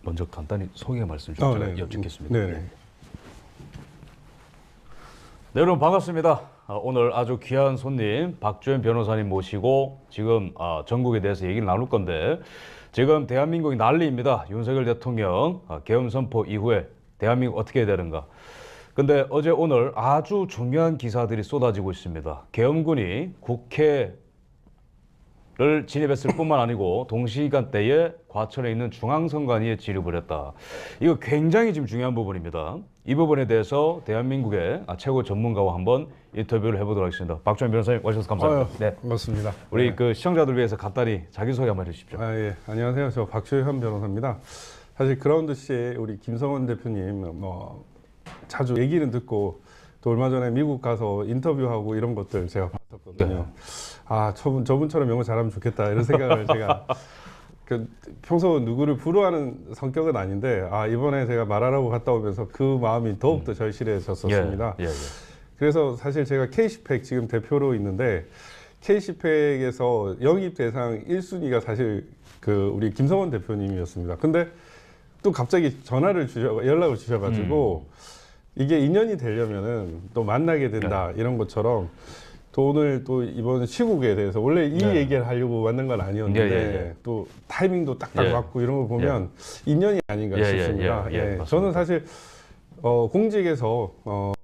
먼저 간단히 소개 말씀 좀 제가 네. 여쭙겠습니다. 네. 네, 여러분 반갑습니다. 오늘 아주 귀한 손님 박주현 변호사님 모시고 지금 전국에 대해서 얘기를 나눌 건데, 지금 대한민국이 난리입니다. 윤석열 대통령 계엄 선포 이후에 대한민국 어떻게 해야 되는가. 근데 어제 오늘 아주 중요한 기사들이 쏟아지고 있습니다. 계엄군이 국회를 진입했을 뿐만 아니고 동시간대에 과천에 있는 중앙선관위에 진입을 했다. 이거 굉장히 지금 중요한 부분입니다. 이 부분에 대해서 대한민국의 최고 전문가와 한번 인터뷰를 해보도록 하겠습니다. 박주현 변호사님 와주셔서 감사합니다. 네, 반갑습니다. 우리 네. 그 시청자들 위해서 간단히 자기소개 한번 해주십시오. 예. 안녕하세요. 저 박주현 변호사입니다. 사실 그라운드시에 우리 김성원 대표님 자주 얘기는 듣고, 또 얼마 전에 미국 가서 인터뷰하고 이런 것들 제가 봤었거든요. 네. 저분처럼 영어 잘하면 좋겠다 이런 생각을 제가 평소 누구를 부러워하는 성격은 아닌데, 이번에 제가 말하라고 갔다 오면서 그 마음이 더욱더 절실해졌었습니다. 예. 그래서 사실 제가 K시팩 지금 대표로 있는데, K시팩에서 영입 대상 1순위가 사실 우리 김성원 대표님이었습니다. 근데 또 갑자기 연락을 주셔가지고 이게 인연이 되려면은 또 만나게 된다, 이런 것처럼 또 오늘 또 이번 시국에 대해서 원래 이 얘기를 하려고 만난 건 아니었는데 또 타이밍도 딱딱 맞고 이런 걸 보면 인연이 아닌가 싶습니다. 저는 사실 공직에서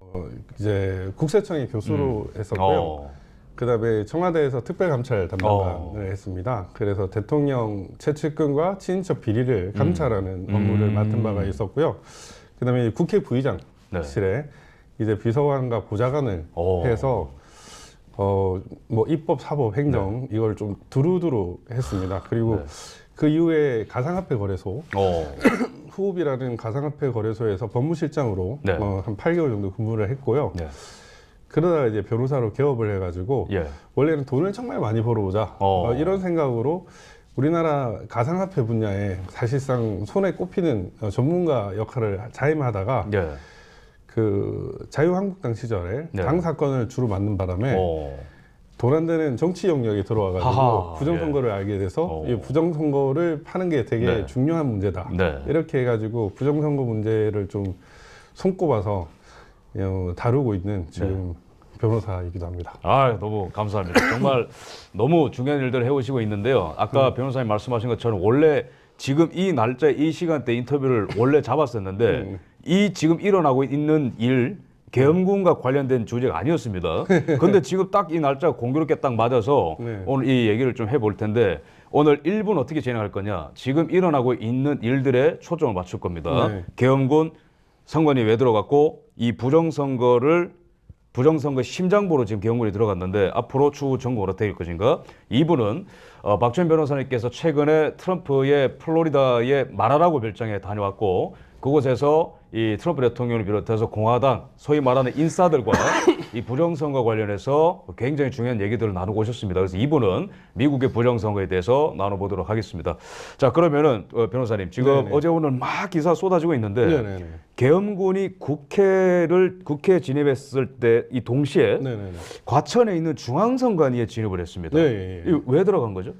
이제 국세청의 교수로 했었고요. 그다음에 청와대에서 특별감찰 담당관을 했습니다. 그래서 대통령 최측근과 친인척 비리를 감찰하는 업무를 맡은 바가 있었고요. 그다음에 국회 부의장실에 이제 비서관과 보좌관을 해서 뭐 입법, 사법, 행정 이걸 좀 두루두루 했습니다. 그리고 그 이후에 가상화폐 거래소 후업이라는 가상화폐 거래소에서 법무실장으로 한 8개월 정도 근무를 했고요. 그러다가 이제 변호사로 개업을 해가지고 원래는 돈을 정말 많이 벌어오자 이런 생각으로 우리나라 가상화폐 분야에 사실상 손에 꼽히는 전문가 역할을 자임하다가 그 자유한국당 시절에 당 사건을 주로 맡는 바람에 돈 안 되는 정치 영역에 들어와가지고 부정선거를 알게 돼서 이 부정선거를 파는 게 되게 중요한 문제다. 이렇게 해가지고 부정선거 문제를 좀 손꼽아서 다루고 있는 지금 변호사이기도 합니다. 너무 감사합니다. 정말 너무 중요한 일들을 해오시고 있는데요. 아까 변호사님 말씀하신 것처럼 원래 지금 이 날짜, 이 시간대 인터뷰를 원래 잡았었는데 이 지금 일어나고 있는 일, 계엄군과 관련된 주제가 아니었습니다. 근데 지금 딱 이 날짜가 공교롭게 딱 맞아서 오늘 이 얘기를 좀 해볼 텐데, 오늘 1분 어떻게 진행할 거냐, 지금 일어나고 있는 일들에 초점을 맞출 겁니다. 계엄군 선관위 왜 들어갔고, 이 부정선거 심장부로 지금 계엄군이 들어갔는데 앞으로 추후 전국으로 어떻게 될 것인가. 2부는 박주현 변호사님께서 최근에 트럼프의 플로리다의 마라라고 별장에 다녀왔고, 그곳에서 이 트럼프 대통령을 비롯해서 공화당 소위 말하는 인사들과 이 부정선거 관련해서 굉장히 중요한 얘기들을 나누고 오셨습니다. 그래서 2부는 미국의 부정선거에 대해서 나눠보도록 하겠습니다. 자, 그러면은 변호사님, 지금 어제 오늘 막 기사 쏟아지고 있는데 계엄군이 국회에 진입했을 때 이 동시에 과천에 있는 중앙선관위에 진입을 했습니다. 이거 왜 들어간 거죠?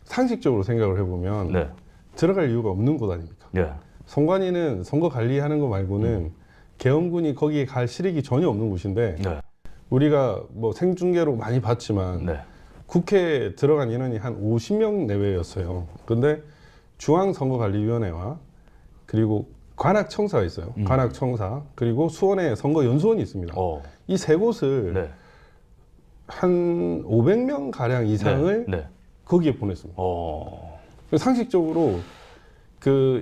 상식적으로 생각을 해보면 들어갈 이유가 없는 곳 아닙니까? 선관위는 선거 관리하는 거 말고는 계엄군이 거기에 갈 실익이 전혀 없는 곳인데, 우리가 뭐 생중계로 많이 봤지만 국회에 들어간 인원이 한 50명 내외였어요. 근데 중앙선거관리위원회와 그리고 관악청사가 있어요. 관악청사, 그리고 수원에 선거연수원이 있습니다. 이 세 곳을 한 500명 가량 이상을 거기에 보냈습니다. 상식적으로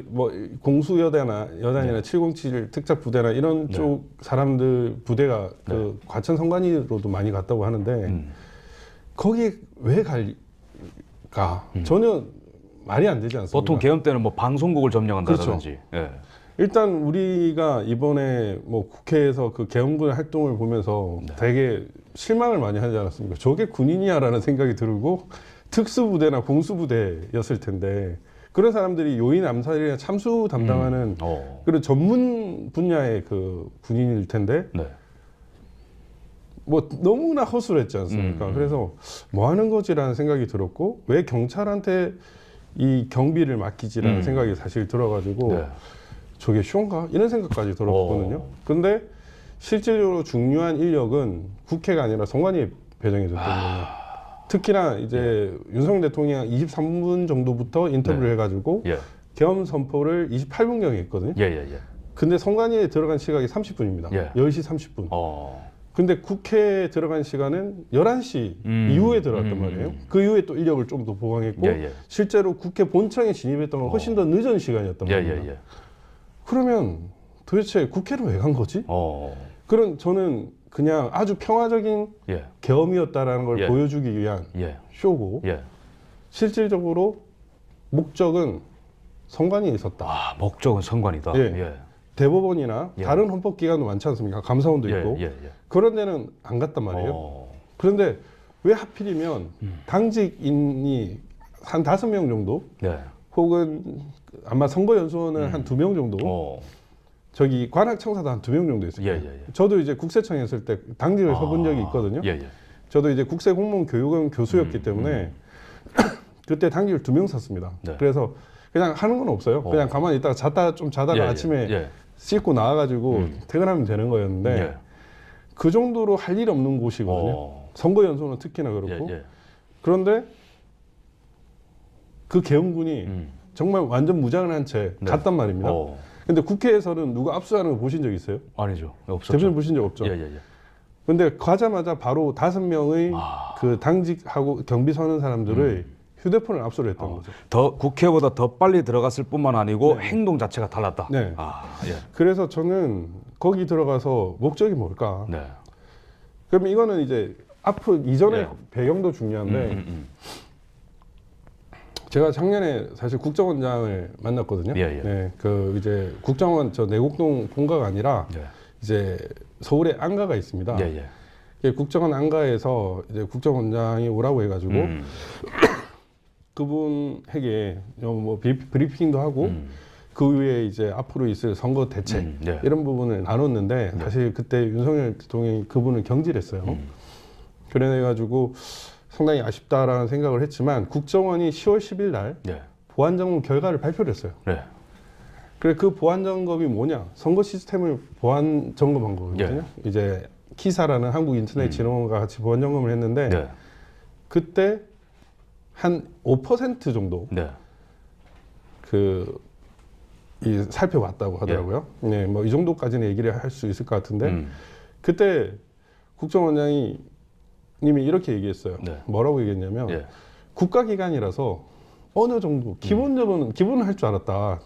뭐 공수여단이나 707 특작부대나 이런 쪽 사람들 부대가 그 과천 선관위로도 많이 갔다고 하는데 거기에 왜 갈까? 전혀 말이 안 되지 않습니까? 보통 계엄 때는 뭐 방송국을 점령한다든지. 일단 우리가 이번에 뭐 국회에서 그 계엄군 활동을 보면서 되게 실망을 많이 하지 않았습니까? 저게 군인이야라는 생각이 들고, 특수부대나 공수부대였을 텐데 그런 사람들이 요인 암살이나 참수 담당하는 그런 전문 분야의 그 군인일 텐데 뭐 너무나 허술했지 않습니까? 그래서 뭐 하는 거지라는 생각이 들었고, 왜 경찰한테 이 경비를 맡기지라는 생각이 사실 들어가지고 네. 저게 쉬운가? 이런 생각까지 들었거든요. 근데 실질적으로 중요한 인력은 국회가 아니라 선관위에 배정해줬던 거예요. 특히나 이제 윤석열 대통령 23분 정도부터 인터뷰를 해가지고 예. 계엄 선포를 28분경에 했거든요. 예. 근데 선관위에 들어간 시각이 30분입니다. 예. 10시 30분. 어. 근데 국회에 들어간 시간은 11시 이후에 들어갔단 말이에요. 그 이후에 또 인력을 좀 더 보강했고 예. 실제로 국회 본청에 진입했던 건 훨씬 더 늦은 시간이었단 말입니다. 예. 그러면 도대체 국회로 왜 간 거지? 그런 저는 그냥 아주 평화적인 예. 계엄이었다라는 걸 예. 보여주기 위한 예. 쇼고 예. 실질적으로 목적은 선관위에 있었다. 아, 목적은 선관이다. 예. 대법원이나 예. 다른 헌법기관도 많지 않습니까? 감사원도 있고 예. 그런 데는 안 갔단 말이에요. 그런데 왜 하필이면 당직인이 한 5명 정도 네. 혹은 아마 선거연수원은 한 2명 정도 저기 관악청사도 한 2명 정도 있어요. 예. 저도 이제 국세청에 있을 때 당직을 서본 적이 있거든요. 예. 저도 이제 국세공무원 교육원 교수였기 때문에 그때 당직을 2명 섰습니다. 네. 그래서 그냥 하는 건 없어요. 그냥 가만히 있다가 자다가 아침에 씻고 나와가지고 퇴근하면 되는 거였는데 그 정도로 할 일 없는 곳이거든요. 선거연수는 특히나 그렇고. 그런데 그 계엄군이 정말 완전 무장을 한 채 갔단 말입니다. 근데 국회에서는 누가 압수하는 거 보신 적 있어요? 아니죠. 없었죠. 대표님 보신 적 없죠? 예. 근데 가자마자 바로 5명의 그 당직하고 경비 서는 사람들의 휴대폰을 압수를 했던 거죠. 더 국회보다 더 빨리 들어갔을 뿐만 아니고 행동 자체가 달랐다. 네. 예. 그래서 저는 거기 들어가서 목적이 뭘까? 네. 그러면 이거는 이제 앞으로 이전의 예. 배경도 중요한데 제가 작년에 사실 국정원장을 만났거든요. 예. 네, 그 이제 국정원 저 내곡동 본가가 아니라 이제 서울에 안가가 있습니다. 예. 국정원 안가에서 이제 국정원장이 오라고 해가지고 그분에게 뭐 브리핑도 하고 그 위에 이제 앞으로 있을 선거 대책 이런 부분을 나눴는데 사실 그때 윤석열 대통령이 그분을 경질했어요. 그래가지고 상당히 아쉽다라는 생각을 했지만 국정원이 10월 10일 날 보안 점검 결과를 발표를 했어요. 그래 그 보안 점검이 뭐냐? 선거 시스템을 보안 점검한 거거든요. 이제 키사라는 한국인터넷진흥원과 같이 보안 점검을 했는데 그때 한 5% 정도 이 살펴봤다고 하더라고요. 네, 뭐 이 정도까지는 얘기를 할 수 있을 것 같은데 그때 국정원장이 님이 이렇게 얘기했어요. 뭐라고 얘기했냐면 국가기관이라서 어느 정도 기본은 할 줄 알았다.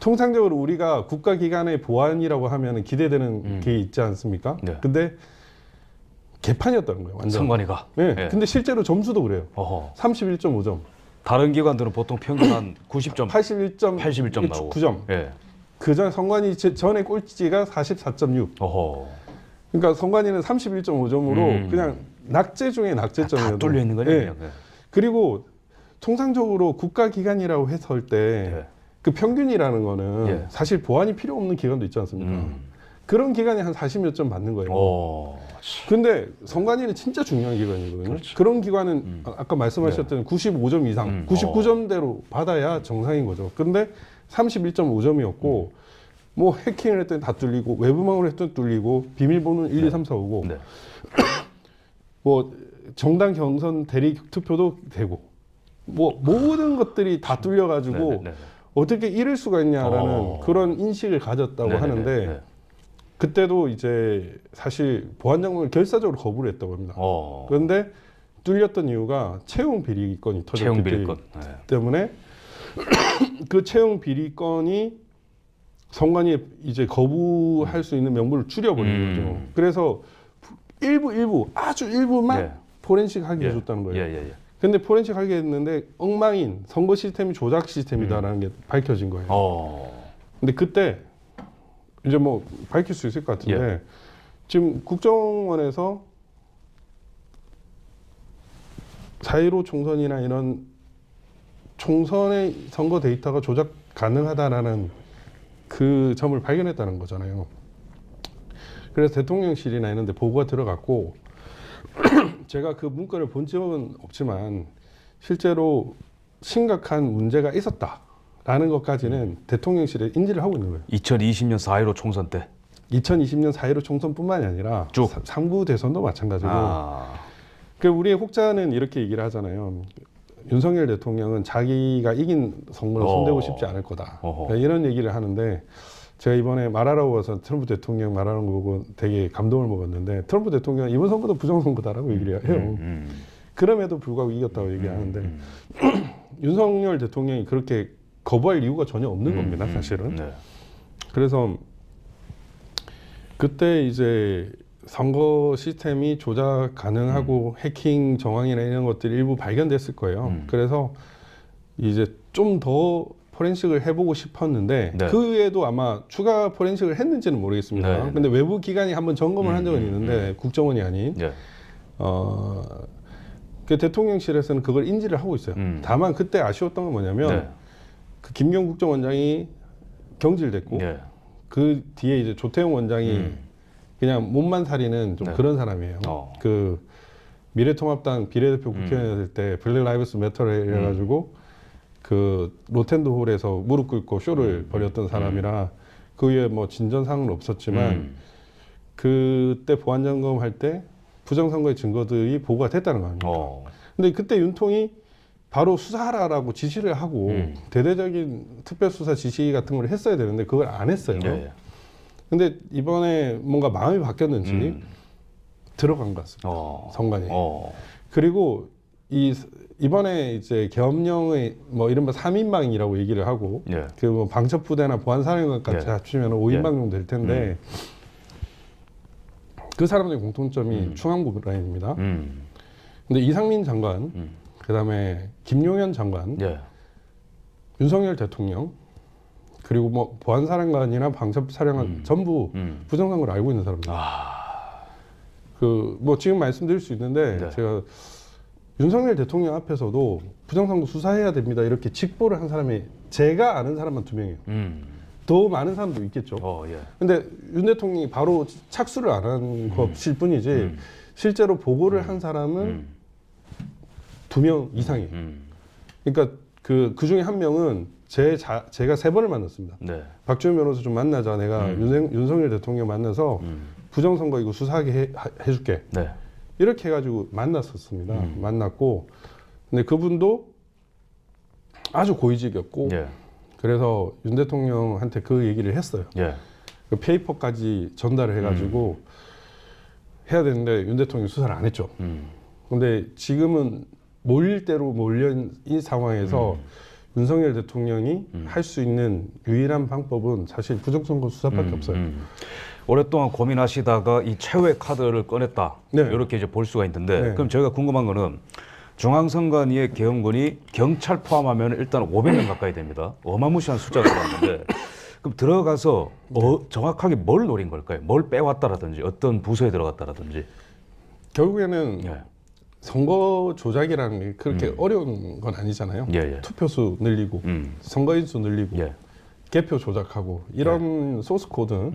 통상적으로 우리가 국가기관의 보안이라고 하면 기대되는 게 있지 않습니까? 근데 개판이었다는 거예요. 완전. 선관위가. 네. 근데 실제로 점수도 그래요. 31.5점. 다른 기관들은 보통 평균 한 90점, 81점 나오고. 9점. 그전 선관위 전에 꼴찌가 44.6. 그러니까 선관위는 31.5점으로 그냥 낙제 중에 낙제점이어도 다 뚫려 있는 거네요. 그리고 통상적으로 국가기관이라고 했을 때 그 평균이라는 거는 사실 보안이 필요 없는 기관도 있지 않습니까? 그런 기관이 한 40몇 점 받는 거예요. 근데 선관위는 진짜 중요한 기관이거든요. 그런 기관은 아까 말씀하셨던 95점 이상, 99점대로 받아야 정상인 거죠. 근데 31.5점이었고 뭐 해킹을 했더니 다 뚫리고 외부망으로 했더니 뚫리고 비밀번호는 1, 2, 3, 4, 5고 뭐 정당 경선 대리 투표도 되고 뭐 모든 것들이 다 뚫려가지고 어떻게 이럴 수가 있냐라는 그런 인식을 가졌다고 하는데 그때도 이제 사실 보안 점검을 결사적으로 거부를 했다고 합니다. 그런데 뚫렸던 이유가 채용 비리건이 터졌기 때문에 그 채용 비리건이 선관위에 이제 거부할 수 있는 명분을 줄여버린 거죠. 그래서 아주 일부만 포렌식 하게 해줬다는 거예요. 근데 포렌식 하게 했는데 엉망인 선거 시스템이 조작 시스템이다라는 게 밝혀진 거예요. 근데 그때 이제 뭐 밝힐 수 있을 것 같은데 지금 국정원에서 4.15 총선이나 이런 총선의 선거 데이터가 조작 가능하다라는 그 점을 발견했다는 거잖아요. 그래서 대통령실이나 이런 데 보고가 들어갔고 제가 그 문건을 본 적은 없지만 실제로 심각한 문제가 있었다라는 것까지는 대통령실에 인지를 하고 있는 거예요. 2020년 4.15 총선 때. 2020년 4.15 총선뿐만이 아니라 쭉. 3구 대선도 마찬가지고. 아. 그 우리의 혹자는 이렇게 얘기를 하잖아요. 윤석열 대통령은 자기가 이긴 선거를 손대고 싶지 않을 거다. 그러니까 이런 얘기를 하는데 제가 이번에 말하라고 와서 트럼프 대통령 말하는 거 보고 되게 감동을 먹었는데 트럼프 대통령은 이번 선거도 부정선거다라고 얘기를 해요. 그럼에도 불구하고 이겼다고 얘기하는데 윤석열 대통령이 그렇게 거부할 이유가 전혀 없는 겁니다. 사실은. 네. 그래서 그때 이제 선거 시스템이 조작 가능하고 해킹 정황이나 이런 것들이 일부 발견됐을 거예요. 그래서 이제 좀 더 포렌식을 해보고 싶었는데 네. 그 외에도 아마 추가 포렌식을 했는지는 모르겠습니다. 네. 근데 외부 기관이 한번 점검을 한 적은 있는데 국정원이 아닌 네. 그 대통령실에서는 그걸 인지를 하고 있어요. 다만 그때 아쉬웠던 건 뭐냐면 네. 그 김경 국정원장이 경질됐고 네. 그 뒤에 이제 조태용 원장이 그냥 몸만 사리는 좀 네. 그런 사람이에요. 그 미래통합당 비례대표 국회의원일 때 블랙 라이브스 매터를 해가지고 그 로텐도 홀에서 무릎 꿇고 쇼를 벌였던 사람이라 그 위에 뭐 진전사항은 없었지만 그때 보안 점검할 때 부정선거의 증거들이 보고가 됐다는 거 아닙니까? 근데 그때 윤통이 바로 수사하라라고 지시를 하고 대대적인 특별수사 지시 같은 걸 했어야 되는데 그걸 안 했어요. 네. 근데 이번에 뭔가 마음이 바뀌었는지 들어간 것 같습니다. 선관위. 그리고 이번에 이제 계엄령의 뭐 이른바 3인방이라고 얘기를 하고 예. 그 뭐 방첩부대나 보안사령관까지 예. 합치면 5인방 정도 될 텐데 그 사람들의 공통점이 충암고 라인입니다. 근데 이상민 장관, 그다음에 김용현 장관, 예. 윤석열 대통령 그리고 뭐 보안사령관이나 방첩사령관 전부 부정선거를 알고 있는 사람들. 그 뭐 지금 말씀드릴 수 있는데 네. 제가 윤석열 대통령 앞에서도 부정선거 수사해야 됩니다 이렇게 직보를 한 사람이 제가 아는 사람만 2명이에요. 더 많은 사람도 있겠죠. 예. 근데 윤 대통령이 바로 착수를 안 한 것일 뿐이지 실제로 보고를 한 사람은 2명 이상이에요. 그러니까 그 중에 한 명은 제가 3번을 만났습니다. 네. 박주현 변호사 좀 만나자. 내가 윤석열 대통령 만나서 부정선거 이거 수사하게 해줄게. 네. 이렇게 해가지고 만났었습니다. 만났고 근데 그분도 아주 고위직이었고 예. 그래서 윤 대통령한테 그 얘기를 했어요. 예. 그 페이퍼까지 전달을 해가지고 해야 되는데 윤 대통령이 수사를 안 했죠. 근데 지금은 몰릴 대로 몰린 이 상황에서 윤석열 대통령이 할 수 있는 유일한 방법은 사실 부정선거 수사밖에 없어요. 오랫동안 고민하시다가 이 최후의 카드를 꺼냈다. 네. 이렇게 이제 볼 수가 있는데 네. 그럼 저희가 궁금한 거는 중앙선관위의 계엄군이 경찰 포함하면 일단 500명 가까이 됩니다. 어마무시한 숫자가 들어갔는데 그럼 들어가서 정확하게 뭘 노린 걸까요? 뭘 빼왔다라든지 어떤 부서에 들어갔다라든지. 결국에는 예. 선거 조작이라는 게 그렇게 어려운 건 아니잖아요. 예, 예. 투표수 늘리고 선거인수 늘리고 예. 개표 조작하고 이런 소스 코드,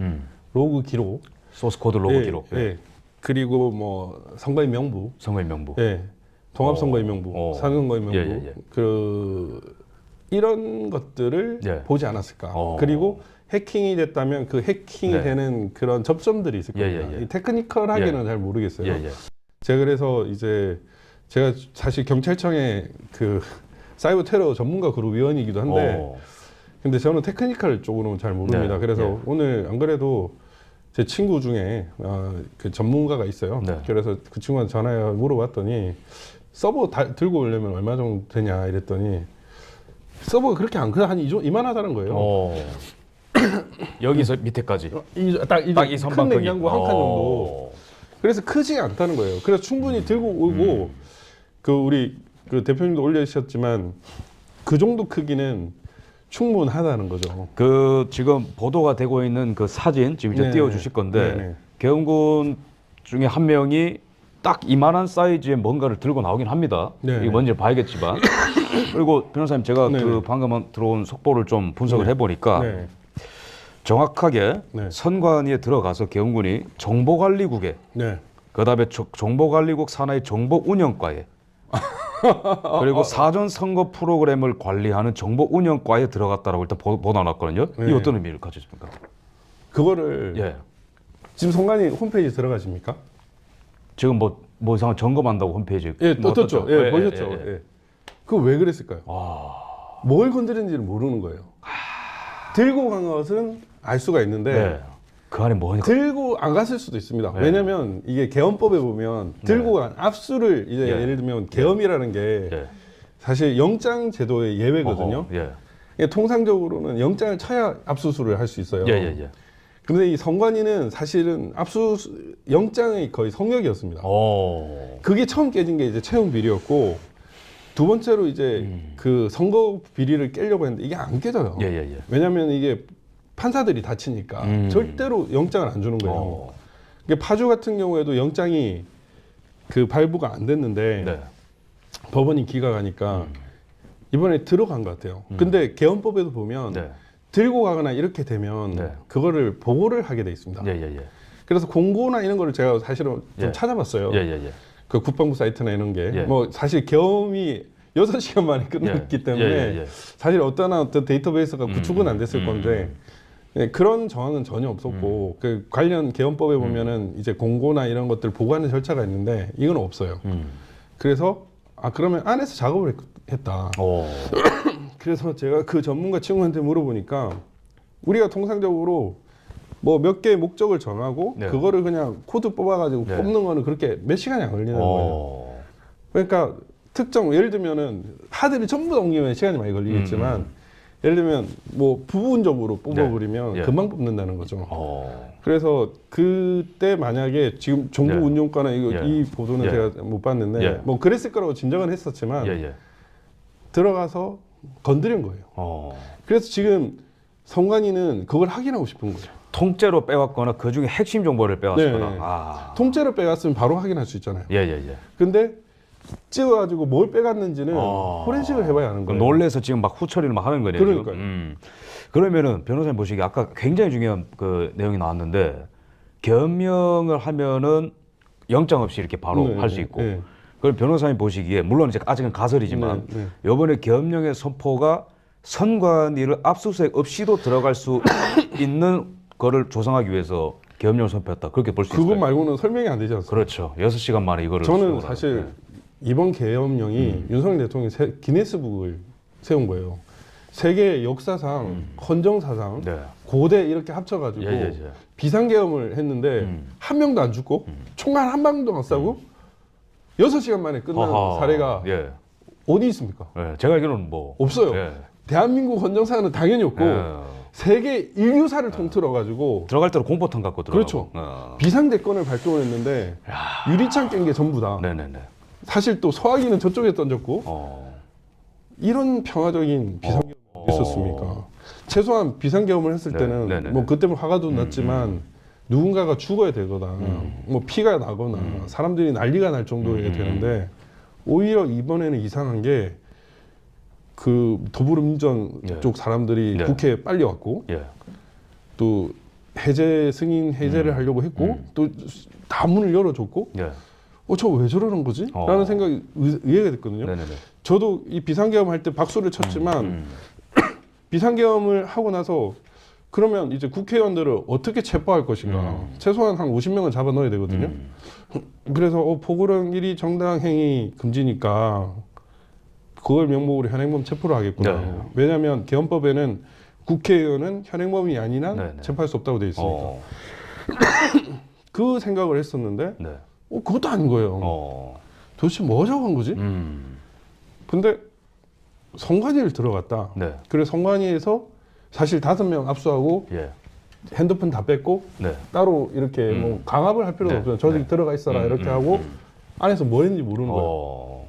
로그 기록, 소스 코드 로그 예, 기록. 예. 그리고 뭐 선거인 명부, 선거인 명부. 예. 통합선거인 명부, 사선거인 명부, 예, 예, 예. 그 이런 것들을 예. 보지 않았을까. 그리고 해킹이 됐다면 그 해킹이 네. 되는 그런 접점들이 있을 예, 겁니다. 예, 예. 이 테크니컬하게는 잘 모르겠어요. 예, 예. 제가 그래서 이제 제가 사실 경찰청의 그 사이버 테러 전문가 그룹 위원이기도 한데 근데 저는 테크니컬 쪽으로는 잘 모릅니다. 네, 그래서 네. 오늘 안 그래도 제 친구 중에 그 전문가가 있어요. 네. 그래서 그 친구한테 전화해 물어봤더니 서버 들고 오려면 얼마 정도 되냐 이랬더니 서버가 그렇게 안 크다 한 이만하다는 거예요. 여기서 밑에까지. 딱 이 딱 이 선반 큰 크기. 냉장고 한 칸 정도. 그래서 크지 않다는 거예요. 그래서 충분히 들고 오고 그 우리 그 대표님도 올려주셨지만 그 정도 크기는 충분하다는 거죠. 그 지금 보도가 되고 있는 그 사진 지금 이제 네. 띄워주실 건데 네. 계엄군 중에 한 명이 딱 이만한 사이즈의 뭔가를 들고 나오긴 합니다. 네. 이게 뭔지 봐야겠지만 그리고 변호사님 제가 네. 그 방금 들어온 속보를 좀 분석을 해보니까 네. 정확하게 네. 선관위에 들어가서 계엄군이 정보관리국에 네. 그다음에 정보관리국 산하의 정보운영과에 그리고 사전 선거 프로그램을 관리하는 정보 운영과에 들어갔다라고 일단 보도났거든요. 네. 이 어떤 의미를 가지십니까? 그거를 예. 지금 성관이 홈페이지 들어가십니까? 지금 뭐 이상한 점검한다고 홈페이지. 예, 뭐 떴죠. 떴죠? 예, 보셨죠. 예. 그거 왜 그랬을까요? 아. 뭘 건드렸는지를 모르는 거예요. 들고 간 것은 알 수가 있는데 네. 그 안에 뭐냐? 들고 안 갔을 수도 있습니다. 네. 왜냐면 이게 계엄법에 보면 들고 간 압수를 이제 예. 예를 들면 계엄이라는 게 예. 사실 영장 제도의 예외거든요. 어허, 예. 이게 통상적으로는 영장을 쳐야 압수수를 할 수 있어요. 예, 예, 예. 근데 이 선관위는 사실은 영장의 거의 성역이었습니다. 오. 그게 처음 깨진 게 이제 채용 비리였고 두 번째로 이제 그 선거 비리를 깨려고 했는데 이게 안 깨져요. 예, 예, 예. 왜냐하면 이게 판사들이 다치니까 절대로 영장을 안 주는 거예요. 어. 이게 파주 같은 경우에도 영장이 그 발부가 안 됐는데 네. 법원이 기각하니까 이번에 들어간 것 같아요. 근데 개헌법에도 보면 네. 들고 가거나 이렇게 되면 네. 그거를 보고를 하게 돼 있습니다. 예, 예, 예. 그래서 공고나 이런 거를 제가 사실은 좀 예. 찾아봤어요. 예, 예, 예. 그 국방부 사이트나 이런 게 예. 뭐 사실 계엄이 6시간 만에 끝났기 예. 때문에 예, 예, 예. 사실 어떤 데이터베이스가 구축은 안 됐을 건데 네, 그런 정황은 전혀 없었고 그 관련 계엄법에 보면은 이제 공고나 이런 것들 보고하는 절차가 있는데 이건 없어요. 그래서 그러면 안에서 작업을 했다. 오. 그래서 제가 그 전문가 친구한테 물어보니까 우리가 통상적으로 뭐 몇 개의 목적을 정하고 네. 그거를 그냥 코드 뽑아가지고 네. 뽑는 거는 그렇게 몇 시간이 안 걸리는 거예요. 오. 그러니까 특정 예를 들면은 하드를 전부 다 옮기면 시간이 많이 걸리겠지만 예를 들면 뭐 부분적으로 뽑아버리면 예. 금방 뽑는다는 거죠. 오. 그래서 그때 만약에 지금 정부 예. 운용과나 예. 이 보도는 예. 제가 못 봤는데 예. 뭐 그랬을 거라고 짐작은 했었지만 예, 예. 들어가서 건드린 거예요. 오. 그래서 지금 선관위는 그걸 확인하고 싶은 거죠. 통째로 빼왔거나 그 중에 핵심 정보를 빼왔거나. 네. 아. 통째로 빼갔으면 바로 확인할 수 있잖아요. 예, 예, 예. 근데 찍어가지고 뭘 빼갔는지는 아. 포렌식을 해봐야 하는 거예요. 놀래서 지금 막 후처리를 막 하는 거네요. 그러니까요. 지금. 그러면은 변호사님 보시기에 아까 굉장히 중요한 그 내용이 나왔는데 겸명을 하면은 영장 없이 이렇게 바로 네, 할 수 네, 있고. 네. 그럼 변호사님 보시기에 물론 이제 아직은 가설이지만 네, 이번에 겸명의 선포가 선관위를 압수수색 없이도 들어갈 수 있는 거를 조성하기 위해서 겸명을 선포했다. 그렇게 볼 수 있을까요? 그것 말고는 설명이 안 되지 않습니까? 그렇죠. 6시간 만에 이거를 저는 수행을 사실 하는. 이번 계엄령이 윤석열 대통령이 기네스북을 세운 거예요. 세계 역사상, 헌정사상, 네. 고대 이렇게 합쳐가지고 예, 예, 예. 비상계엄을 했는데 한 명도 안 죽고 총알 한 방도 안 쏴고 6시간 만에 끝난 하하. 사례가 예. 어디 있습니까? 예. 제가 알기로는 뭐 없어요. 예. 대한민국 헌정사는 당연히 없고 예. 세계 인류사를 통틀어 가지고 들어갈 때로 공포탄 갖고 들어가고. 그렇죠. 어. 비상대권을 발동을 했는데 유리창 깬 게 전부 다. 네네네. 사실 또 소화기는 저쪽에 던졌고 이런 평화적인 비상계엄이 있었습니까? 최소한 비상계엄을 했을 네, 때는 네네네. 뭐 그때는 화가 도 났지만 누군가가 죽어야 되거나 뭐 피가 나거나 사람들이 난리가 날 정도여야 되는데 오히려 이번에는 이상한 게 그 더불어민주당 예. 쪽 사람들이 네. 국회에 빨리 왔고 예. 또 해제 승인 해제를 하려고 했고 또 다 문을 열어줬고 예. 저 왜 저러는 거지? 라는 생각이 이해가 됐거든요. 네네네. 저도 이 비상계엄 할 때 박수를 쳤지만 비상계엄을 하고 나서 그러면 이제 국회의원들을 어떻게 체포할 것인가 최소한 한 50명은 잡아 넣어야 되거든요. 그래서 포고령 1위 정당 행위 금지니까 그걸 명목으로 현행범 체포를 하겠구나. 네. 왜냐하면 계엄법에는 국회의원은 현행범이 아닌 한 네, 네. 체포할 수 없다고 되어 있으니까. 그 생각을 했었는데 네. 그것도 아닌 거예요. 도대체 뭐 하자고 한 거지? 근데 선관위를 들어갔다. 네. 그래서 선관위에서 사실 5명 압수하고 예. 핸드폰 다 뺐고 네. 따로 이렇게 뭐 강압을 할 필요가 네. 없어요. 저기 네. 들어가 있어라 이렇게 하고 안에서 뭐 했는지 모르는 거예요.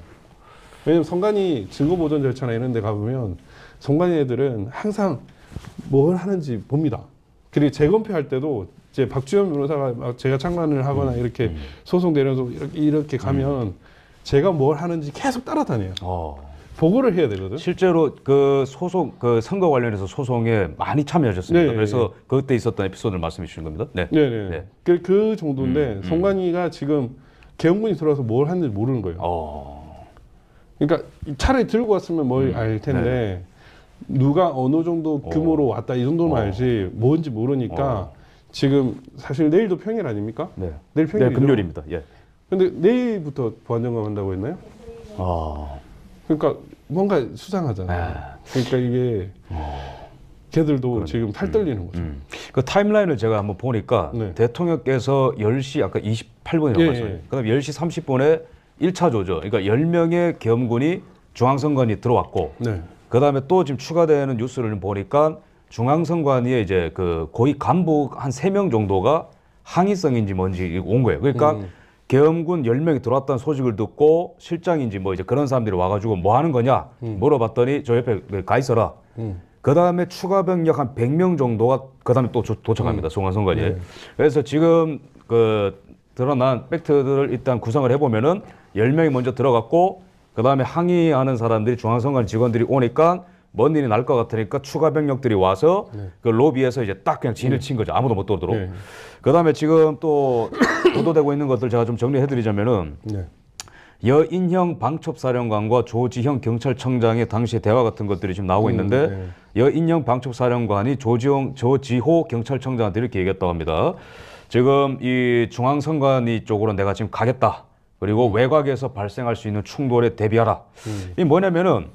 왜냐면 선관위 증거보전 절차나 이런 데 가보면 선관위 애들은 항상 뭘 하는지 봅니다. 그리고 재검표할 때도 이제 박주현 변호사가 막 제가 참관을 하거나 이렇게 소송 내려서 이렇게 가면 제가 뭘 하는지 계속 따라다녀요. 보고를 해야 되거든. 실제로 그 소송, 그 선거 관련해서 소송에 많이 참여하셨습니다. 네, 그래서 그때 있었던 에피소드를 말씀해 주시는 겁니다. 네. 네네. 네. 그 정도인데 선관위가 지금 계엄군이 들어와서 뭘 하는지 모르는 거예요. 그러니까 차라리 들고 왔으면 뭘 알 텐데 누가 어느 정도 규모로 왔다 이 정도만 알지 뭔지 모르니까 지금 사실 내일도 평일 아닙니까? 네. 내일 네, 평일이죠. 금요일입니다. 예. 근데 내일부터 보안 점검한다고 했나요? 아. 그러니까 뭔가 수상하잖아요. 그러니까 이게 걔들도 지금 팔 떨리는 거죠. 그 타임라인을 제가 한번 보니까 네. 대통령께서 10시 아까 28분이라고 예, 말씀하셨죠. 예. 그다음에 10시 30분에 1차 조죠. 그러니까 10명의 계엄군이 중앙선관위 들어왔고 네. 그다음에 또 지금 추가되는 뉴스를 보니까 중앙선관위에 이제 그 고위 간부 한 3명 정도가 항의성인지 뭔지 온 거예요. 그러니까 계엄군 10명이 들어왔다는 소식을 듣고 실장인지 뭐 이제 그런 사람들이 와가지고 뭐 하는 거냐 물어봤더니 저 옆에 가 있어라. 그 다음에 추가 병력 한 100명 정도가 그 다음에 또 도착합니다. 중앙선관위에. 네. 그래서 지금 그 드러난 팩트들을 일단 구성을 해보면은 10명이 먼저 들어갔고 그 다음에 항의하는 사람들이 중앙선관 직원들이 오니까 먼 일이 날 것 같으니까 추가 병력들이 와서 그 로비에서 이제 딱 그냥 진을 친 거죠. 아무도 못 들어오도록. 네. 그 다음에 지금 또 보도되고 있는 것들 제가 좀 정리해드리자면은 네. 여인형 방첩사령관과 조지형 경찰청장의 당시의 대화 같은 것들이 지금 나오고 있는데 네. 여인형 방첩사령관이 조지호 경찰청장한테 이렇게 얘기했다고 합니다. 지금 이 중앙선관위 쪽으로 내가 지금 가겠다. 그리고 외곽에서 발생할 수 있는 충돌에 대비하라. 이 뭐냐면은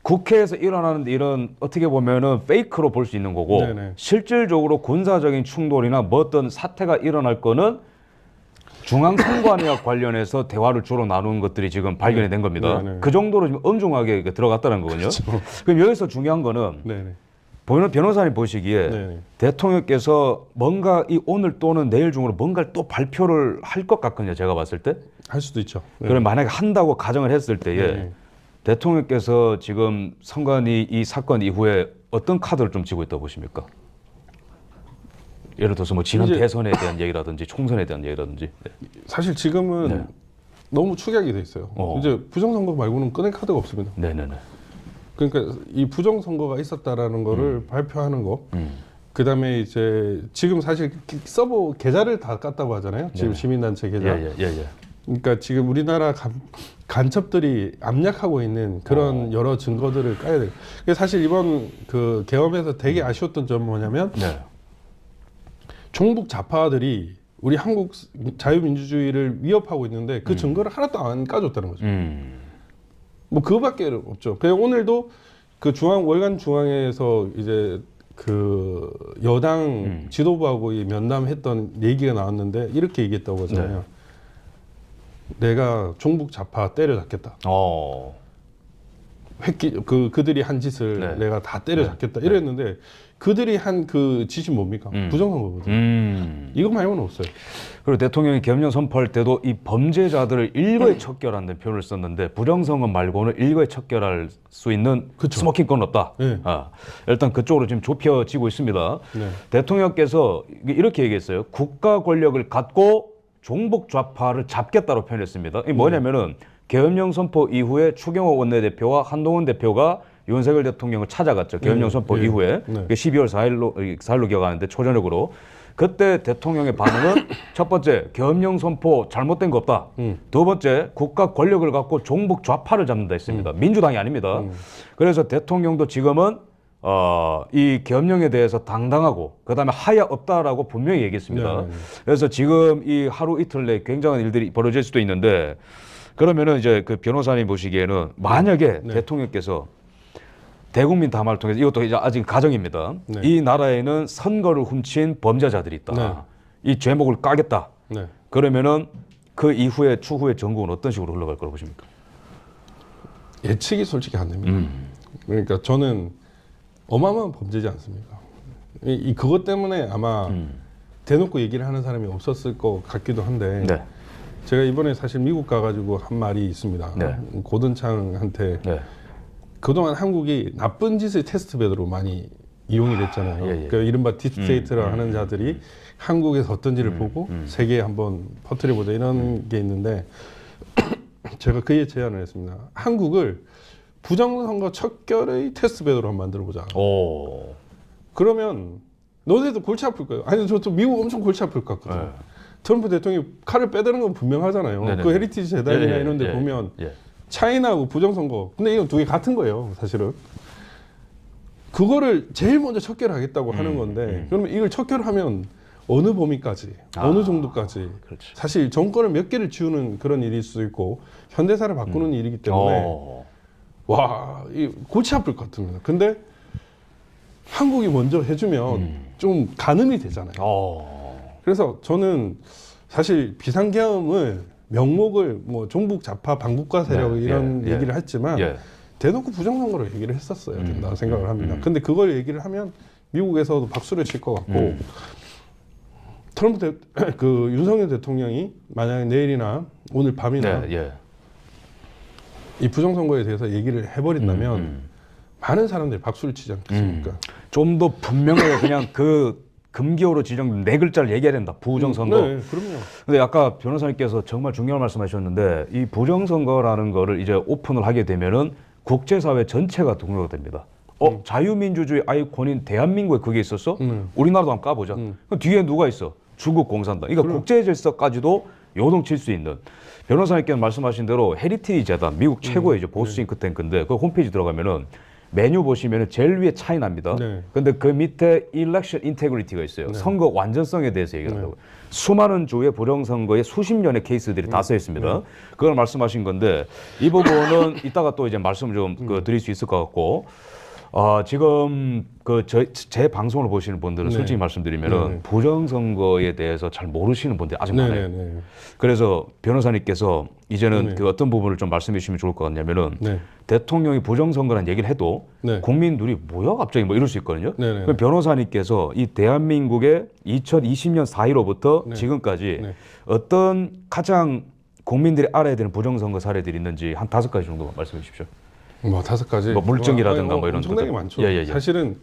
국회에서 일어나는 이런 어떻게 보면은 페이크로 볼 수 있는 거고 네네. 실질적으로 군사적인 충돌이나 뭐 어떤 사태가 일어날 거는 중앙선관위와 관련해서 대화를 주로 나누는 것들이 지금 발견이 된 겁니다. 네네. 그 정도로 지금 엄중하게 들어갔다는 거거든요. 그럼 여기서 중요한 거는 네네. 변호사님 보시기에 네네. 대통령께서 뭔가 이 오늘 또는 내일 중으로 뭔가를 또 발표를 할 것 같거든요. 제가 봤을 때. 할 수도 있죠. 네. 그럼 만약에 한다고 가정을 했을 때에 네. 대통령께서 지금 선관위 이 사건 이후에 어떤 카드를 좀 쥐고 있다고 보십니까? 예를 들어서 뭐 지난 이제- 대선에 대한 얘기라든지 총선에 대한 얘기라든지. 네. 사실 지금은 네. 너무 축약이 돼 있어요. 이제 부정선거 말고는 꺼낼 카드가 없습니다. 네네네. 그러니까 이 부정선거가 있었다라는 거를 발표하는 거. 그다음에 이제 지금 사실 서버 계좌를 다 깠다고 하잖아요. 지금 시민단체 계좌. 예예예. 그러니까 지금 우리나라 간첩들이 압력하고 있는 그런 여러 증거들을 까야 돼요. 그래서 사실 이번 그 계엄에서 되게 아쉬웠던 점은 뭐냐면 네. 종북 좌파들이 우리 한국 자유민주주의를 위협하고 있는데 그 증거를 하나도 안 까줬다는 거죠. 뭐 그거밖에 없죠. 그냥 오늘도 그 월간 중앙에서 이제 그 여당 지도부하고 이 면담했던 얘기가 나왔는데 이렇게 얘기했다고 하잖아요. 내가 종북 좌파 때려잡겠다. 그들이 한 짓을 네. 내가 다 때려잡겠다. 이랬는데 그들이 한 그 짓이 뭡니까? 부정선거거든요. 이거 말고는 없어요. 그리고 대통령이 계엄령 선포할 때도 이 범죄자들을 일거에 척결한다는 표현을 썼는데 부정선거 말고는 일거에 척결할 수 있는 스모킹건은 없다. 네. 일단 그쪽으로 지금 좁혀지고 있습니다. 네. 대통령께서 이렇게 얘기했어요. 국가 권력을 갖고 종북 좌파를 잡겠다고 표현했습니다. 이게 뭐냐면은 계엄령 선포 이후에 추경호 원내대표와 한동훈 대표가 윤석열 대통령을 찾아갔죠. 계엄령 선포 이후에. 네. 12월 4일로 기억하는데 초저녁으로. 그때 대통령의 반응은 첫 번째, 계엄령 선포 잘못된 거 없다. 두 번째, 국가 권력을 갖고 종북 좌파를 잡는다 했습니다. 민주당이 아닙니다. 그래서 대통령도 지금은 이 계엄령에 대해서 당당하고 그다음에 하야 없다라고 분명히 얘기했습니다. 네. 그래서 지금 이 하루 이틀 내에 굉장한 일들이 벌어질 수도 있는데 그러면은 이제 그 변호사님 보시기에는 만약에 대통령께서 대국민 담화를 통해서 이것도 이제 아직 가정입니다. 네. 이 나라에는 선거를 훔친 범죄자들이 있다. 네. 이 죄목을 까겠다. 네. 그러면은 그 이후에 추후에 정국은 어떤 식으로 흘러갈 거라고 보십니까? 예측이 솔직히 안 됩니다. 그러니까 저는 어마어마한 범죄지 않습니까? 그것 때문에 아마 대놓고 얘기를 하는 사람이 없었을 것 같기도 한데 네. 제가 이번에 사실 미국 가가지고 한 말이 있습니다. 네. 고든창한테 네. 그동안 한국이 나쁜 짓을 테스트베드로 많이 이용이 됐잖아요. 예, 예. 그 이른바 딥스테이트라 하는 자들이 한국에서 어떤지를 보고 세계에 한번 퍼뜨려보자 이런 게 있는데 제가 그에 제안을 했습니다. 한국을 부정선거 척결의 테스트베드로 한번 만들어보자. 오. 그러면 너네도 골치 아플 거예요. 아니 저도 미국 엄청 골치 아플 것 같거든요. 네. 트럼프 대통령이 칼을 빼드는 건 분명하잖아요. 네네. 그 헤리티지 재단이나 예, 예, 이런 데 예, 보면 예. 차이나하고 부정선거. 근데 이건 두 개 같은 거예요, 사실은. 그거를 제일 먼저 척결하겠다고 하는 건데 그러면 이걸 척결하면 어느 범위까지, 어느 정도까지. 그렇지. 사실 정권을 몇 개를 지우는 그런 일일 수도 있고 현대사를 바꾸는 일이기 때문에 와, 이 골치 아플 것 같습니다. 근데 한국이 먼저 해주면 좀 가늠이 되잖아요. 그래서 저는 사실 비상계엄을 명목을 뭐 종북 좌파 반국가 세력 이런 얘기를 했지만 대놓고 부정선거로 얘기를 했었어야 된다 생각을 합니다. 근데 그걸 얘기를 하면 미국에서도 박수를 칠 것 같고 트럼프 그 윤석열 대통령이 만약에 내일이나 오늘 밤이나 이 부정선거에 대해서 얘기를 해버린다면 많은 사람들이 박수를 치지 않겠습니까? 좀 더 분명하게 그냥 그 금기어로 지정된 네 글자를 얘기해야 된다. 부정선거. 네, 그럼요. 근데 아까 변호사님께서 정말 중요한 말씀하셨는데 이 부정선거라는 거를 이제 오픈을 하게 되면은 국제사회 전체가 동요가 됩니다. 자유민주주의 아이콘인 대한민국에 그게 있었어? 우리나라도 한번 까보자. 그럼 뒤에 누가 있어? 중국 공산당. 그러니까 국제 질서까지도 요동칠 수 있는. 변호사님께서 말씀하신 대로 헤리티지 재단, 미국 최고의 이제 보수 싱크탱크인데 그 홈페이지 들어가면은 메뉴 보시면은 제일 위에 차이나입니다. 근데 그 밑에 election integrity가 있어요. 선거 완전성에 대해서 얘기한다고. 수많은 주의 부정선거의 수십 년의 케이스들이 다 써 있습니다. 그걸 말씀하신 건데 이 부분은 이따가 또 이제 말씀 좀 드릴 수 있을 것 같고 지금 그 제 방송을 보시는 분들은 솔직히 말씀드리면은 부정선거에 대해서 잘 모르시는 분들이 아직 많아요. 그래서 변호사님께서 이제는 그 어떤 부분을 좀 말씀해 주시면 좋을 것 같냐면은 대통령이 부정선거라는 얘기를 해도 국민들이 뭐야 갑자기 뭐 이럴 수 있거든요. 그럼 변호사님께서 이 대한민국의 2020년 4.15부터 지금까지 어떤 가장 국민들이 알아야 되는 부정선거 사례들이 있는지 한 5가지 정도 말씀해 주십시오. 뭐 5가지. 뭐 물증이라든가 뭐 이런 엄청나게 많죠. 사실은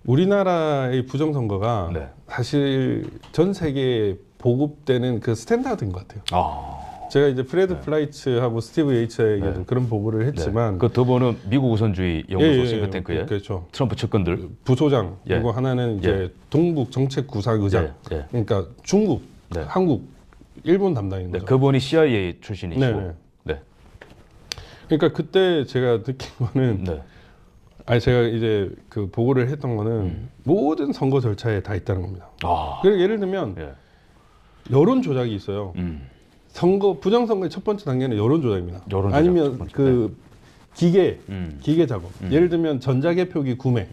우리나라의 부정선거가 사실 전 세계에 보급되는 그 스탠다드인 것 같아요. 제가 이제 프레드 플라이츠하고 스티브 예이츠에게도 그런 보고를 했지만 그 두 분은 미국 우선주의 연구소 싱크탱크의 그렇죠. 트럼프 측근들 부소장 그리고 하나는 이제 동북 정책 구상 의장 그러니까 중국, 한국, 일본 담당인 거죠. 그분이 CIA 출신이시고 그러니까 그때 제가 느낀 거는 아니 제가 이제 그 보고를 했던 거는 모든 선거 절차에 다 있다는 겁니다. 그리고 예를 들면 여론 조작이 있어요. 선거 부정선거의 첫 번째 단계는 여론 조작입니다. 아니면 그 기계 작업. 예를 들면 전자개표기 구매,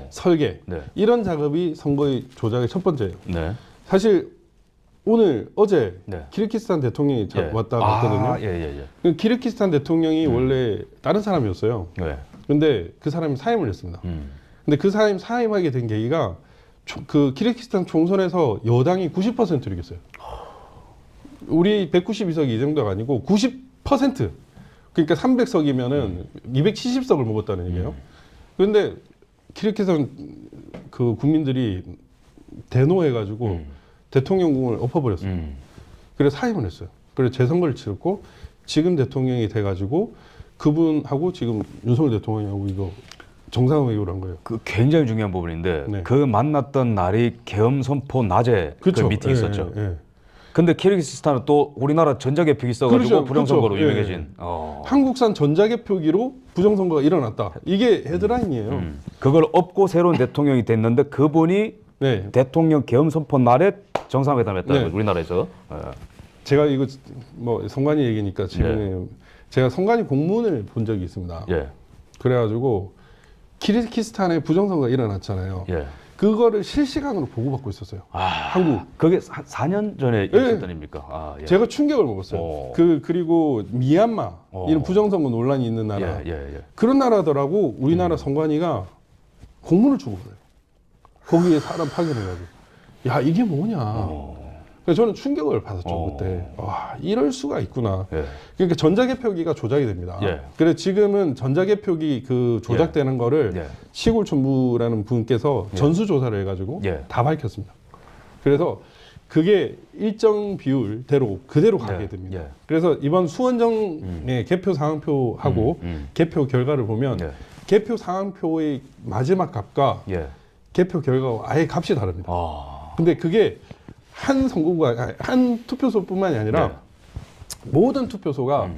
설계 이런 작업이 선거의 조작의 첫 번째예요. 사실 오늘 어제 키르기스탄 대통령이 왔다 갔거든요. 키르기스탄 대통령이 원래 다른 사람이었어요. 근데 그 사람이 사임을 했습니다. 근데 그 사람이 사임하게 된 계기가 그 키르기스탄 총선에서 여당이 90%를 이겼어요. 우리 192석이 이 정도가 아니고 90%. 그러니까 300석이면은 270석을 먹었다는 얘기예요. 그런데 키르기스탄 그 국민들이 대노해가지고 대통령궁을 엎어버렸어요. 그래서 사임을 했어요. 그래서 재선거를 치렀고 지금 대통령이 돼가지고 그분하고 지금 윤석열 대통령하고 이거 정상회의를 한 거예요. 그 굉장히 중요한 부분인데 그 만났던 날이 계엄 선포 낮에 그 미팅이 있었죠. 근데 키르기스탄은 또 우리나라 전자개표기 써가지고 부정선거로 유명해진. 한국산 전자개표기로 부정선거가 일어났다. 이게 헤드라인이에요. 그걸 업고 새로운 대통령이 됐는데 그분이 대통령 계엄 선포 날에 정상회담했다는 거죠, 우리나라에서. 제가 이거 뭐 성관이 얘기니까 지금 제가 성관이 공문을 본 적이 있습니다. 그래가지고 키르기스탄에 부정선거가 일어났잖아요. 그거를 실시간으로 보고받고 있었어요. 한국. 그게 4년 전에 있었던 일입니까? 제가 충격을 먹었어요. 그리고 미얀마 이런 부정선거 논란이 있는 나라. 그런 나라더라고 우리나라 선관위가 공문을 주고 그래요. 거기에 사람 파견해가지고. 야, 이게 뭐냐. 그래서 저는 충격을 받았죠, 그때. 와, 이럴 수가 있구나. 그러니까 전자개표기가 조작이 됩니다. 그래서 지금은 전자개표기 그 조작되는 거를 시골촌부라는 분께서 전수조사를 해가지고 다 밝혔습니다. 그래서 그게 일정 비율대로 그대로 가게 됩니다. 그래서 이번 수원정의 개표 상황표하고 개표 결과를 보면 개표 상황표의 마지막 값과 개표 결과가 아예 값이 다릅니다. 근데 그게 한 선거구가 한 투표소뿐만이 아니라 모든 투표소가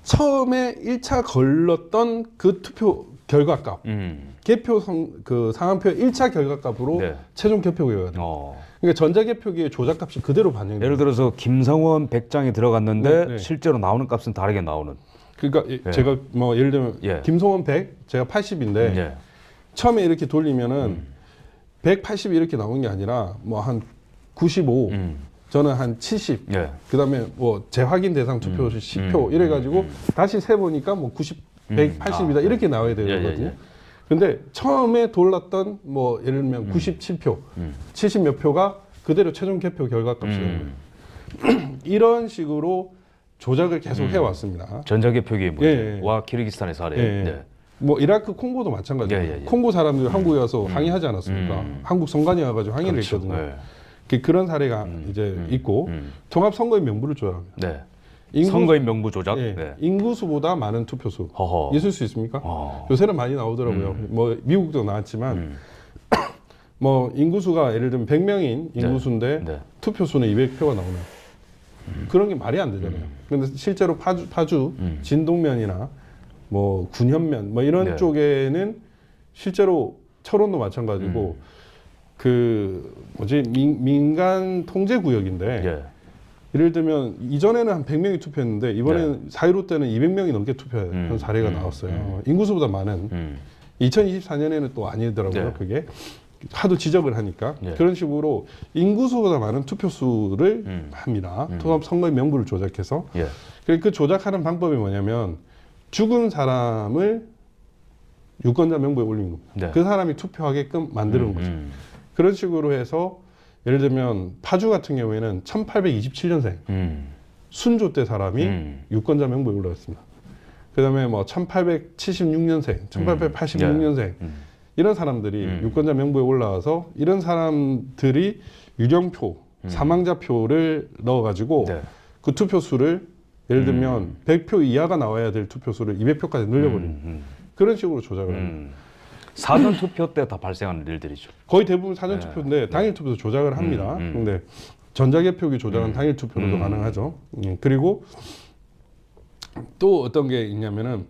처음에 1차 걸렀던 그 투표 결과값, 개표 그 상황표 1차 결과값으로 네. 최종 개표기가 돼요. 그러니까 전자개표기의 조작값이 그대로 반영돼요. 예를 들어서 김성원 100장이 들어갔는데 네. 실제로 나오는 값은 다르게 나오는. 그러니까 제가 뭐 예를 들면 예. 김성원 100, 제가 80인데 예. 처음에 이렇게 돌리면은 180 이렇게 나오는 게 아니라 뭐 한 95, 저는 한 70, 예. 그다음에 뭐 재확인 대상 투표수 10표 이래가지고 다시 세 보니까 뭐 90, 180이다 이렇게 나와야 되거든요. 예. 근데 처음에 돌렸던 뭐 예를 들면 97표, 70 몇 표가 그대로 최종 개표 결과값이에요. 이런 식으로 조작을 계속 해왔습니다. 전자개표기의 예. 문제와 키르기스탄의 사례. 예. 네. 뭐 이라크 콩고도 마찬가지예요. 예. 콩고 사람들이 한국에 와서 항의하지 않았습니까? 한국 선관위 와가지고 항의를 그렇죠. 했거든요. 예. 그런 사례가 이제 있고 통합 선거의 명부를 조작합니다. 네. 인구- 선거인 명부 조작. 예, 네. 인구수보다 많은 투표수 허허. 있을 수 있습니까? 어. 요새는 많이 나오더라고요. 뭐 미국도 나왔지만 뭐 인구수가 예를 들면 100명인 인구수인데 네. 투표수는 200표가 나오면 그런 게 말이 안 되잖아요. 근데 실제로 파주 진동면이나 뭐 군현면 뭐 이런 네. 쪽에는 실제로 철원도 마찬가지고 그 뭐지 민간 통제 구역인데 예. 예를 들면 이전에는 한 100명이 투표했는데 이번에는 4.15 때는 200명이 넘게 투표한 사례가 나왔어요. 인구수보다 많은. 2024년에는 또 아니더라고요. 네. 그게 하도 지적을 하니까 네. 그런 식으로 인구수보다 많은 투표수를 합니다. 통합 선거의 명부를 조작해서. 예. 그 조작하는 방법이 뭐냐면 죽은 사람을 유권자 명부에 올리는 겁니다. 네. 그 사람이 투표하게끔 만드는 거죠. 그런 식으로 해서 예를 들면 파주 같은 경우에는 1827년생 순조 때 사람이 유권자 명부에 올라왔습니다. 그다음에 뭐 1876년생, 1886년생 이런 사람들이 유권자 명부에 올라와서 이런 사람들이 유령표, 사망자표를 넣어가지고 네. 그 투표수를 예를 들면 100표 이하가 나와야 될 투표수를 200표까지 늘려버립니다. 그런 식으로 조작을 합니다. 사전 투표 때 다 발생하는 일들이죠. 거의 대부분 사전 투표인데 당일 투표도 조작을 합니다. 근데 전자개표기 조작은 당일 투표로도 가능하죠. 그리고 또 어떤 게 있냐면은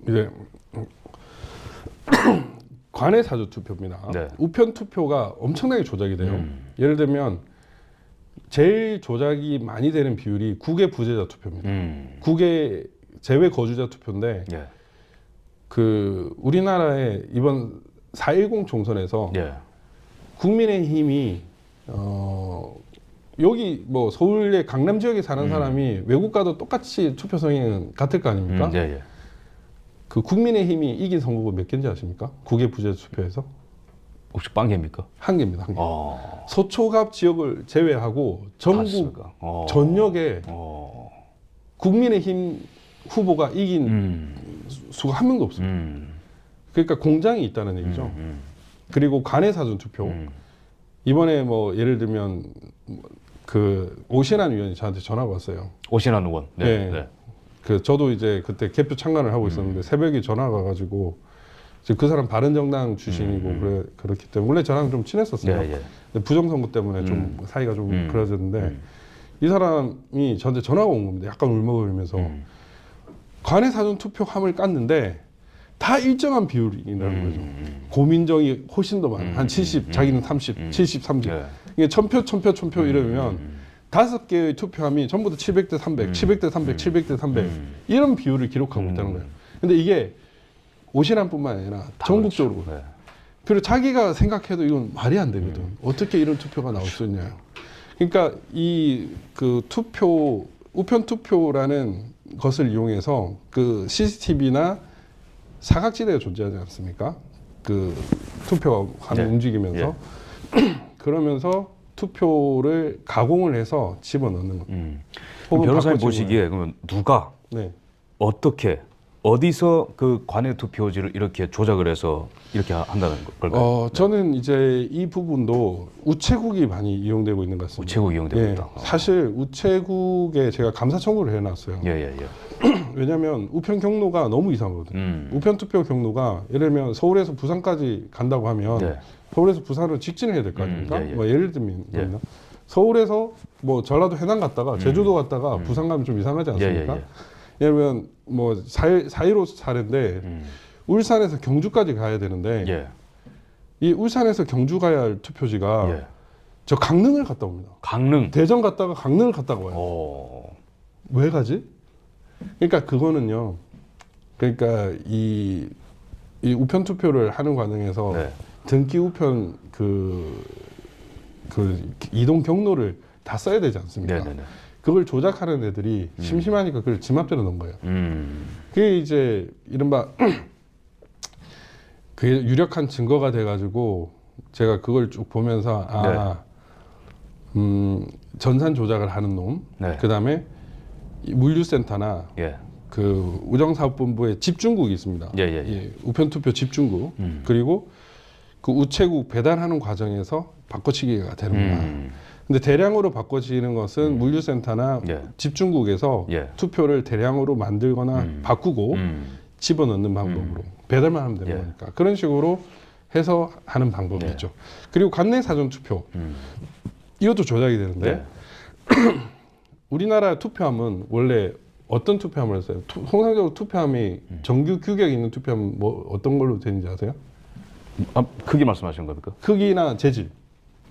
이제 관외 사전 투표입니다. 네. 우편 투표가 엄청나게 조작이 돼요. 예를 들면 제일 조작이 많이 되는 비율이 국외 부재자 투표입니다. 국외 제외 거주자 투표인데 예. 그 우리나라의 이번 4.10 총선에서 예. 국민의힘이 여기 뭐 서울의 강남 지역에 사는 사람이 외국 가도 똑같이 투표 성향은 같을 거 아닙니까? 예. 그 국민의힘이 이긴 선거가 몇 개인지 아십니까? 국외 부재자 투표에서 혹시 빵개입니까? 한 개입니다. 한 개. 서초갑 지역을 제외하고 전국 전역에 국민의힘 후보가 이긴 수가 한 명도 없습니다. 그러니까 공장이 있다는 얘기죠. 그리고 관외 사전 투표. 이번에 뭐 예를 들면 그 오신환 의원이 저한테 전화가 왔어요. 오신환 의원. 네. 네. 그 저도 이제 그때 개표 참관을 하고 있었는데 새벽에 전화가 와가지고 지금 그 사람 바른정당 출신이고 그렇기 때문에 원래 저랑 좀 친했었어요. 근데 부정선거 때문에 좀 사이가 좀 그러졌는데 이 사람이 저한테 전화가 온 겁니다. 약간 울먹이면서 관외 사전 투표함을 깠는데 다 일정한 비율이라는 거죠. 고민정이 훨씬 더 많아. 한 70, 자기는 30, 70, 30. 이게 1000표 이러면 5개의 투표함이 전부 다 700대 300, 700대 300, 700대 300 이런 비율을 기록하고 있다는 거예요. 근데 이게 오신환뿐만 아니라 전국적으로. 그렇죠. 네. 그리고 자기가 생각해도 이건 말이 안 되거든. 어떻게 이런 투표가 나올 수 있냐. 그러니까 이 그 투표, 우편 투표라는 것을 이용해서 그 CCTV나 사각지대가 존재하지 않습니까? 그 투표가 화면 움직이면서 그러면서 투표를 가공을 해서 집어넣는 것. 변호사님 보시기에 그러면 누가 어떻게 어디서 그 관외 투표지를 이렇게 조작을 해서 이렇게 한다는 걸까요? 저는 이제 이 부분도 우체국이 많이 이용되고 있는 것 같습니다. 우체국 이용되고 있다. 사실 우체국에 제가 감사 청구를 해놨어요. 왜냐하면 우편 경로가 너무 이상하거든요. 우편 투표 경로가 예를 들면 서울에서 부산까지 간다고 하면 서울에서 부산으로 직진을 해야 될 거 아닙니까? 뭐 예를 들면 서울에서 뭐 전라도 해남 갔다가 제주도 갔다가 부산 가면 좀 이상하지 않습니까? 예를 들면 뭐 4.15 사례인데 울산에서 경주까지 가야 되는데 이 울산에서 경주 가야 할 투표지가 저 강릉을 갔다 옵니다. 강릉. 대전 갔다가 강릉을 갔다가 와요. 왜 가지? 그러니까 그거는요. 그러니까 이 우편 투표를 하는 과정에서 등기 우편 그 이동 경로를 다 써야 되지 않습니까? 그걸 조작하는 애들이 심심하니까 그걸 지 맘대로 넣은 거예요. 그게 이제 이른바 그게 유력한 증거가 돼가지고 제가 그걸 쭉 보면서 전산 조작을 하는 놈, 그 다음에 물류센터나 그 우정사업본부의 집중국이 있습니다. 우편투표 집중국. 그리고 그 우체국 배달하는 과정에서 바꿔치기가 되는구나. 근데 대량으로 바꿔지는 것은 물류센터나 집중국에서 투표를 대량으로 만들거나 바꾸고 집어넣는 방법으로 배달만 하면 되는 거니까 그런 식으로 해서 하는 방법이 있죠. 그리고 관내 사전 투표 이것도 조작이 되는데 우리나라 투표함은 원래 어떤 투표함을 써요? 통상적으로 투표함이 정규 규격 있는 투표함은 뭐 어떤 걸로 되는지 아세요? 크기 말씀하시는 겁니까? 크기나 재질.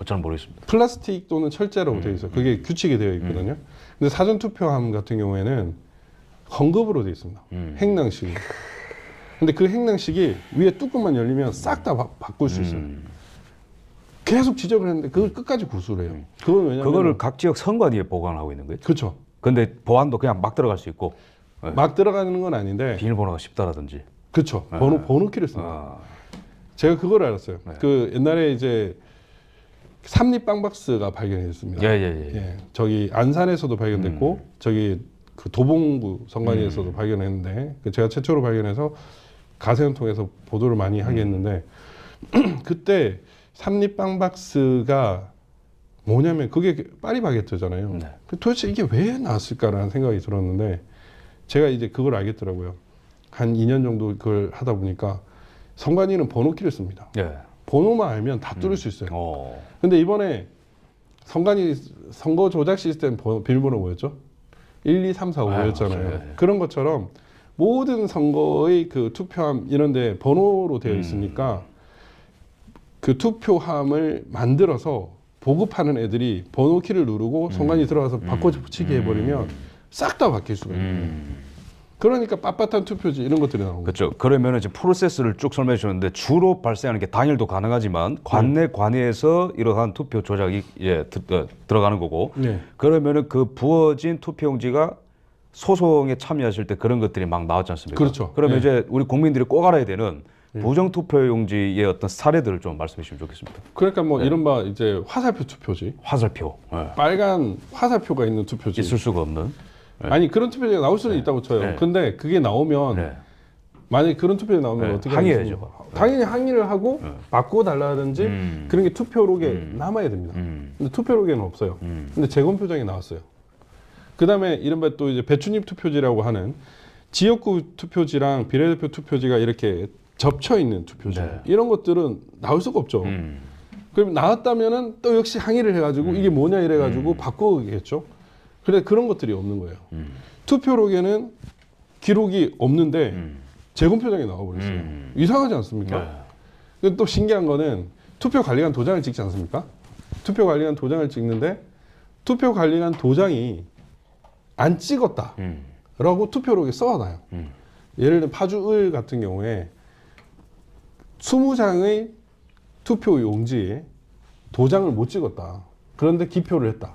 잘 모르겠습니다. 플라스틱 또는 철제로 되어 있어요. 그게 규칙이 되어 있거든요. 근데 사전 투표함 같은 경우에는 헝겊으로 되어 있습니다. 행랑식이. 근데 그 행랑식이 위에 뚜껑만 열리면 싹 다 바꿀 수 있어요. 계속 지적을 했는데 그걸 끝까지 구술을 해요. 그건 왜냐면 그거를 각 지역 선관위에 보관하고 있는 거예요? 그렇죠. 근데 보안도 그냥 막 들어갈 수 있고 막 들어가는 건 아닌데 비밀번호가 쉽다라든지. 그렇죠. 번호키를 씁니다. 제가 그걸 알았어요. 그 옛날에 이제 삼립 빵박스가 발견이 됐습니다. 저기 안산에서도 발견됐고 저기 그 도봉구 선관위에서도 발견했는데 제가 최초로 발견해서 가세현 통해서 보도를 많이 하게 했는데 그때 삼립 빵박스가 뭐냐면 그게 파리바게뜨잖아요. 도대체 이게 왜 나왔을까라는 생각이 들었는데 제가 이제 그걸 알겠더라고요. 한 2년 정도 그걸 하다 보니까 선관위는 번호키를 씁니다. 번호만 알면 다 뚫을 수 있어요. 근데 이번에 선관위 선거 조작 시스템 비밀번호 뭐였죠? 1, 2, 3, 4, 5였잖아요. 그런 것처럼 모든 선거의 그 투표함 이런데 번호로 되어 있으니까 그 투표함을 만들어서 보급하는 애들이 번호키를 누르고 선관위 들어가서 바꿔붙이기 해버리면 싹 다 바뀔 수가 있어요. 그러니까 빳빳한 투표지 이런 것들이 나오는 거죠. 그렇죠. 그러면 이제 프로세스를 쭉 설명해 주셨는데 주로 발생하는 게 당일도 가능하지만 관내 관외에서 이러한 투표 조작이 들어가는 거고 그러면은 그 부어진 투표용지가 소송에 참여하실 때 그런 것들이 막 나왔지 않습니까? 그렇죠. 그러면 이제 우리 국민들이 꼭 알아야 되는 부정투표용지의 어떤 사례들을 좀 말씀해 주시면 좋겠습니다. 그러니까 뭐 이른바 이제 화살표 투표지. 화살표. 빨간 화살표가 있는 투표지. 있을 수가 없는. 아니 그런 투표지가 나올 수는 있다고 쳐요. 근데 그게 나오면 만약에 그런 투표가 나오면 어떻게 항의해야죠. 당연히 항의를 하고 바꿔달라든지 그런 게 투표록에 남아야 됩니다. 근데 투표록에는 없어요. 근데 재검표장에 나왔어요. 그 다음에 이른바 또 이제 배춧잎 투표지라고 하는 지역구 투표지랑 비례대표 투표지가 이렇게 접쳐 있는 투표지. 이런 것들은 나올 수가 없죠. 그럼 나왔다면은 또 역시 항의를 해가지고 이게 뭐냐 이래가지고 바꾸겠죠. 근데 그런 것들이 없는 거예요. 투표록에는 기록이 없는데 재검표장에 나와버렸어요. 이상하지 않습니까? 근데 또 신기한 거는 투표관리관 도장을 찍지 않습니까? 투표관리관 도장을 찍는데 투표관리관 도장이 안 찍었다 라고 투표록에 써놔요. 예를 들면 파주을 같은 경우에 20장의 투표 용지에 도장을 못 찍었다. 그런데 기표를 했다.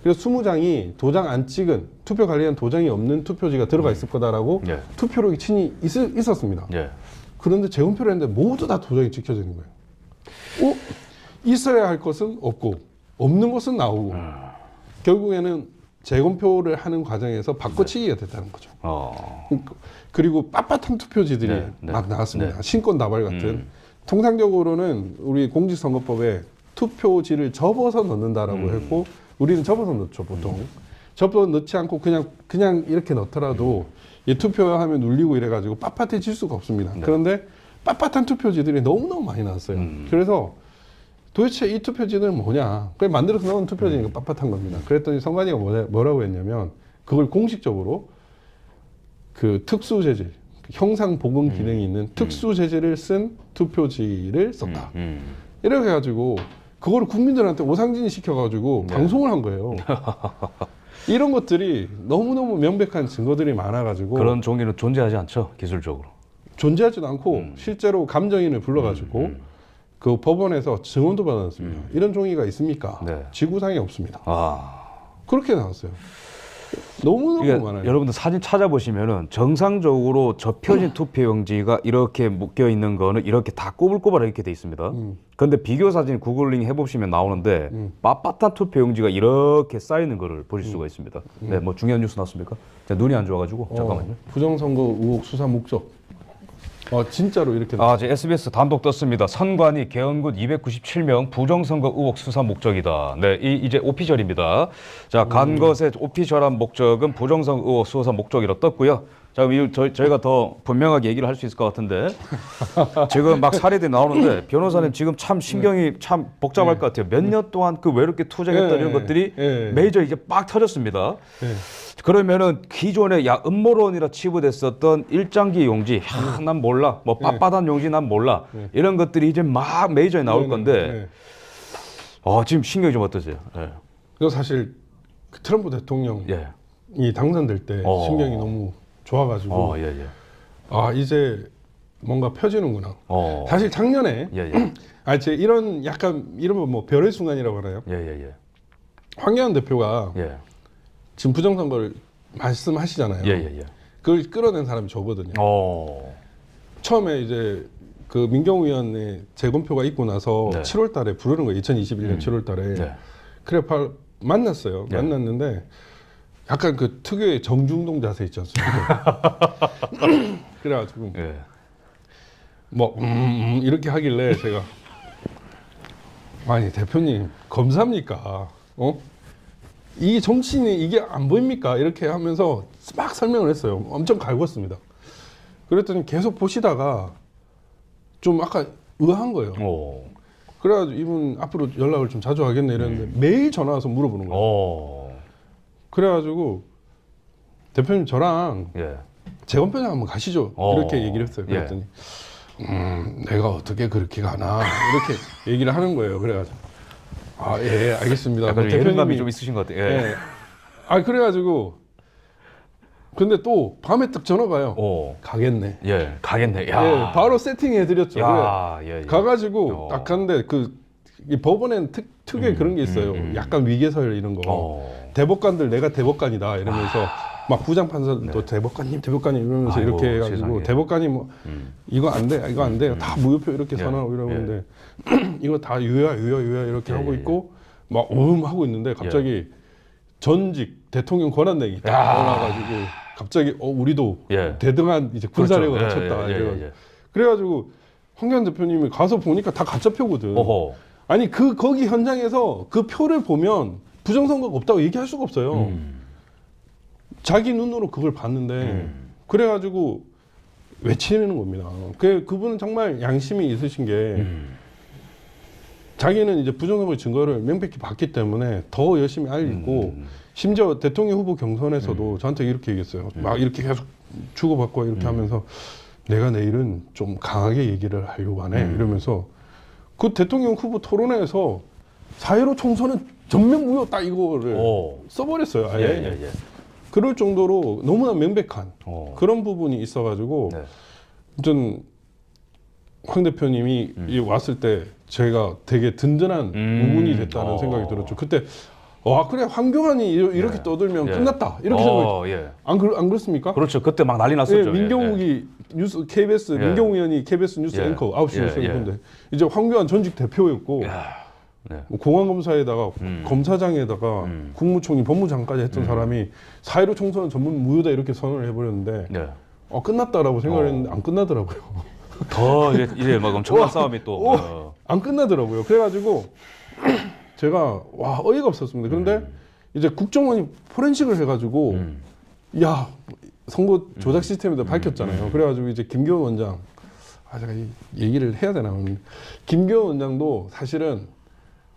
그래서 20장이 도장 안 찍은 투표 관리한 도장이 없는 투표지가 들어가 있을 거다라고 투표록이 친히 있었습니다. 그런데 재검표를 했는데 모두 다 도장이 찍혀져 있는 거예요. 있어야 할 것은 없고 없는 것은 나오고 결국에는 재검표를 하는 과정에서 바꿔치기가 됐다는 거죠. 그리고 빳빳한 투표지들이 막 나왔습니다. 신권 다발 같은. 통상적으로는 우리 공직선거법에 투표지를 접어서 넣는다라고 했고 우리는 접어서 넣죠 보통. 접어서 넣지 않고 그냥 이렇게 넣더라도 이 투표하면 눌리고 이래가지고 빳빳해질 수가 없습니다. 그런데 빳빳한 투표지들이 너무너무 많이 나왔어요. 그래서 도대체 이 투표지는 뭐냐? 그래 만들어서 넣은 투표지니까 빳빳한 겁니다. 그랬더니 선관위가 뭐라고 했냐면 그걸 공식적으로 그 특수 재질, 형상 복원 기능이 있는 특수 재질을 쓴 투표지를 썼다. 이렇게 해가지고 그거를 국민들한테 오상진 시켜가지고 방송을 한 거예요. 이런 것들이 너무너무 명백한 증거들이 많아가지고 그런 종이는 존재하지 않죠, 기술적으로. 존재하지도 않고 실제로 감정인을 불러가지고 그 법원에서 증언도 받았습니다. 이런 종이가 있습니까? 네. 지구상에 없습니다. 아. 그렇게 나왔어요. 너무너무 이게 많아요. 여러분들 사진 찾아보시면은 정상적으로 접혀진 투표용지가 이렇게 묶여 있는 거는 이렇게 다 꼬불꼬불 이렇게 돼 있습니다. 근데 비교 사진 구글링 해보시면 나오는데 빳빳한 투표용지가 이렇게 쌓이는 거를 보실 수가 있습니다. 네, 뭐 중요한 뉴스 나왔습니까? 제가 눈이 안 좋아가지고 잠깐만요. 부정선거 의혹 수사 목적. 진짜로 이렇게. 이제 SBS 단독 떴습니다. 선관위 개헌군 297명 부정선거 의혹 수사 목적이다. 네, 이제 오피셜입니다. 자, 간 것의 오피셜한 목적은 부정선거 의혹 수사 목적이라 떴고요. 자, 저희가 더 분명하게 얘기를 할 수 있을 것 같은데 지금 막 사례들이 나오는데 변호사님 지금 참 신경이 참 복잡할 것 같아요. 몇 년 동안 그 외롭게 투쟁했던 이런 것들이 메이저 이제 빡 터졌습니다. 그러면은 기존에 음모론이라 치부됐었던 일장기 용지, 난 몰라, 뭐 빳빳한 용지 난 몰라, 이런 것들이 이제 막 메이저에 나올 건데, 지금 신경이 좀 어떠세요? 네. 그래서 사실 그 트럼프 대통령이 예. 당선될 때 신경이 너무 좋아가지고, 이제 뭔가 펴지는구나. 사실 작년에, 제 이런 뭐 별의 순간이라고 하나요? 황교안 대표가 지금 부정선거를 말씀하시잖아요. 그걸 끌어낸 사람이 저거든요. 처음에 이제 그 민경우 의원의 재검표가 있고 나서 7월 달에 부르는 거예요. 2021년 7월 달에. 그래 만났어요. 만났는데 약간 그 특유의 정중동 자세 있지 않습니까? 그래가지고 뭐 이렇게 하길래 제가 아니 대표님 검사입니까? 이 정치인이 이게 안 보입니까? 이렇게 하면서 막 설명을 했어요. 엄청 갈궜습니다. 그랬더니 계속 보시다가 좀 아까 의아한 거예요. 그래가지고 이분 앞으로 연락을 좀 자주 하겠네 이랬는데 매일 전화 와서 물어보는 거예요. 그래가지고 대표님 저랑 재검표장 한번 가시죠. 이렇게 얘기를 했어요. 그랬더니 내가 어떻게 그렇게 가나 이렇게 얘기를 하는 거예요. 그래가지고 예, 알겠습니다. 약간 예능감이 좀 있으신 것 같아요. 그래가지고 근데 또 밤에 딱 전화가 와요. 가겠네. 가겠네. 야. 바로 세팅해드렸죠. 그래. 가가지고 딱 갔는데 이 법원에는 특유의 그런 게 있어요. 약간 위계서열 이런 거. 대법관들 내가 대법관이다 이러면서 막 부장판사도 대법관님 이러면서 이렇게 해가지고 세상에. 대법관이 뭐 이거 안 돼, 이거 안 돼. 다 무효표 이렇게 선언하고 이러는데 이거 다 유효야 이렇게 하고 있고 막 하고 있는데 갑자기 전직 대통령 권한내기 딱 나와가지고 갑자기 우리도 대등한 이제 군사력을 갖췄다 이래가지고 그래가지고 황교안 대표님이 가서 보니까 다 가짜표거든. 아니 거기 현장에서 그 표를 보면 부정선거가 없다고 얘기할 수가 없어요. 자기 눈으로 그걸 봤는데 그래가지고 외치는 겁니다. 그분은 정말 양심이 있으신 게 자기는 이제 부정선거 증거를 명백히 봤기 때문에 더 열심히 알리고 심지어 대통령 후보 경선에서도 저한테 이렇게 얘기했어요. 막 이렇게 계속 주고받고 이렇게 하면서 내가 내일은 좀 강하게 얘기를 하려고 하네 이러면서 그 대통령 후보 토론회에서 4.15 총선은 전면 무효 딱 이거를 써버렸어요. 아예. 그럴 정도로 너무나 명백한 그런 부분이 있어가지고 전 황 대표님이 왔을 때 제가 되게 든든한 우군이 됐다는 생각이 들었죠. 그때 그래 황교안이 이렇게 떠들면 끝났다 이렇게 생각했죠. 안 그렇습니까? 그렇죠. 그때 막 난리 났었죠. 민경욱이 뉴스 KBS 민경욱 의원이 KBS 뉴스 앵커 9시 뉴스 앵커인데 이제 황교안 전직 대표였고 뭐 공안검사에다가 검사장에다가 국무총리 법무장까지 했던 사람이 4.15 총선은 전문 무효다 이렇게 선언을 해버렸는데 끝났다라고 생각을 했는데 안 끝나더라고요. 더 이제 막 엄청난 싸움이 또 안 끝나더라고요. 그래가지고 제가 어이가 없었습니다. 그런데 이제 국정원이 포렌식을 해가지고 선거 조작 시스템에다 밝혔잖아요. 그래가지고 이제 김교원 원장 제가 이 얘기를 해야 되나? 김교원 원장도 사실은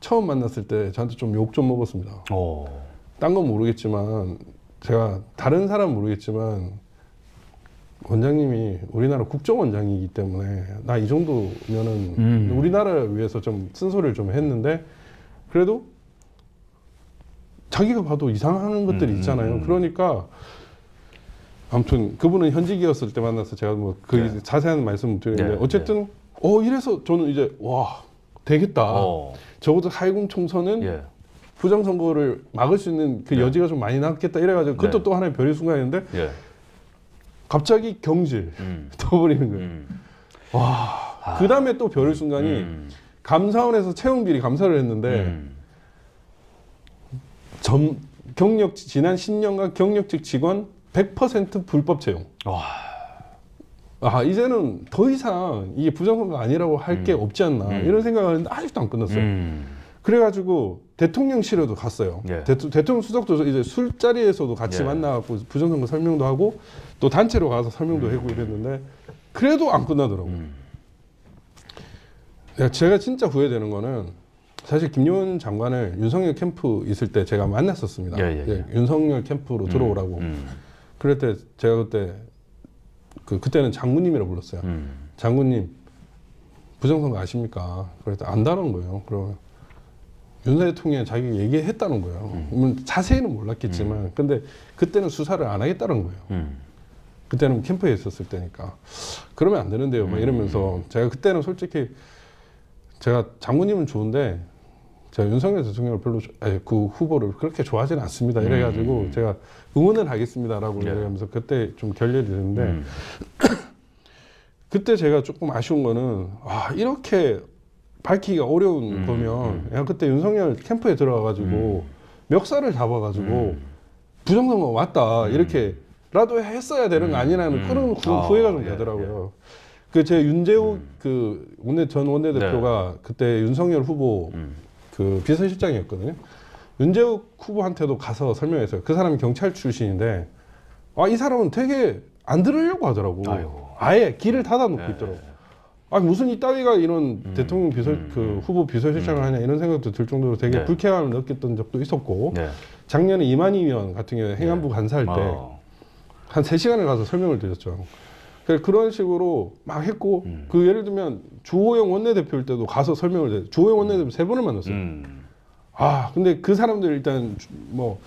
처음 만났을 때 저한테 좀 욕 좀 먹었습니다. 딴 건 모르겠지만 제가 다른 사람 모르겠지만 원장님이 우리나라 국정원장이기 때문에 나 이 정도면은 우리나라를 위해서 좀 쓴소리를 좀 했는데 그래도 자기가 봐도 이상한 것들이 있잖아요. 그러니까 아무튼 그분은 현직이었을 때 만나서 제가 뭐 그 자세한 말씀 못 드리는데 어쨌든 이래서 저는 이제 와 되겠다. 적어도 4.10 총선은 부정선거를 막을 수 있는 그 여지가 좀 많이 남겠다 이래가지고 그것도 또 하나의 별의 순간이었는데 갑자기 경질 떠버리는 거예요. 와, 그 다음에 또 별의 순간이 감사원에서 채용비리 감사를 했는데 지난 10년간 경력직 직원 100% 불법 채용. 이제는 더 이상 이게 부정선거 아니라고 할 게 없지 않나 이런 생각을 하는데 아직도 안 끝났어요. 그래가지고 대통령실에도 갔어요. 대통령 수석도 이제 술자리에서도 같이 만나갖고 부정선거 설명도 하고 또 단체로 가서 설명도 하고 이랬는데 그래도 안 끝나더라고요. 제가 진짜 후회되는 거는 사실 김용현 장관을 윤석열 캠프 있을 때 제가 만났었습니다. 윤석열 캠프로 들어오라고. 그럴 때 제가 그때는 장군님이라고 불렀어요. 장군님 부정선거 아십니까? 그랬더니 안다는 거예요. 그러면 윤 대통령이 자기가 얘기했다는 거예요. 자세히는 몰랐겠지만 근데 그때는 수사를 안 하겠다는 거예요. 그때는 캠프에 있었을 때니까 그러면 안 되는데요 막 이러면서 제가 그때는 솔직히 제가 장군님은 좋은데 제가 윤석열 대통령을 별로 그 후보를 그렇게 좋아하지는 않습니다 이래가지고 제가 응원을 하겠습니다라고 이러면서 그때 좀 결렬이 됐는데 그때 제가 조금 아쉬운 거는 이렇게 밝히기가 어려운 거면 그냥 그때 윤석열 캠프에 들어가가지고 멱살을 잡아가지고 부정선거 맞다 이렇게라도 했어야 되는 거 아니라는 그런 후회가 좀 되더라고요. 제 윤재욱 전 원내대표가 그때 윤석열 후보 그 비서실장이었거든요. 윤재욱 후보한테도 가서 설명했어요. 그 사람이 경찰 출신인데 이 사람은 되게 안 들으려고 하더라고. 아예 길을 닫아놓고 있더라고. 무슨 이따위가 이런 대통령 후보 비서실장을 하냐 이런 생각도 들 정도로 되게 불쾌감을 느꼈던 적도 있었고 작년에 이만희 의원 같은 경우에 행안부 간사할 때 한 3시간을 가서 설명을 드렸죠. 그런 식으로 막 했고 예를 들면 주호영 원내대표일 때도 가서 설명을 드렸어요. 주호영 원내대표 3번을 만났어요. 근데 그 사람들 일단 뭐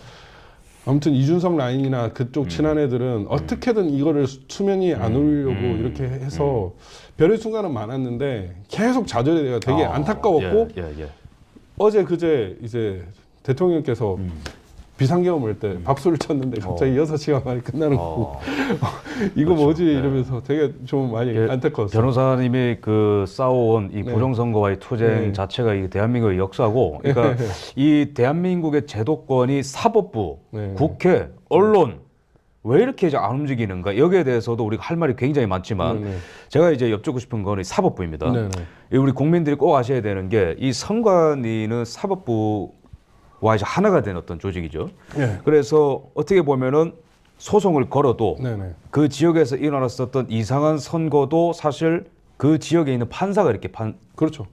아무튼 이준석 라인이나 그쪽 친한 애들은 어떻게든 이거를 수면이 안 오려고 이렇게 해서 별의 순간은 많았는데 계속 좌절이 되게 안타까웠고 어제 그제 이제 대통령께서 비상계엄을 할 때 박수를 쳤는데 갑자기 6시간 만에 끝나는 거고 이거 뭐지 이러면서 되게 좀 많이 안타까웠어요. 변호사님이 싸워온 이 부정선거와의 투쟁 자체가 이 대한민국의 역사고 그러니까 이 대한민국의 제도권이 사법부, 국회, 언론 왜 이렇게 이제 안 움직이는가 여기에 대해서도 우리가 할 말이 굉장히 많지만 제가 이제 여쭙고 싶은 거는 사법부입니다. 우리 국민들이 꼭 아셔야 되는 게 이 선관위는 사법부 와 이제 하나가 된 어떤 조직이죠. 그래서 어떻게 보면은 소송을 걸어도 그 지역에서 일어났었던 이상한 선거도 사실 그 지역에 있는 판사가 이렇게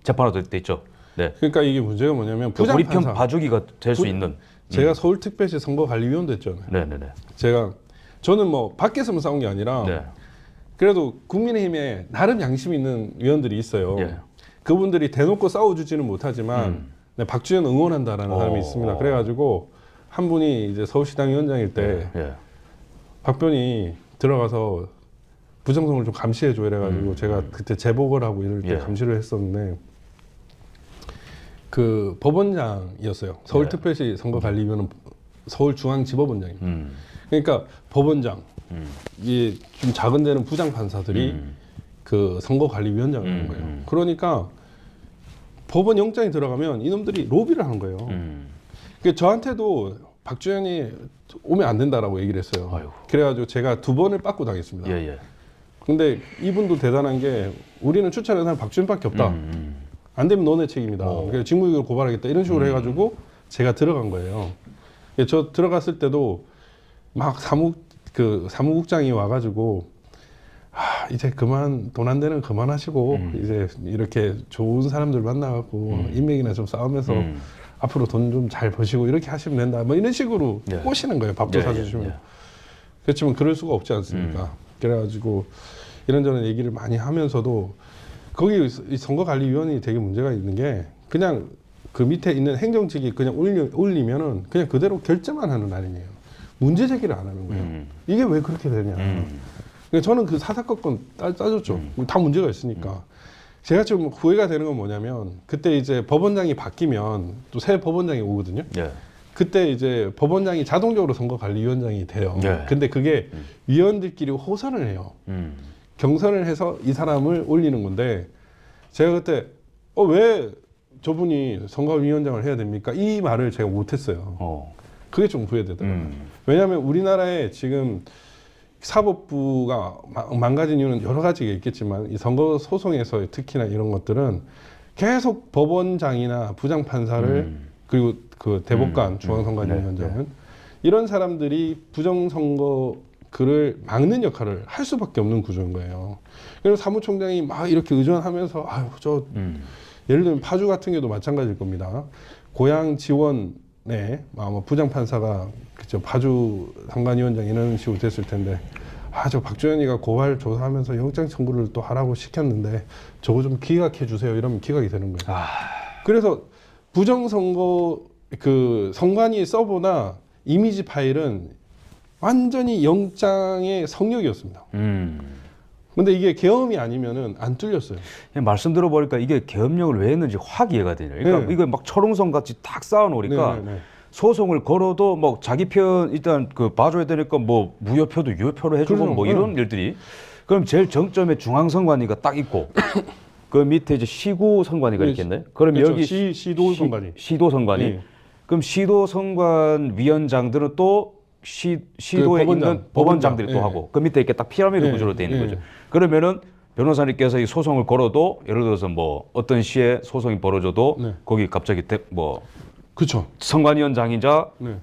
재판하도록 돼 있죠. 그러니까 이게 문제가 뭐냐면 부장 우리 편 판사 봐주기가 될 수 있는. 제가 서울특별시 선거관리위원도 했잖아요. 저는 뭐 밖에서만 싸운 게 아니라 그래도 국민의힘에 나름 양심 있는 위원들이 있어요. 그분들이 대놓고 싸워주지는 못하지만 박주현 응원한다라는 사람이 있습니다. 그래가지고 한 분이 이제 서울시당 위원장일 때 박변이 들어가서 부정선거를 좀 감시해줘 이래가지고 제가 그때 제복을 하고 이럴 때 감시를 했었는데 그 법원장이었어요. 서울특별시 선거관리위원은 서울중앙지법원장입니다. 그러니까 법원장, 이게 좀 작은 데는 부장판사들이 그 선거관리위원장을 하는 거예요. 그러니까 법원 영장이 들어가면 이놈들이 로비를 하는 거예요. 그러니까 저한테도 박주현이 오면 안 된다라고 얘기를 했어요. 그래가지고 제가 2번을 빠꾸 당했습니다. 근데 이분도 대단한 게 우리는 추천한 사람 박주현밖에 없다. 안 되면 너네 책임이다. 그래서 직무유기를 고발하겠다. 이런 식으로 해가지고 제가 들어간 거예요. 저 들어갔을 때도 막 사무국장이 와가지고 이제 그만 돈 안 되는 그만하시고 이제 이렇게 좋은 사람들 만나갖고 인맥이나 좀 쌓으면서 앞으로 돈 좀 잘 버시고 이렇게 하시면 된다. 뭐 이런 식으로 예. 꼬시는 거예요. 밥도 예, 사주시면. 예. 그렇지만 그럴 수가 없지 않습니까? 그래가지고 이런저런 얘기를 많이 하면서도 거기 이 선거관리위원회이 되게 문제가 있는 게 그냥 그 밑에 있는 행정직이 그냥 올리면은 그냥 그대로 결제만 하는 날이에요. 문제 제기를 안 하는 거예요. 이게 왜 그렇게 되냐. 그러니까 저는 그 사사건건 따졌죠. 다 문제가 있으니까. 제가 좀 후회가 되는 건 뭐냐면 그때 이제 법원장이 바뀌면 또 새 법원장이 오거든요. 예. 그때 이제 법원장이 자동적으로 선거관리위원장이 돼요. 예. 근데 그게 위원들끼리 호선을 해요. 경선을 해서 이 사람을 올리는 건데 제가 그때 왜 저분이 선거위원장을 해야 됩니까? 이 말을 제가 못했어요. 그게 좀 후회되더라고요. 왜냐하면 우리나라에 지금 사법부가 망가진 이유는 여러 가지가 있겠지만 이 선거 소송에서 특히나 이런 것들은 계속 법원장이나 부장판사를 그리고 그 대법관 중앙선관위원장은 이런 사람들이 부정선거 그를 막는 역할을 할 수밖에 없는 구조인 거예요. 그래서 사무총장이 막 이렇게 의존하면서 아유 저 예를 들면 파주 같은 경우도 마찬가지일 겁니다. 고향 지원에 뭐 부장판사가 그죠 파주 선관위원장 이런 식으로 됐을 텐데 저 박주현이가 고발 조사하면서 영장 청구를 또 하라고 시켰는데 저거 좀 기각해 주세요 이러면 기각이 되는 거예요. 그래서 부정선거 그 선관위 서버나 이미지 파일은 완전히 영장의 성역이었습니다. 근데 이게 계엄이 아니면은 안 뚫렸어요. 말씀 들어보니까 이게 계엄령을 왜 했는지 확 이해가 되네요. 그러니까 네. 이거 막 철옹성 같이 탁 쌓아놓으니까 네. 소송을 걸어도 뭐 자기 편 일단 그 봐줘야 되니까 뭐 무효표도 유효표로 해주고 그렇죠. 뭐 이런 일들이 그럼 제일 정점에 중앙선관위가 딱 있고 그 밑에 이제 시구선관위가 있겠네. 그럼 그렇죠. 여기 시도선관위. 시도선관위. 네. 그럼 시도선관 위원장들은 또 시도에 있는 법원장들이 또 예. 하고 그 밑에 이렇게 딱 피라미드 예. 구조로 되어 있는 예. 거죠. 그러면은 변호사님께서 이 소송을 걸어도 예를 들어서 뭐 어떤 시에 소송이 벌어져도 네. 거기 갑자기 뭐 그렇죠. 선관위원장이자 네.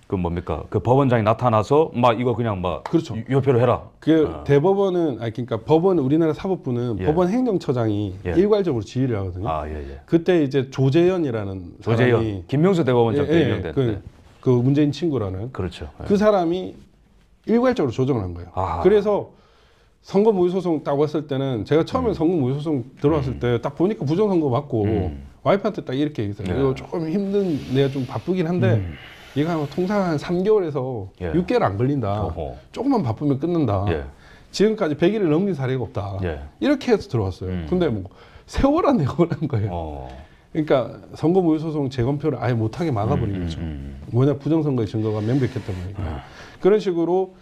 그 뭡니까 그 법원장이 나타나서 막 이거 그냥 막 그렇죠. 유효표로 해라. 그 대법원은 그러니까 법원 우리나라 사법부는 예. 법원 행정처장이 예. 일괄적으로 지휘를 하거든요. 예. 그때 이제 조재현이라는 사람이 조재현, 김명수 대법원장 때 임명됐는데. 그 문재인 친구라는 그렇죠. 예. 그 사람이 일괄적으로 조정을 한 거예요. 아하. 그래서 선거 무효소송 딱 왔을 때는 제가 처음에 선거 무효소송 들어왔을 때 딱 보니까 부정선거 맞고 와이프한테 딱 이렇게 얘기했어요. 네. 이거 조금 힘든 내가 좀 바쁘긴 한데 이거 한 통상 한 3개월에서 예. 6개월 안 걸린다. 어허. 조금만 바쁘면 끊는다. 예. 지금까지 100일을 넘긴 사례가 없다. 예. 이렇게 해서 들어왔어요. 근데 뭐 세월아 내고를 한 거예요. 그러니까 선거 무효소송 재검표를 아예 못하게 막아버린 거죠. 뭐냐 부정선거의 증거가 명백했단 말이에요. 그런 식으로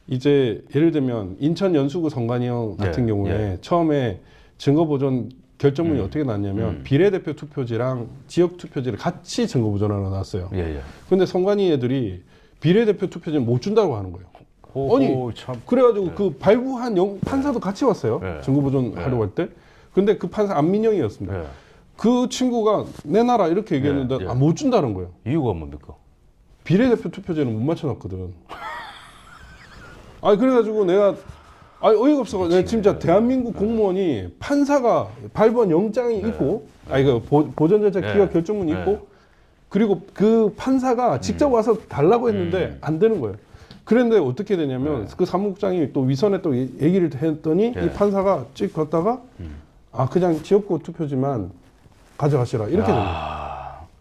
이제 예를 들면 인천 연수구 선관위원 같은 예, 경우에 처음에 증거보존 결정문이 어떻게 났냐면 비례대표 투표지랑 지역 투표지를 같이 증거보존하러 놨어요. 예. 근데 선관위 애들이 비례대표 투표지는 못 준다고 하는 거예요. 아니, 참. 그래가지고 그 발부한 판사도 같이 왔어요. 예. 증거보존 하려고 할 때. 근데 그 판사 안민영이었습니다. 예. 그 친구가 내놔라 이렇게 얘기했는데 예. 못 준다는 거예요. 이유가 뭡니까? 비례대표 투표제는 못 맞춰놨거든. 그래가지고 내가 어이가 없어가지고 내가 진짜 대한민국 공무원이 판사가 발부한 영장이 있고 그 보전절차 기각 결정문이 있고 그리고 그 판사가 직접 와서 달라고 했는데 안 되는 거예요. 그런데 어떻게 되냐면 그 사무국장이 또 위선에 또 얘기를 했더니 이 판사가 찍 갔다가 그냥 지역구 투표지만 가져가시라 이렇게 된 거예요.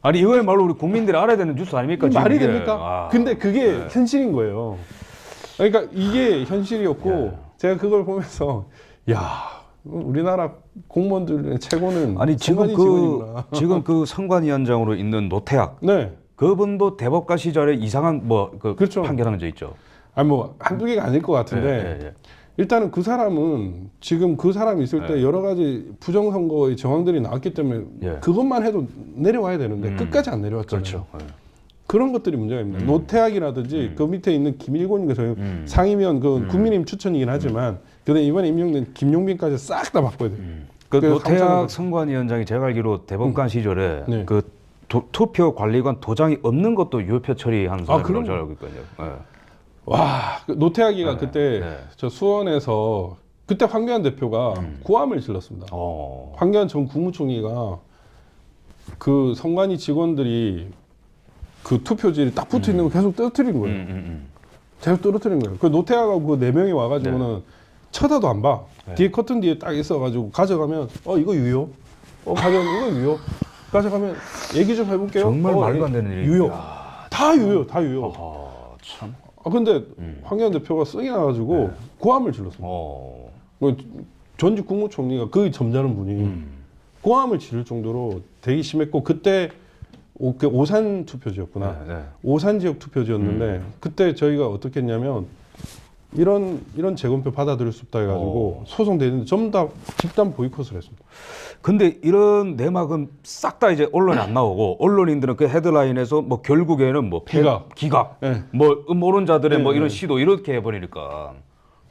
아니 이거야말로 우리 국민들이 알아야 되는 뉴스 아닙니까? 지금 말이 이게? 됩니까? 근데 그게 현실인 거예요. 그러니까 이게 현실이었고 제가 그걸 보면서 우리나라 공무원들의 최고는 아니 지금 선관위 직원이구나. 지금 그 선관위원장으로 있는 노태학 네. 그분도 대법관 시절에 이상한 그렇죠. 판결한 적 있죠. 뭐 한두 개가 아닐 것 같은데 예. 일단은 그 사람은 지금 그 사람이 있을 때 여러 가지 부정선거의 정황들이 나왔기 때문에 그것만 해도 내려와야 되는데 끝까지 안 내려왔잖아요. 그렇죠. 그런 것들이 문제입니다. 노태학이라든지 그 밑에 있는 김일곤인가 저희 상임위원 그 국민의힘 추천이긴 하지만 근데 이번에 임명된 김용빈까지 싹 다 바꿔야 돼요. 그 그래서 노태학 선관위원장이 제가 알기로 대법관 시절에 네. 그 투표 관리관 도장이 없는 것도 유효표 처리하는 사람이라고 잘 알고 있거든요. 그 노태학이가 그때 저 수원에서 그때 황교안 대표가 고함을 질렀습니다. 황교안 전 국무총리가 그 선관위 직원들이 그 투표지에 딱 붙어 있는 거 계속 떨어뜨린 거예요. 계속 떨어뜨린 거예요. 그 노태하가 그 4명이 와가지고는 쳐다도 안 봐. 뒤에 커튼 뒤에 딱 있어가지고 가져가면 이거 유효. 가져가면 이거 유효. 가져가면 얘기 좀 해볼게요. 정말 말도 안 되는 일이에요. 유효. 다 유효. 다 유효. 참. 근데 황교안 대표가 쓱이 나가지고 고함을 질렀습니다. 전직 국무총리가 그 점잖은 분이 고함을 지를 정도로 되게 심했고 그때 오산 투표지였구나. 오산 지역 투표지였는데 그때 저희가 어떻게 했냐면 이런 재검표 받아들일 수 없다 해가지고 소송되는데 전부 다 집단 보이콧을 했습니다. 근데 이런 내막은 싹 다 이제 언론에 안 나오고 언론인들은 그 헤드라인에서 뭐 결국에는 뭐 기각, 네. 뭐 음모론자들의 네, 뭐 이런 네. 시도 이렇게 해버리니까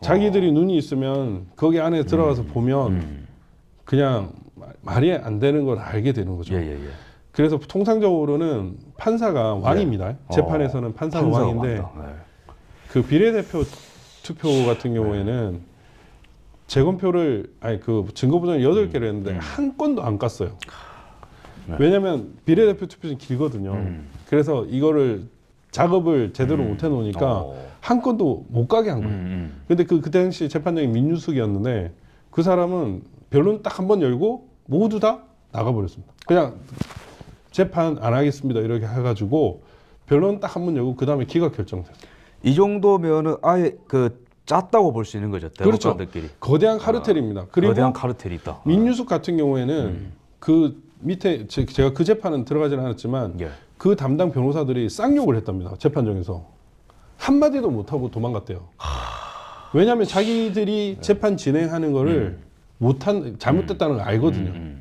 자기들이 눈이 있으면 거기 안에 들어가서 보면 그냥 말이 안 되는 걸 알게 되는 거죠. 그래서 통상적으로는 판사가 왕입니다. 재판에서는 판사가 왕인데 그 비례대표 투표 같은 경우에는 재검표를 그 증거보전을 8개를 했는데 한 건도 안 깠어요. 왜냐면 비례대표 투표는 길거든요. 그래서 이거를 작업을 제대로 못 해놓으니까 한 건도 못 가게 한 거예요. 근데 그 당시 재판장이 민유숙이었는데 그 사람은 변론 딱 한 번 열고 모두 다 나가버렸습니다. 그냥 재판 안 하겠습니다 이렇게 해가지고 변론 딱 한 번 열고 그 다음에 기각 결정됐어요. 이 정도면은 아예 그 짰다고 볼 수 있는 거죠. 대법관들끼리. 그렇죠. 거대한 카르텔입니다. 그리고 거대한 카르텔이 있다. 민유숙 같은 경우에는 그 밑에 제가 그 재판은 들어가지는 않았지만 그 담당 변호사들이 쌍욕을 했답니다. 재판정에서 한마디도 못하고 도망갔대요. 왜냐하면 자기들이 재판 진행하는 거를 잘못됐다는 걸 알거든요.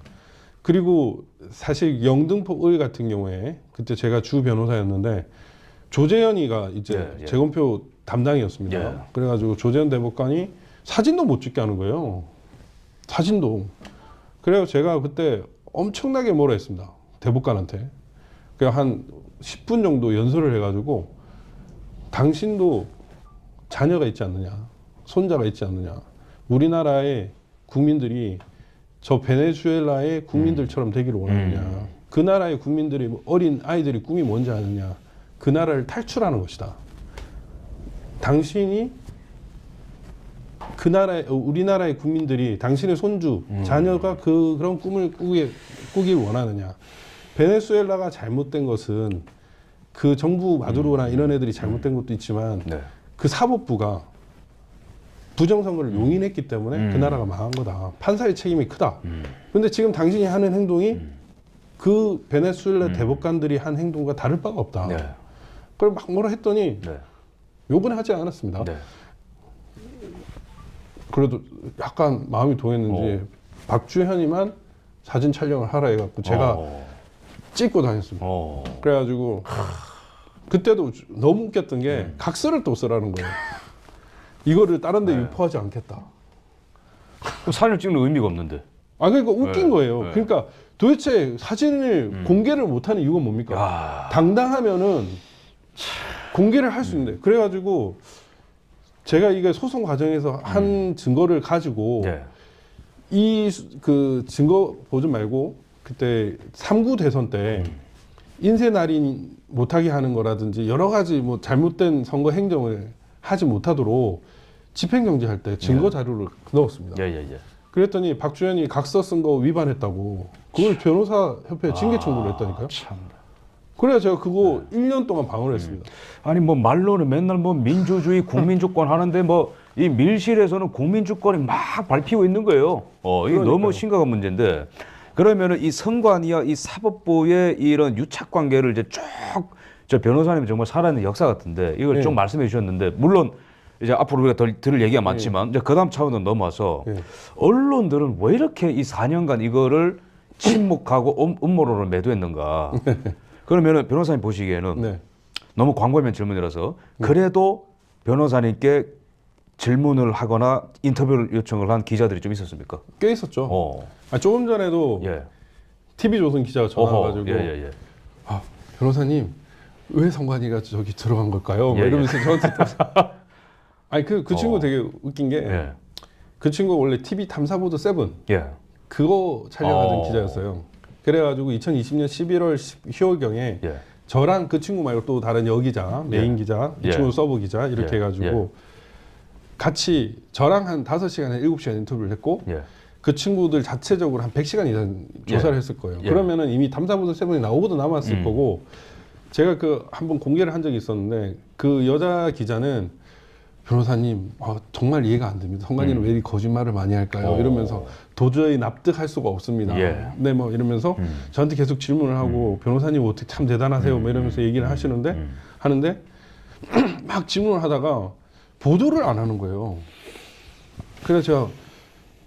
그리고 사실 영등포 의 같은 경우에 그때 제가 주 변호사였는데 조재현이가 이제 재검표 담당이었습니다. 그래가지고 조재현 대법관이 사진도 못 찍게 하는 거예요. 사진도. 그래서 제가 그때 엄청나게 뭐라 했습니다. 대법관한테. 그냥 한 10분 정도 연설을 해가지고 당신도 자녀가 있지 않느냐. 손자가 있지 않느냐. 우리나라의 국민들이 저 베네수엘라의 국민들처럼 되기를 원하느냐. 그 나라의 국민들이 어린 아이들이 꿈이 뭔지 아느냐. 그 나라를 탈출하는 것이다. 당신이 그 나라의 우리나라의 국민들이 당신의 손주, 자녀가 그런 꿈을 꾸길 원하느냐. 베네수엘라가 잘못된 것은 그 정부 마두로나 이런 애들이 잘못된 것도 있지만 그 사법부가 부정선거를 용인했기 때문에 그 나라가 망한 거다. 판사의 책임이 크다. 그런데 지금 당신이 하는 행동이 그 베네수엘라 대법관들이 한 행동과 다를 바가 없다. 그걸 막 뭐라 했더니 욕은 하지 않았습니다. 그래도 약간 마음이 동했는지 박주현이만 사진 촬영을 하라 해갖고 제가 찍고 다녔습니다. 그래가지고 그때도 너무 웃겼던 게 각서를 또 쓰라는 거예요. 이거를 다른 데 유포하지 않겠다. 사진을 찍는 의미가 없는데. 그러니까 웃긴 거예요. 그러니까 도대체 사진을 공개를 못하는 이유가 뭡니까? 당당하면은 공개를 할 수 있는데. 그래가지고 제가 이게 소송 과정에서 한 증거를 가지고 이 그 증거 보존 말고 그때 3구 대선 때 인쇄 날인 못하게 하는 거라든지 여러 가지 뭐 잘못된 선거 행정을 하지 못하도록 집행정지할 때 증거 자료를 넣었습니다. 그랬더니 박주현이 각서 쓴 거 위반했다고 그걸 변호사 협회에 징계 청구를 했다니까요. 그래서 제가 그거 1년 동안 방어를 했습니다. 아니 뭐 말로는 맨날 뭐 민주주의, 국민주권 하는데 뭐 이 밀실에서는 국민주권이 막 밟히고 있는 거예요. 이게 너무 심각한 문제인데 그러면은 이 선관위와 이 사법부의 이런 유착 관계를 이제 쭉 저 변호사님이 정말 살아있는 역사 같은데 이걸 쭉 말씀해 주셨는데 물론 이제 앞으로 우리가 더 들을 얘기가 많지만 이제 그다음 차원으로 넘어와서 언론들은 왜 이렇게 이 4년간 이거를 침묵하고 음모론을 매도했는가? 그러면은 변호사님 보시기에는 너무 광범위한 질문이라서 그래도 변호사님께 질문을 하거나 인터뷰를 요청을 한 기자들이 좀 있었습니까? 꽤 있었죠. 조금 전에도 TV조선 기자가 전화 와가지고 변호사님 왜 선관위가 저기 들어간 걸까요? 뭐 이러면서 저한테 아니 그 친구 되게 웃긴 게 그 친구가 원래 TV 탐사보도 7 예. 그거 촬영하던 어. 기자였어요. 그래가지고 2020년 11월 10월경에 예. 저랑 그 친구 말고 또 다른 여기자, 메인 기자, 이 예. 친구 서브 기자 이렇게 예. 해가지고 같이 저랑 한 5시간에 7시간 인터뷰를 했고 예. 그 친구들 자체적으로 한 100시간 이상 조사를 했을 거예요. 예. 그러면은 이미 탐사보도 7이 나오고도 남았을 거고 제가 그 한번 공개를 한 적이 있었는데 그 여자 기자는 변호사님 정말 이해가 안 됩니다. 성관이는 왜 이 거짓말을 많이 할까요? 이러면서 도저히 납득할 수가 없습니다. 예. 네, 뭐 이러면서 저한테 계속 질문을 하고 변호사님 어떻게 참 대단하세요. 뭐 이러면서 얘기를 하시는데 하는데 막 질문을 하다가 보도를 안 하는 거예요. 그래서 제가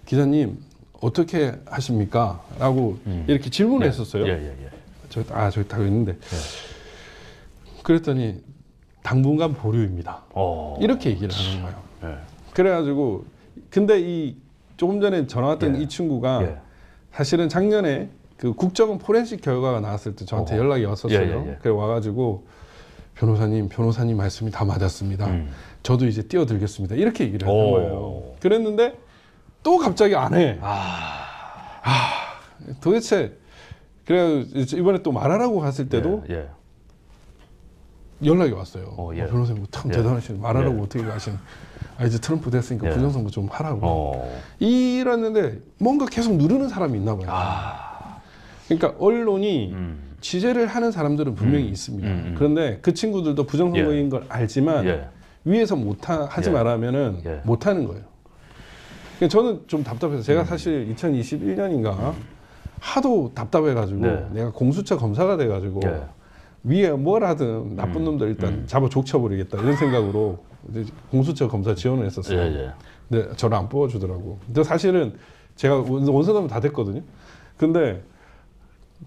기자님 어떻게 하십니까? 라고 이렇게 질문을 했었어요. 예. 예. 저기 다 있는데 그랬더니 당분간 보류입니다. 이렇게 얘기를 하는 거예요. 예. 그래가지고 근데 이 조금 전에 전화 왔던 예. 이 친구가 예. 사실은 작년에 그 국정원 포렌식 결과가 나왔을 때 저한테 어허. 연락이 왔었어요. 예. 그래 와가지고 변호사님 말씀이 다 맞았습니다. 저도 이제 뛰어들겠습니다. 이렇게 얘기를 하는 거예요. 그랬는데 또 갑자기 안 해. 도대체 그래 이번에 또 말하라고 갔을 때도 예. 연락이 왔어요. 예. 변호사님 참 예. 대단하시네. 말하라고 예. 어떻게 하시는? 이제 트럼프 됐으니까 예. 부정선거 좀 하라고. 이랬는데 뭔가 계속 누르는 사람이 있나 봐요. 그러니까 언론이 취재를 하는 사람들은 분명히 있습니다. 그런데 그 친구들도 부정선거인 걸 알지만 예. 위에서 하지 예. 말라면은 예. 못하는 거예요. 그러니까 저는 좀 답답해서 제가 사실 2021년인가 하도 답답해가지고 네. 내가 공수처 검사가 돼가지고 예. 위에 뭘 하든 나쁜 놈들 일단 잡아 족쳐버리겠다 이런 생각으로 이제 공수처 검사 지원을 했었어요. 예. 근데 저를 안 뽑아주더라고. 근데 사실은 제가 원서하면 다 됐거든요. 근데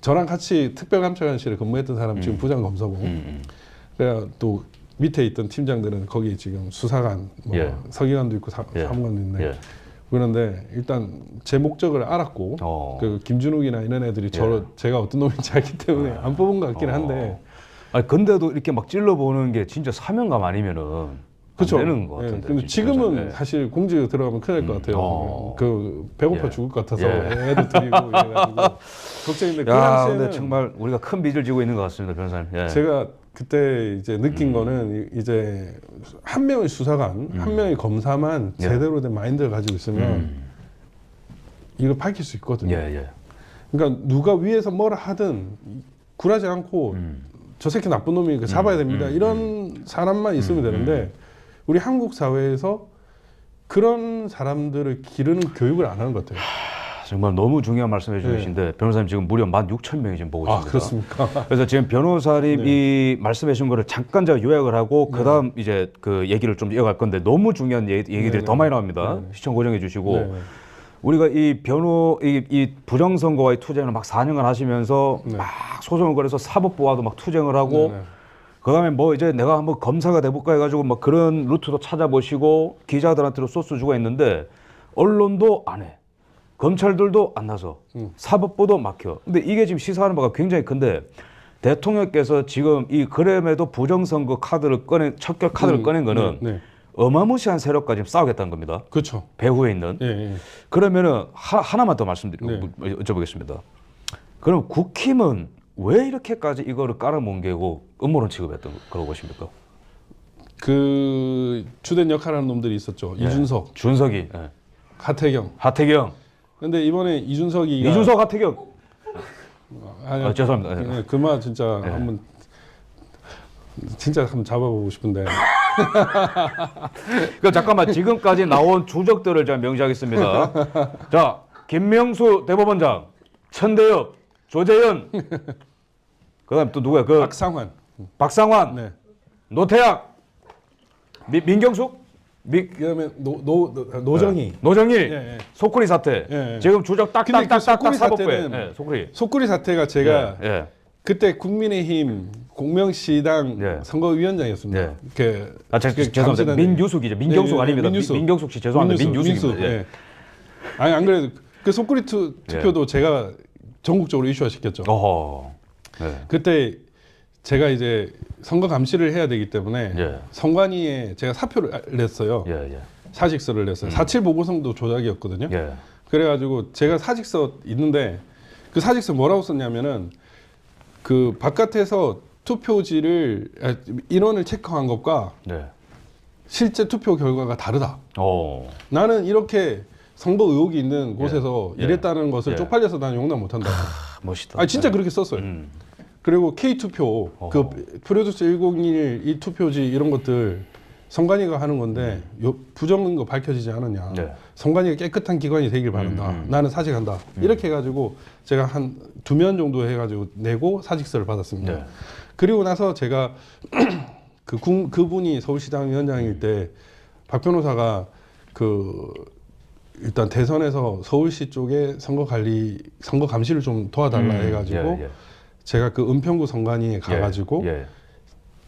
저랑 같이 특별감찰관실에 근무했던 사람 지금 부장검사고 그래야 또 밑에 있던 팀장들은 거기 지금 수사관, 뭐 예. 서기관도 있고 예. 사무관도 있네. 예. 그런데 일단 제 목적을 알았고 그 김준욱이나 이런 애들이 제가 어떤 놈인지 알기 때문에 안 뽑은 것 같긴 한데 아니 근데도 이렇게 막 찔러보는 게 진짜 사명감 아니면은 그렇죠. 안 되는 것 같은데. 근데 진짜. 지금은 예. 사실 공직에 들어가면 큰일 날 것 같아요. 그 배고파 예. 죽을 것 같아서 예. 애도 드리고 이래가지고 걱정인데 그 야, 당시에는 근데 정말 우리가 큰 빚을 지고 있는 것 같습니다, 변호사님. 예. 제가 그때 이제 느낀 거는 이제 한 명의 수사관, 한 명의 검사만 예. 제대로 된 마인드를 가지고 있으면 이거 밝힐 수 있거든요. 예. 그러니까 누가 위에서 뭐라 하든 굴하지 않고 저 새끼 나쁜 놈이니까 잡아야 됩니다. 이런 사람만 있으면 되는데 우리 한국 사회에서 그런 사람들을 기르는 교육을 안 하는 것 같아요. 정말 너무 중요한 말씀해 주신데 변호사님 지금 무려 16,000명이 지금 보고 있습니다. 그렇습니까? 그래서 지금 변호사님이 말씀해 주신 거를 잠깐 제가 요약을 하고 그다음 이제 그 얘기를 좀 이어갈 건데 너무 중요한 얘기들이 더 많이 나옵니다. 시청 고정해 주시고 우리가 이 부정선거와의 투쟁을 막 4년간 하시면서 막 소송을 걸어서 사법부와도 막 투쟁을 하고 그다음에 뭐 이제 내가 한번 검사가 돼볼까 해가지고 막 그런 루트도 찾아보시고 기자들한테도 소스 주고 했는데 언론도 안 해. 검찰들도 안 나서 사법부도 막혀. 근데 이게 지금 시사하는 바가 굉장히 큰데 대통령께서 지금 이 그램에도 부정선거 카드를 척결 카드를 꺼낸 거는 어마무시한 세력과 지금 싸우겠다는 겁니다. 그렇죠. 배후에 있는. 그러면은 하나만 더 여쭤보겠습니다. 그럼 국힘은 왜 이렇게까지 이거를 깔아뭉개고 음모론 취급했던 그러고 보십니까? 그 주된 역할하는 놈들이 있었죠. 이준석, 준석이, 하태경. 근데 이번에 이준석, 하태경. 죄송합니다. 그말 진짜 한번 잡아보고 싶은데. 그 잠깐만 지금까지 나온 주적들을 제가 명시하겠습니다. 자, 김명수 대법원장, 천대엽, 조재현, 그다음 또 누구야? 박상환, 노태학, 민경숙, 그다음에 노정희, 소쿠리 사태. 지금 주적 딱딱딱딱 사법부에. 소쿠리 사태가 제가 그때 국민의힘 공명시당 선거위원장이었습니다. 죄송합니다. 민규숙이죠. 민경숙 아닙니다. 민경숙 씨 죄송합니다. 민규숙입니다. 아니 안 그래도 그 소쿠리 투표도 제가 전국적으로 이슈화 시켰죠. 그때 제가 이제 선거 감시를 해야 되기 때문에 선관위에 제가 사표를 냈어요. 사직서를 냈어요. 4.7 보궐선거도 조작이었거든요. 예. 그래가지고 제가 사직서 있는데 그 사직서 뭐라고 썼냐면은 그 바깥에서 투표지를 인원을 체크한 것과 네. 실제 투표 결과가 다르다. 오. 나는 이렇게 선거 의혹이 있는 곳에서 예. 일했다는 것을 예. 쪽팔려서 나는 용납 못한다. 멋있다. 아 진짜 그렇게 썼어요. 그리고 K투표, 그 프로듀스 101 이 투표지 이런 것들 선관위가 하는 건데 부정인 거 밝혀지지 않았냐. 네. 선관위가 깨끗한 기관이 되길 바란다. 나는 사직한다. 이렇게 해가지고 제가 한 2면 정도 해가지고 내고 사직서를 받았습니다. 네. 그리고 나서 제가 그분이 서울시당 위원장일 때 박 변호사가 일단 대선에서 서울시 쪽에 선거 감시를 좀 도와달라 해가지고 예. 제가 그 은평구 선관위에 가가지고 예.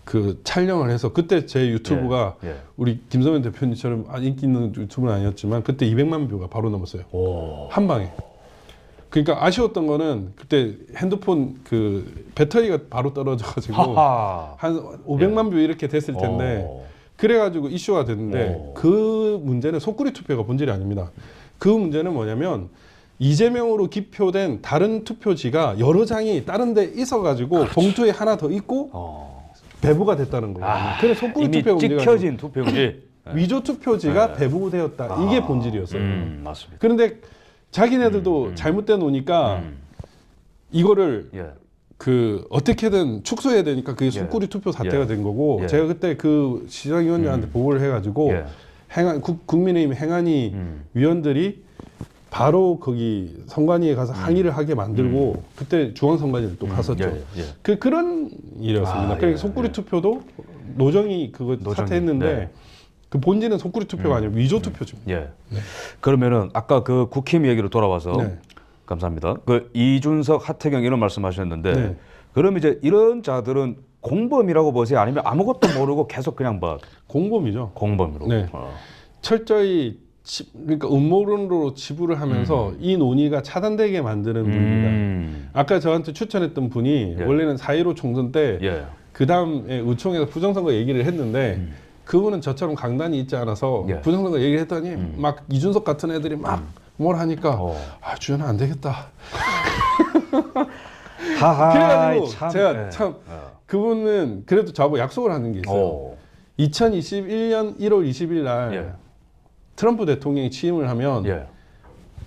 그 촬영을 해서 그때 제 유튜브가 예. 우리 김성현 대표님처럼 인기 있는 유튜브는 아니었지만 그때 200만 뷰가 바로 넘었어요. 오. 한 방에. 그러니까 아쉬웠던 거는 그때 핸드폰 그 배터리가 바로 떨어져가지고 하하. 한 500만 뷰 이렇게 됐을 텐데 오. 그래가지고 이슈가 됐는데 오. 그 문제는 속구리 투표가 본질이 아닙니다. 그 문제는 뭐냐면 이재명으로 기표된 다른 투표지가 여러 장이 다른 데 있어가지고 봉투에 하나 더 있고 배부가 됐다는 거예요. 그래 속구리 이미 투표가 문제가 찍혀진 투표지. 위조 투표지가 배부되었다. 이게 본질이었어요. 맞습니다. 그런데 자기네들도 잘못돼 놓으니까 이거를 예. 그 어떻게든 축소해야 되니까 그게 속구리 투표 사태가 예. 된 거고 예. 제가 그때 그 시장위원장한테 보고를 해가지고 예. 국민의힘 행안위 위원들이 바로 거기 선관위에 가서 항의를 하게 만들고 그때 중앙선관위를 또 갔었죠. 예. 그런 일이었습니다. 그러니까 속구리 투표도 노정이 그거 사퇴했는데 네. 그 본질은 속구리 투표가 아니라 위조 투표입니다. 예. 그러면은 아까 그 국힘 얘기로 돌아와서 네. 감사합니다. 그 이준석, 하태경 이런 말씀하셨는데 네. 그럼 이제 이런 자들은 공범이라고 보세요? 아니면 아무것도 모르고 계속 그냥 뭐 공범이죠. 공범으로? 네. 철저히 그러니까 음모론으로 치부를 하면서 이 논의가 차단되게 만드는 분입니다. 아까 저한테 추천했던 분이 예. 원래는 4.15 총선 때 예. 그 다음에 의총에서 부정선거 얘기를 했는데 그분은 저처럼 강단이 있지 않아서 예. 부정선거 얘기를 했더니 막 이준석 같은 애들이 막 뭘 하니까 아 주연은 안 되겠다. 하하. 그래가지고 참, 제가 예. 참 그분은 그래도 저하고 약속을 하는 게 있어요. 2021년 1월 20일 날 예. 트럼프 대통령이 취임을 하면 예.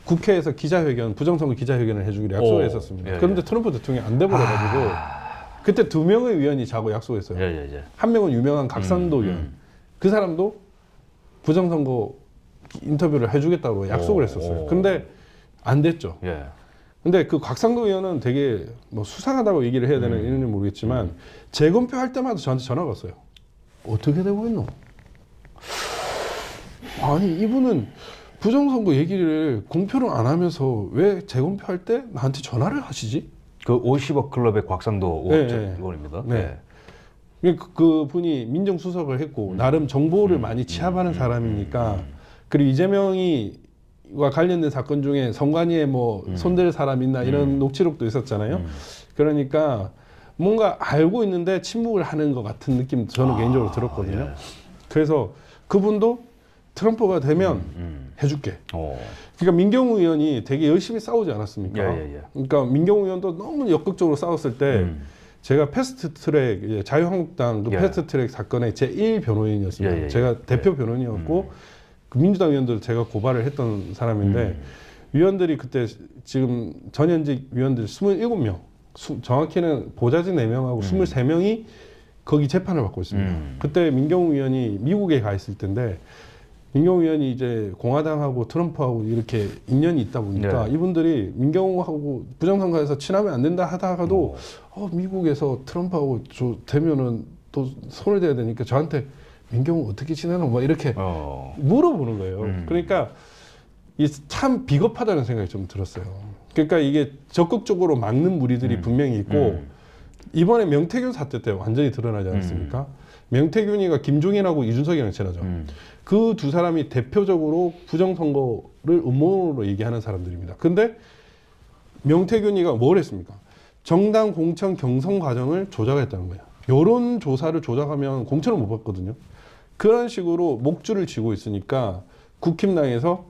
국회에서 기자회견, 부정선거 기자회견을 해주기로 약속을 했었습니다. 예, 그런데 트럼프 대통령이 안 돼버려가지고 그때 2명의 위원이 자고 약속했어요. 예. 한 명은 유명한 각상도 위원. 그 사람도 부정선거 인터뷰를 해주겠다고 약속을 했었어요. 근데 안 됐죠. 예. 근데 그 곽상도 의원은 되게 뭐 수상하다고 얘기를 해야 되는 이런지 모르겠지만 재검표 할 때마다 저한테 전화가 왔어요. 어떻게 되고 있노? 아니 이분은 부정선거 얘기를 공표를 안 하면서 왜 재검표할 때 나한테 전화를 하시지? 그 50억 클럽의 곽상도 네, 의원입니다. 네. 그 분이 민정수석을 했고 나름 정보를 많이 취합하는 사람이니까 그리고 이재명이와 관련된 사건 중에 선관위에 뭐 손댈 사람 있나 이런 녹취록도 있었잖아요. 그러니까 뭔가 알고 있는데 침묵을 하는 것 같은 느낌 저는 개인적으로 들었거든요. 예. 그래서 그분도 트럼프가 되면 해줄게. 그러니까 민경우 의원이 되게 열심히 싸우지 않았습니까? 예. 그러니까 민경우 의원도 너무 역극적으로 싸웠을 때 제가 패스트트랙 자유한국당 그 예. 패스트트랙 사건의 제1 변호인이었습니다. 예. 제가 대표 변호인이었고 그 민주당 의원들 제가 고발을 했던 사람인데 위원들이 그때 지금 전현직 위원들 27명 정확히는 보좌진 4명하고 23명이 거기 재판을 받고 있습니다. 그때 민경우 의원이 미국에 가 있을 텐데 민경우 의원이 이제 공화당하고 트럼프하고 이렇게 인연이 있다 보니까 이분들이 민경우하고 부정선거에서 친하면 안 된다 하다가도 미국에서 트럼프하고 되면은 또 손을 대야 되니까 저한테 민경우 어떻게 지내노? 뭐 이렇게 물어보는 거예요. 그러니까 이 참 비겁하다는 생각이 좀 들었어요. 그러니까 이게 적극적으로 막는 무리들이 분명히 있고 이번에 명태균 사태 때 완전히 드러나지 않았습니까? 명태균이가 김종인하고 이준석이랑 친하죠. 그 두 사람이 대표적으로 부정선거를 음모론으로 얘기하는 사람들입니다. 근데 명태균이가 뭘 했습니까? 정당 공천 경선 과정을 조작했다는 거예요. 여론조사를 조작하면 공천을 못 받거든요. 그런 식으로 목줄을 쥐고 있으니까 국힘당에서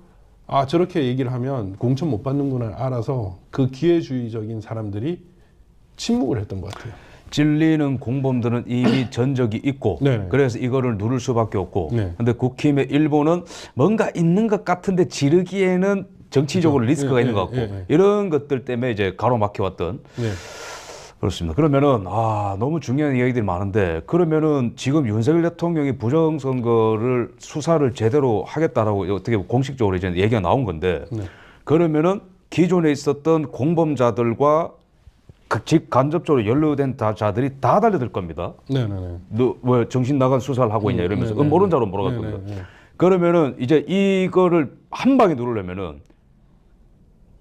아 저렇게 얘기를 하면 공천 못 받는구나 알아서 그 기회주의적인 사람들이 침묵을 했던 것 같아요. 찔리는 공범들은 이미 전적이 있고 네네. 그래서 이거를 누를 수밖에 없고 네. 근데 국힘의 일부는 뭔가 있는 것 같은데 지르기에는 정치적으로 그렇죠. 리스크가 예, 있는 것 예, 같고 예, 예. 이런 것들 때문에 이제 가로막혀 왔던 네. 그렇습니다. 그러면은 너무 중요한 이야기들이 많은데 그러면은 지금 윤석열 대통령이 부정선거를 수사를 제대로 하겠다라고 어떻게 공식적으로 이제 얘기가 나온 건데 네. 그러면은 기존에 있었던 공범자들과 간접적으로 연루된 자들이 다 달려들 겁니다. 네네네. 너 왜 정신 나간 수사를 하고 있냐 이러면서 네네. 음모론자로 몰아갈 네네. 겁니다. 네. 그러면은 이제 이거를 한 방에 누르려면은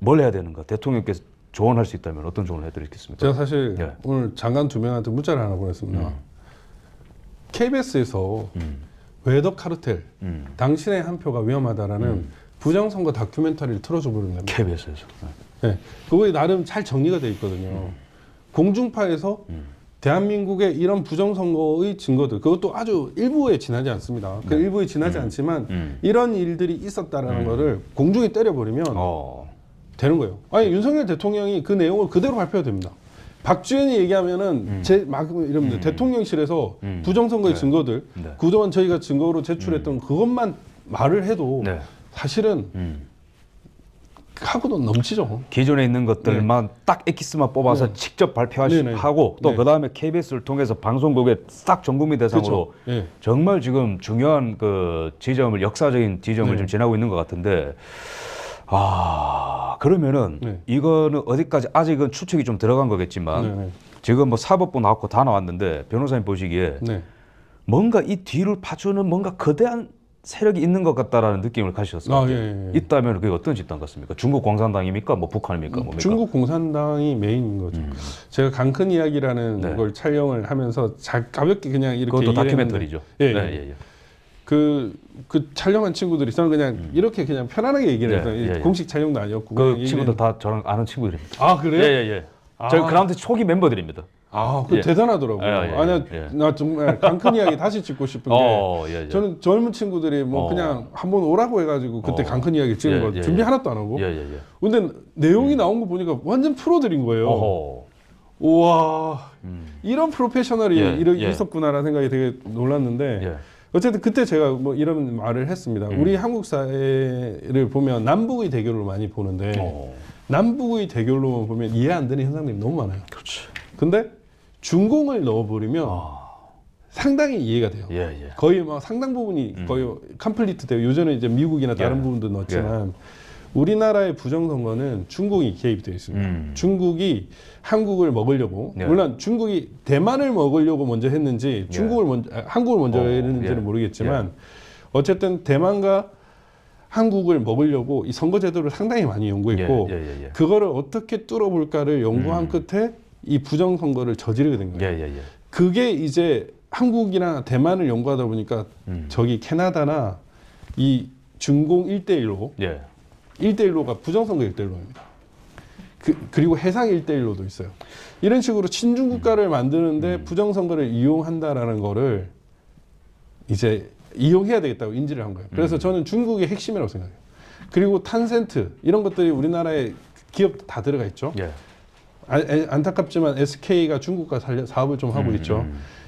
뭘 해야 되는가? 대통령께서 조언할 수 있다면 어떤 조언을 해드리겠습니까? 제가 사실 예. 오늘 장관 2명한테 문자를 하나 보냈습니다. KBS에서 웨더 카르텔 당신의 한 표가 위험하다라는 부정선거 다큐멘터리를 틀어줘 버리면 됩니다. KBS에서. 네. 그거에 나름 잘 정리가 돼 있거든요. 공중파에서 대한민국의 이런 부정선거의 증거들 그것도 아주 일부에 지나지 않습니다. 그 일부에 지나지 않지만 이런 일들이 있었다라는 거를 공중에 때려버리면 되는 거예요. 아니 윤석열 대통령이 그 내용을 그대로 발표해도 됩니다. 박주현이 얘기하면은 막 이러면 대통령실에서 부정선거의 증거들 네. 그동안 저희가 증거로 제출했던 그것만 말을 해도 네. 사실은 하고도 넘치죠. 기존에 있는 것들만 딱 엑기스만 뽑아서 직접 발표하고 또 그 다음에 KBS를 통해서 방송국에 싹 전국민 대상으로 그렇죠. 정말 지금 중요한 그 지점을 역사적인 지점을 지금 지나고 있는 것 같은데 그러면은 이거는 어디까지 아직은 추측이 좀 들어간 거겠지만 지금 뭐 사법부 나왔고 다 나왔는데 변호사님 보시기에 뭔가 이 뒤를 파주는 뭔가 거대한 세력이 있는 것 같다라는 느낌을 가지셨어요. 있다면 그게 어떤 집단 같습니까? 중국 공산당입니까? 뭐 북한입니까? 뭡니까? 중국 공산당이 메인인 거죠. 제가 강큰 이야기라는 걸 촬영을 하면서 가볍게 그냥 이렇게 그것도 얘기를 다큐멘터리죠. 했는데, 그 촬영한 친구들이 저는 그냥 이렇게 그냥 편안하게 얘기를 했어요. 공식 촬영도 아니었고. 그 친구들 다 저랑 아는 친구들입니다. 아 그래요? 예. 저 그라운드 초기 멤버들입니다. 대단하더라고요. 아니야, 나 정말 강큰 이야기 다시 찍고 싶은 게 저는 젊은 친구들이 뭐 그냥 한번 오라고 해가지고 그때 강큰 이야기 찍은 거 준비 하나도 안 하고. 근데 내용이 나온 거 보니까 완전 프로들인 거예요. 우와, 이런 프로페셔널이 있었구나라는 생각이 되게 놀랐는데 어쨌든 그때 제가 뭐 이런 말을 했습니다. 우리 한국 사회를 보면 남북의 대결로 많이 보는데 남북의 대결로 보면 이해 안 되는 현상들이 너무 많아요. 그렇지. 근데 중공을 넣어버리면 상당히 이해가 돼요. 거의 뭐 상당 부분이 거의 컴플리트 돼요. 요즘은 이제 미국이나 다른 부분도 넣었지만 우리나라의 부정선거는 중국이 개입되어 있습니다. 중국이 한국을 먹으려고 물론 중국이 대만을 먹으려고 먼저 했는지 한국을 먼저 했는지는 모르겠지만 어쨌든 대만과 한국을 먹으려고 이 선거 제도를 상당히 많이 연구했고 그거를 어떻게 뚫어볼까를 연구한 끝에 이 부정선거를 저지르게 된 거예요. 그게 이제 한국이나 대만을 연구하다 보니까 저기 캐나다나 이 중공 1대1로 1대1로가 부정선거 1대1로입니다. 그리고 해상 1대1로도 있어요. 이런 식으로 친중국가를 만드는데 부정선거를 이용한다라는 거를 이제 이용해야 되겠다고 인지를 한 거예요. 그래서 저는 중국의 핵심이라고 생각해요. 그리고 탄센트 이런 것들이 우리나라의 기업 다 들어가 있죠. 안타깝지만 SK가 중국과 사업을 좀 하고 있죠.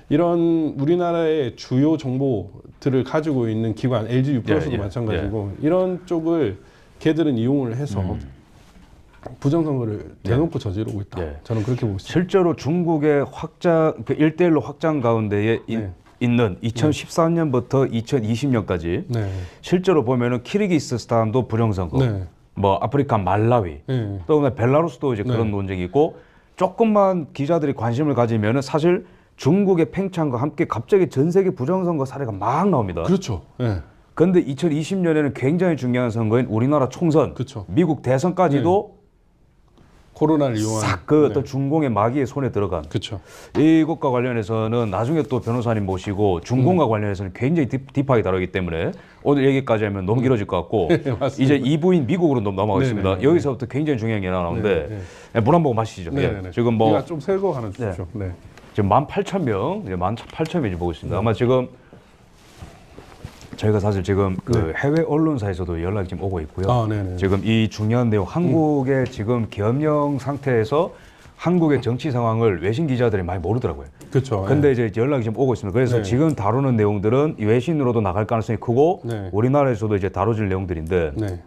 이런 우리나라의 주요 정보들을 가지고 있는 기관 LG U+도 마찬가지고 이런 쪽을 걔들은 이용을 해서 부정선거를 대놓고 저지르고 있다. 저는 그렇게 보고 있습니다. 실제로 중국의 확장 그 1대1로 확장 가운데에 있는 2014년부터 2020년까지 실제로 보면은 키르기스스탄도 부정선거, 뭐 아프리카 말라위, 또 벨라루스도 이제 그런 논쟁이 있고 조금만 기자들이 관심을 가지면은 사실 중국의 팽창과 함께 갑자기 전 세계 부정선거 사례가 막 나옵니다. 그렇죠. 그런데 2020년에는 굉장히 중요한 선거인 우리나라 총선, 미국 대선까지도 코로나를 이용한 싹 그 어떤 중공의 마귀의 손에 들어간. 이것과 관련해서는 나중에 또 변호사님 모시고 중공과 관련해서는 굉장히 딥하게 다루기 때문에 오늘 얘기까지 하면 너무 길어질 것 같고 이제 2부인 미국으로 넘어가겠습니다. 여기서부터 굉장히 중요한 게 나오는데 물 한 모금 마시죠. 지금 뭐 좀 세고 하나 주십시오. 지금 18,000명, 18,000명이 보고 있습니다. 아마 지금 저희가 사실 지금 그 해외 언론사에서도 연락이 지금 오고 있고요. 아, 네네. 지금 이 중요한 내용, 한국의 지금 계엄령 상태에서 한국의 정치 상황을 외신 기자들이 많이 모르더라고요. 그렇죠. 근데 이제 연락이 지금 오고 있습니다. 그래서 네. 지금 다루는 내용들은 이 외신으로도 나갈 가능성이 크고 네. 우리나라에서도 이제 다뤄질 내용들인데 네.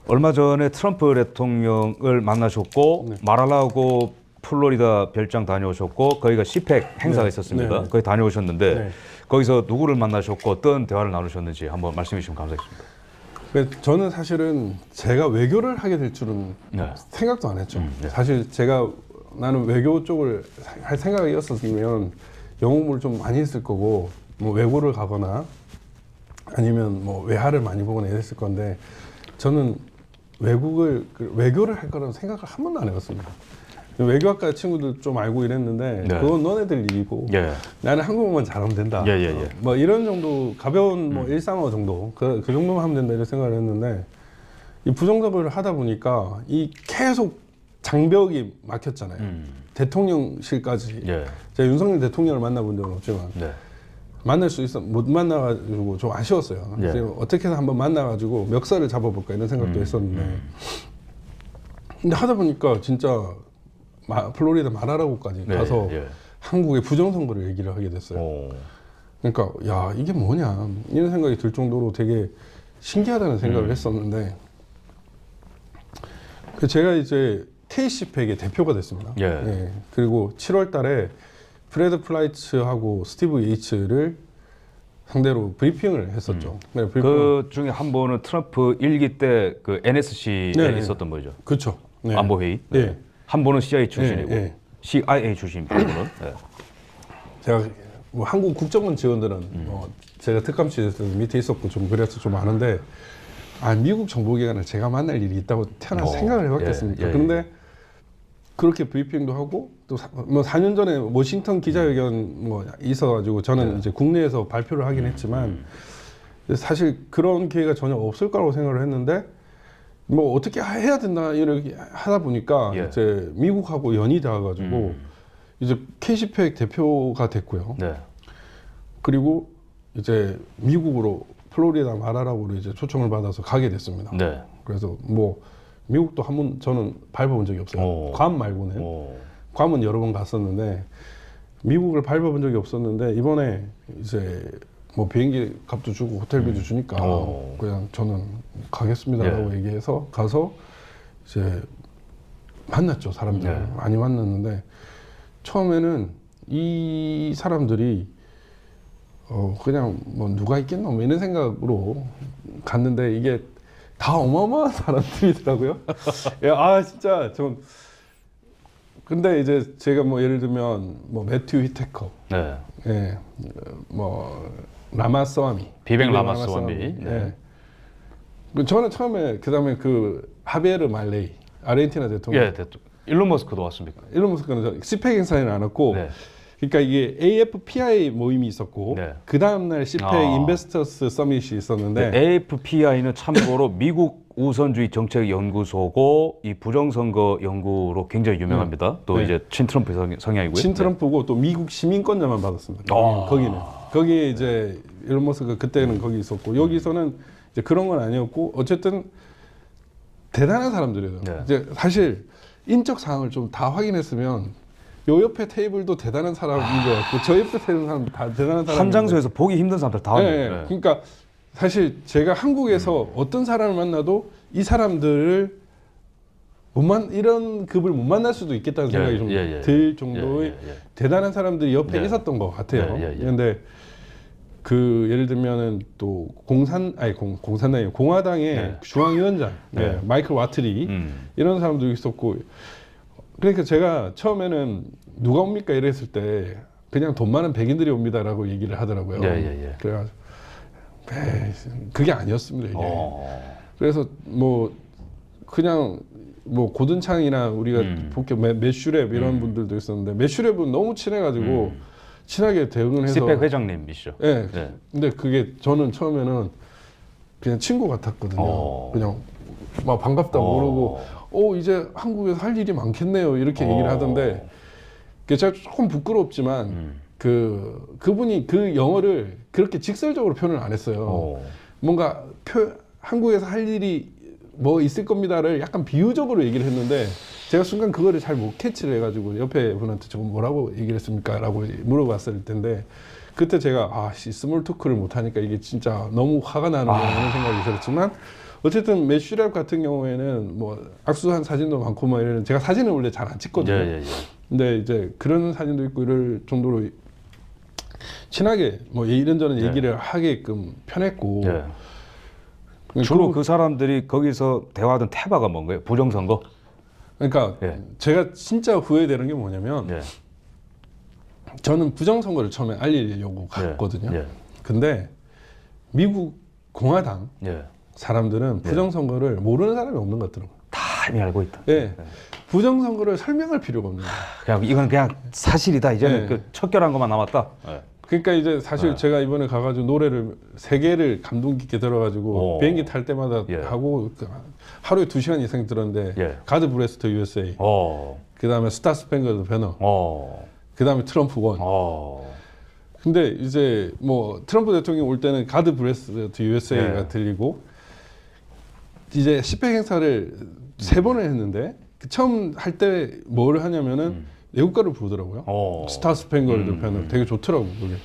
얼마 전에 트럼프 대통령을 만나셨고 네. 마랄라고 플로리다 별장 다녀오셨고 거기가 시팩 행사가 네. 있었습니다. 네. 거기 다녀오셨는데 네. 거기서 누구를 만나셨고 어떤 대화를 나누셨는지 한번 말씀해 주시면 감사하겠습니다. 저는 사실은 제가 외교를 하게 될 줄은 네. 생각도 안 했죠. 네. 사실 제가 나는 외교 쪽을 할 생각이었었으면 영어를 좀 많이 했을 거고 뭐 외고를 가거나 아니면 뭐 외화를 많이 보거나 이랬을 건데 저는 외교를 할 거라는 생각을 한 번도 안 해봤습니다. 외교학과 친구들 좀 알고 이랬는데 네. 그건 너네들 일이고 예. 나는 한국어만 잘하면 된다. 예, 예, 예. 뭐 이런 정도 가벼운 뭐 일상어 정도 그 정도만 하면 된다 이런 생각을 했는데 이 부정선거를 하다 보니까 이 계속 장벽이 막혔잖아요. 대통령실까지. 예. 제가 윤석열 대통령을 만나본 적은 없지만 네. 만날 수 있어 못 만나가지고 좀 아쉬웠어요. 예. 그래서 어떻게 해서 한번 만나가지고 멱살을 잡아볼까 이런 생각도 했었는데 근데 하다 보니까 진짜 플로리다 마라라고까지 네, 가서 예. 한국의 부정선거를 얘기를 하게 됐어요. 오. 그러니까 야 이게 뭐냐 이런 생각이 들 정도로 되게 신기하다는 생각을 했었는데 제가 이제 K시팩의 대표가 됐습니다. 예. 그리고 7월달에 프레드 플라이츠하고 스티브 예이츠를 상대로 브리핑을 했었죠. 네, 그 중에 한 분은 트럼프 일기 때 그 NSC에 네네. 있었던 분이죠. 그렇죠. 네. 안보 회의. 네. 한 분은 CIA 출신이고 네, 네. CIA 출신입니다. 한 분은. 네. 제가 뭐 한국 국정원 직원들은 제가 특감실에서 밑에 있었고 좀 그래서 좀 아는데 미국 정보기관을 제가 만날 일이 있다고 태어나 생각을 해봤겠습니까? 예, 예, 그런데 그렇게 브리핑도 하고 또 뭐 4년 전에 워싱턴 기자회견 뭐 있어가지고 저는 이제 국내에서 발표를 하긴 했지만 사실 그런 기회가 전혀 없을 거라고 생각을 했는데 뭐 어떻게 해야 된다 이렇게 하다 보니까 예. 이제 미국하고 연이 닿아가지고 이제 K시팩 대표가 됐고요. 네. 그리고 이제 미국으로 플로리다 마라라고로 이제 초청을 받아서 가게 됐습니다. 네. 그래서 뭐 미국도 한 번 저는 밟아본 적이 없어요. 오. 괌 말고는. 오. 괌은 여러 번 갔었는데 미국을 밟아본 적이 없었는데 이번에 이제 뭐 비행기 값도 주고 호텔비도 주니까 오. 그냥 저는 가겠습니다라고 예. 얘기해서 가서 이제 만났죠. 사람들 예. 많이 만났는데 처음에는 이 사람들이 그냥 뭐 누가 있겠노 뭐 이런 생각으로 갔는데 이게 다 어마어마한 사람들이더라고요. 야, 진짜 좀 근데 이제 제가 뭐 예를 들면 뭐 매튜 휘테커, 네. 예, 뭐 라마스와미, 비백 라마스와미. 네. 예. 저는 처음에 그다음에 그 하비에르 말레이 아르헨티나 대통령, 예, 일론 머스크도 왔습니까? 이런 모습은 시팩 행사에는 안 왔고. 네. 그러니까 이게 AFPI 모임이 있었고 네. 그 다음날 시팩 인베스터스 서밋이 있었는데 AFPI는 참고로 미국 우선주의 정책 연구소고 이 부정선거 연구로 굉장히 유명합니다. 또 네. 이제 친트럼프 성향이고요. 친트럼프고 또 미국 시민권자만 받았습니다. 거기에 이제 일론 머스크가 그때는 거기 있었고 여기서는 이제 그런 건 아니었고 어쨌든 대단한 사람들이에요. 네. 이제 사실 인적 사항을 좀 다 확인했으면 요 옆에 테이블도 대단한 사람인 것 같고 저 옆에 테이블 사람도 다 대단한 사람. 한 장소에서 보기 힘든 사람들 다 네, 왔네요. 네. 네. 그러니까 사실 제가 한국에서 어떤 사람을 만나도 이 사람들을 이런 급을 못 만날 수도 있겠다는 생각이 좀 들 정도의 대단한 사람들이 옆에 있었던 것 같아요. 그런데 그 예를 들면은 또 공산당이 공화당의 중앙위원장 마이클 와트리 이런 사람도 있었고. 그러니까 제가 처음에는 누가 옵니까 이랬을 때 그냥 돈 많은 백인들이 옵니다라고 얘기를 하더라고요. 그래가지고 그게 아니었습니다 이게. 그래서 뭐 그냥 뭐 고든창이나 우리가 본격 매슈랩 이런 분들도 있었는데 매슈랩은 너무 친해가지고 친하게 대응을 해서 시팩 회장님이시죠. 네. 근데 그게 저는 처음에는 그냥 친구 같았거든요. 그냥 막 반갑다 모르고 이제 한국에서 할 일이 많겠네요 이렇게 얘기를 하던데 그게 제가 조금 부끄럽지만 그분이 그 영어를 그렇게 직설적으로 표현을 안 했어요. 뭔가 한국에서 할 일이 뭐 있을 겁니다를 약간 비유적으로 얘기를 했는데 제가 순간 그거를 잘 못 캐치를 해가지고 옆에 분한테 저거 뭐라고 얘기를 했습니까? 라고 물어봤을 텐데 그때 제가 스몰 토크를 못하니까 이게 진짜 너무 화가 나는구나 하는 생각이 들었지만 어쨌든 매슈랩 같은 경우에는 뭐 악수한 사진도 많고 뭐 이런 제가 사진을 원래 잘 안 찍거든요. 근데 이제 그런 사진도 있고 이럴 정도로 친하게 뭐 이런저런 얘기를 하게끔 편했고 주로 그 사람들이 거기서 대화하던 테마가 뭔가요? 부정선거? 그러니까 제가 진짜 후회되는 게 뭐냐면 저는 부정선거를 처음에 알리려고 갔거든요. 근데 미국 공화당 사람들은 부정선거를 모르는 사람이 없는 것 같더라고요. 다 이미 알고 있다. 부정선거를 설명할 필요가 없는 거예요. 이건 그냥 사실이다. 이제는 그 척결한 것만 남았다. 그러니까 이제 사실 제가 이번에 가가지고 노래를 3개를 감동 깊게 들어가지고 비행기 탈 때마다 하고 하루에 2시간 이상 들었는데 가드 브레스 더 USA 그 다음에 스타 스팽글드 배너 그 다음에 트럼프 원 근데 이제 뭐 트럼프 대통령이 올 때는 가드 브레스 더 USA가 들리고 이제 10회 행사를 3번을 했는데 처음 할 때 뭘 하냐면은 애국가를 부르더라고요. 스타 스팽글드 배너 되게 좋더라고 그게.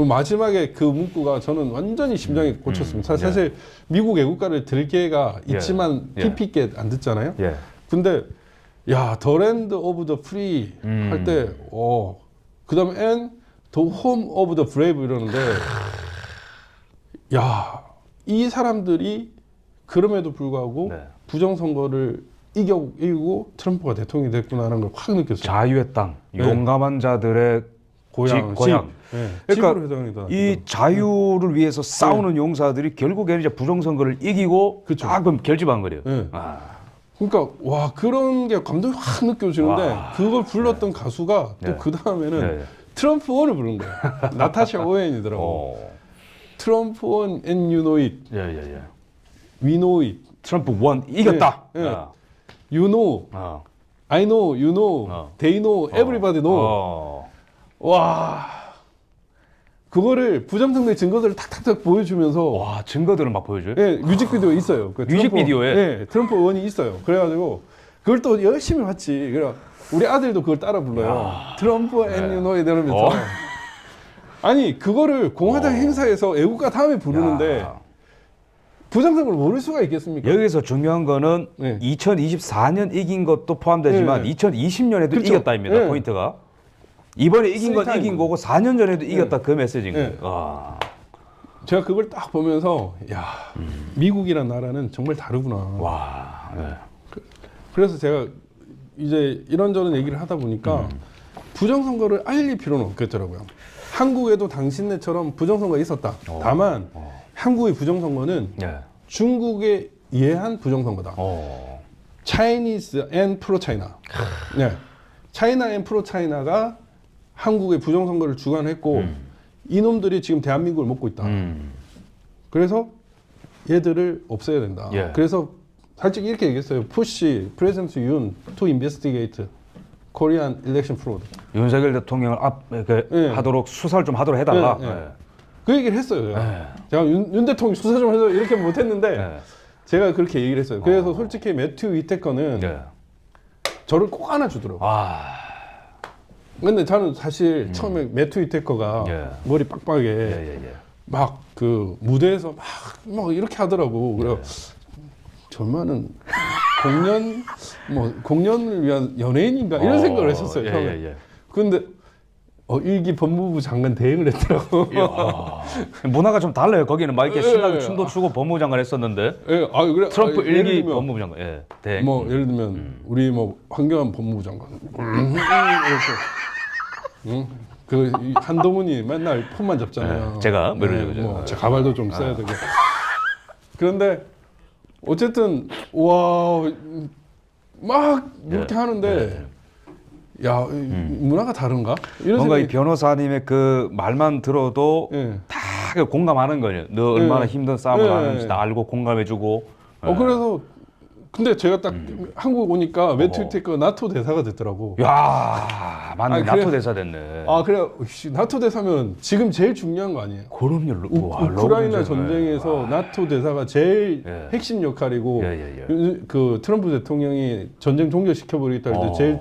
마지막에 그 문구가 저는 완전히 심장에 꽂혔습니다. 사실 미국 애국가를 들 기회가 있지만 피피께 안 듣잖아요. 근데 The Land of the Free 할 때 그 다음에 And the Home of the Brave 이러는데 이 사람들이 그럼에도 불구하고 부정선거를 이기고 트럼프가 대통령이 됐구나라는 걸 확 느꼈어요. 자유의 땅, 용감한 자들의 고향. 그러니까 이 자유를 위해서 싸우는 용사들이 결국에는 이제 부정선거를 이기고 조금 결집한 거래요. 그러니까 와 그런 게 감동이 확 느껴지는데 그걸 불렀던 가수가 또 그 다음에는 트럼프 원을 부른 거예요. 나타샤 오웬이더라고. 트럼프 원 and you know it. We know it. 트럼프 원 이겼다. You know, I know, you know, they know, everybody know. 와, 그거를 부정선거의 증거들을 탁탁탁 보여주면서 증거들을 막 보여줘요? 뮤직비디오에 있어요. 뮤직비디오에? 트럼프 의원이 있어요. 그래가지고 그걸 또 열심히 봤지. 그래 우리 아들도 그걸 따라 불러요. 트럼프 and you know 이러면서. 아니 그거를 공화당 행사에서 애국가 다음에 부르는데 부정선거를 모를 수가 있겠습니까? 여기서 중요한 거는 2024년 이긴 것도 포함되지만 2020년에도 이겼다입니다. 포인트가. 이번에 이긴 건 이긴 거고 4년 전에도 이겼다 그 메시지인 거예요. 제가 그걸 딱 보면서 미국이란 나라는 정말 다르구나. 그래서 제가 이제 이런저런 얘기를 하다 보니까 부정선거를 알릴 필요는 없겠더라고요. 한국에도 당신네처럼 부정선거가 있었다. 다만 한국의 부정선거는 중국에 의한 부정선거다. Chinese and pro-China. China and pro-China가 한국의 부정선거를 주관했고 이놈들이 지금 대한민국을 먹고 있다. 그래서 얘들을 없애야 된다. 그래서 솔직히 이렇게 얘기했어요. Push President Yoon to investigate Korean election fraud. 윤석열 대통령을 하도록 수사를 좀 하도록 해달라. 그 얘기를 했어요. 제가 윤 대통령 수사 좀 해서 이렇게 못했는데 제가 그렇게 얘기를 했어요. 그래서 솔직히 매튜 위테커는 저를 꼭 안아주더라고요. 근데 저는 사실 처음에 매튜 위테커가 머리 빡빡하게 막 그 무대에서 막 이렇게 하더라고. 그래서 절만은 공연을 위한 연예인인가 이런 생각을 했었어요. 처음에. 근데 일기 법무부 장관 대행을 했더라고. 문화가 좀 달라요. 거기는 막 이렇게 신나게 춤도 추고 법무부 장관 했었는데. 그래. 트럼프 일기 법무부 장관. 대행. 뭐 예를 들면 우리 뭐 황교안 법무부 장관 이렇게. 그 한동훈이 맨날 폰만 잡잖아요. 제가 뭐 제 가발도 좀 써야 되고. 그런데 어쨌든 막 이렇게 하는데. 문화가 다른가? 이런 뭔가 생각이... 이 변호사님의 그 말만 들어도 다 공감하는 거예요. 너 얼마나 힘든 싸움을 하는지 다 알고 공감해주고. 그래서 근데 제가 딱 한국 오니까 매튜 위테커가 나토 대사가 됐더라고. 야, 맞네. 아니, 나토 그래. 대사 됐네. 아 그래 나토 대사면 지금 제일 중요한 거 아니에요? 그럼요. 와, 우크라이나 러브 전쟁에서 나토 대사가 제일 예. 핵심 역할이고 예. 그 트럼프 대통령이 전쟁 종결시켜버리겠다 할 때 제일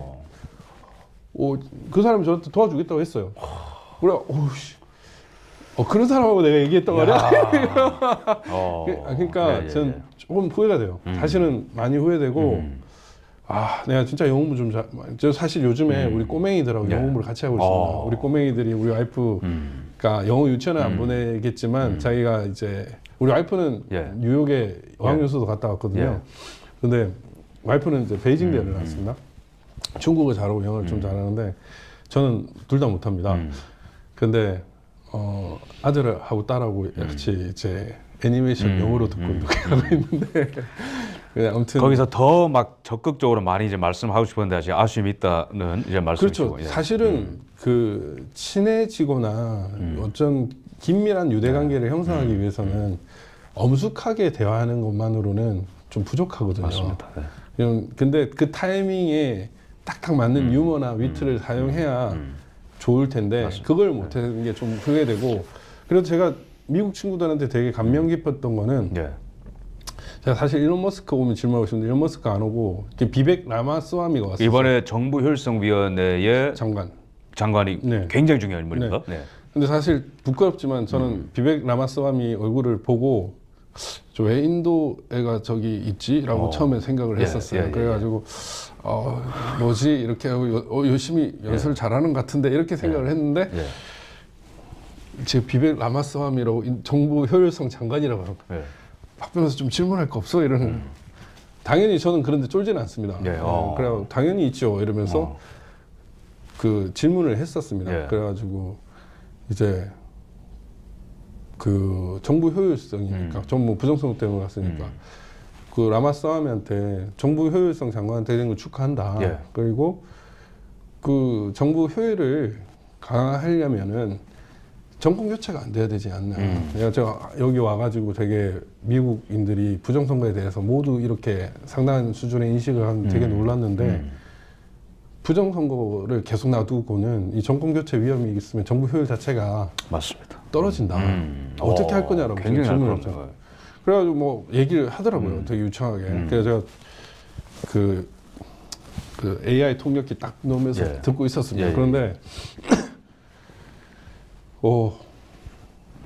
그 사람이 저한테 도와주겠다고 했어요. 그래, 오씨. 그런 사람하고 내가 얘기했단 말이야. 그러니까 전 조금 후회가 돼요. 사실은 많이 후회되고 내가 진짜 영어 공부 좀 저 사실 요즘에 우리 꼬맹이들하고 영어 공부를 같이 하고 있습니다. 우리 꼬맹이들이 우리 와이프가 영어 유치원에 안 보내겠지만 자기가 이제 우리 와이프는 뉴욕에 어학연수도 갔다 왔거든요. 근데 와이프는 이제 베이징 대를 나왔습니다. 중국어 잘하고 영어를 좀 잘하는데 저는 둘 다 못합니다. 근데 아들하고 딸하고 같이 이제 애니메이션 영어로 듣고 이렇게 하고 있는데 아무튼 거기서 더 막 적극적으로 많이 이제 말씀하고 싶은데 아직 아쉬움이 있다는 이제 말씀이시고. 그렇죠. 사실은 그 친해지거나 어떤 긴밀한 유대 관계를 형성하기 위해서는 엄숙하게 대화하는 것만으로는 좀 부족하거든요. 맞습니다. 근데 그 타이밍에 딱딱 맞는 유머나 위트를 사용해야 좋을 텐데 맞습니다. 그걸 못하는 게 좀 후회되고 그래서 제가 미국 친구들한테 되게 감명 깊었던 거는 제가 사실 일론 머스크 오면 질문하고 싶은데 일론 머스크 안 오고 비벡 라마스와미가 왔어요. 이번에 정부 효율성위원회의 장관이 굉장히 중요한 인물입니다. 근데 사실 부끄럽지만 저는 비벡 라마스와미 얼굴을 보고 왜 인도 애가 저기 있지라고 처음에 생각을 했었어요. 그래가지고 뭐지 이렇게 하고 열심히 연설을 잘하는 것 같은데 이렇게 생각을 했는데 제 비벡 라마스와미라고 정부 효율성 장관이라고 하고 박 변호사 좀 질문할 거 없어 이러는 당연히 저는 그런데 쫄지는 않습니다. 그래 당연히 있죠 이러면서 그 질문을 했었습니다. 그래가지고 이제 그 정부 효율성이니까 정부 부정성 때문에 갔으니까 그 라마스와미한테 정부 효율성 장관 되는 걸 축하한다. 그리고 그 정부 효율을 강화하려면은 정권 교체가 안 돼야 되지 않나. 제가 여기 와가지고 되게 미국인들이 부정선거에 대해서 모두 이렇게 상당한 수준의 인식을 하면 되게 놀랐는데 부정선거를 계속 놔두고는 이 정권 교체 위험이 있으면 정부 효율 자체가 맞습니다. 떨어진다. 어떻게 할 거냐라고 질문했죠. 그래가지고 뭐 얘기를 하더라고요. 되게 유창하게. 그래서 제가 그 AI 통역기 딱 넣으면서 듣고 있었습니다. 그런데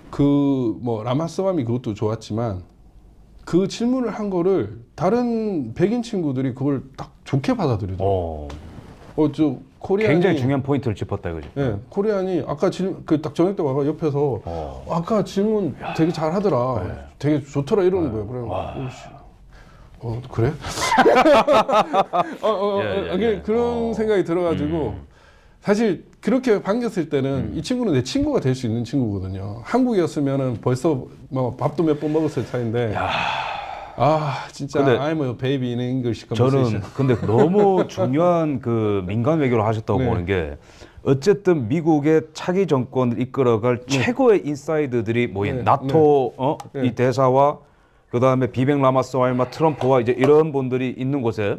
그 뭐 라마스와미 그것도 좋았지만 그 질문을 한 거를 다른 백인 친구들이 그걸 딱 좋게 받아들이더라고요. 저 코리안이 굉장히 중요한 포인트를 짚었다 이거지. 코리안이 아까 딱 저녁 때 와가 옆에서 아까 질문 되게 잘하더라. 되게 좋더라 이러는 거예요. 그래? 그래? 그런 생각이 들어가지고 사실 그렇게 반겼을 때는 이 친구는 내 친구가 될 수 있는 친구거든요. 한국이었으면은 벌써 뭐 밥도 몇 번 먹었을 차인데. 진짜 근데 I'm a baby in English 저는 conversation. 근데 너무 중요한 그 민간 외교를 하셨다고 보는 게 어쨌든 미국의 차기 정권을 이끌어갈 최고의 인사이드들이 모인 나토 이 대사와 그 다음에 비벡 라마스와미 트럼프와 이제 이런 분들이 있는 곳에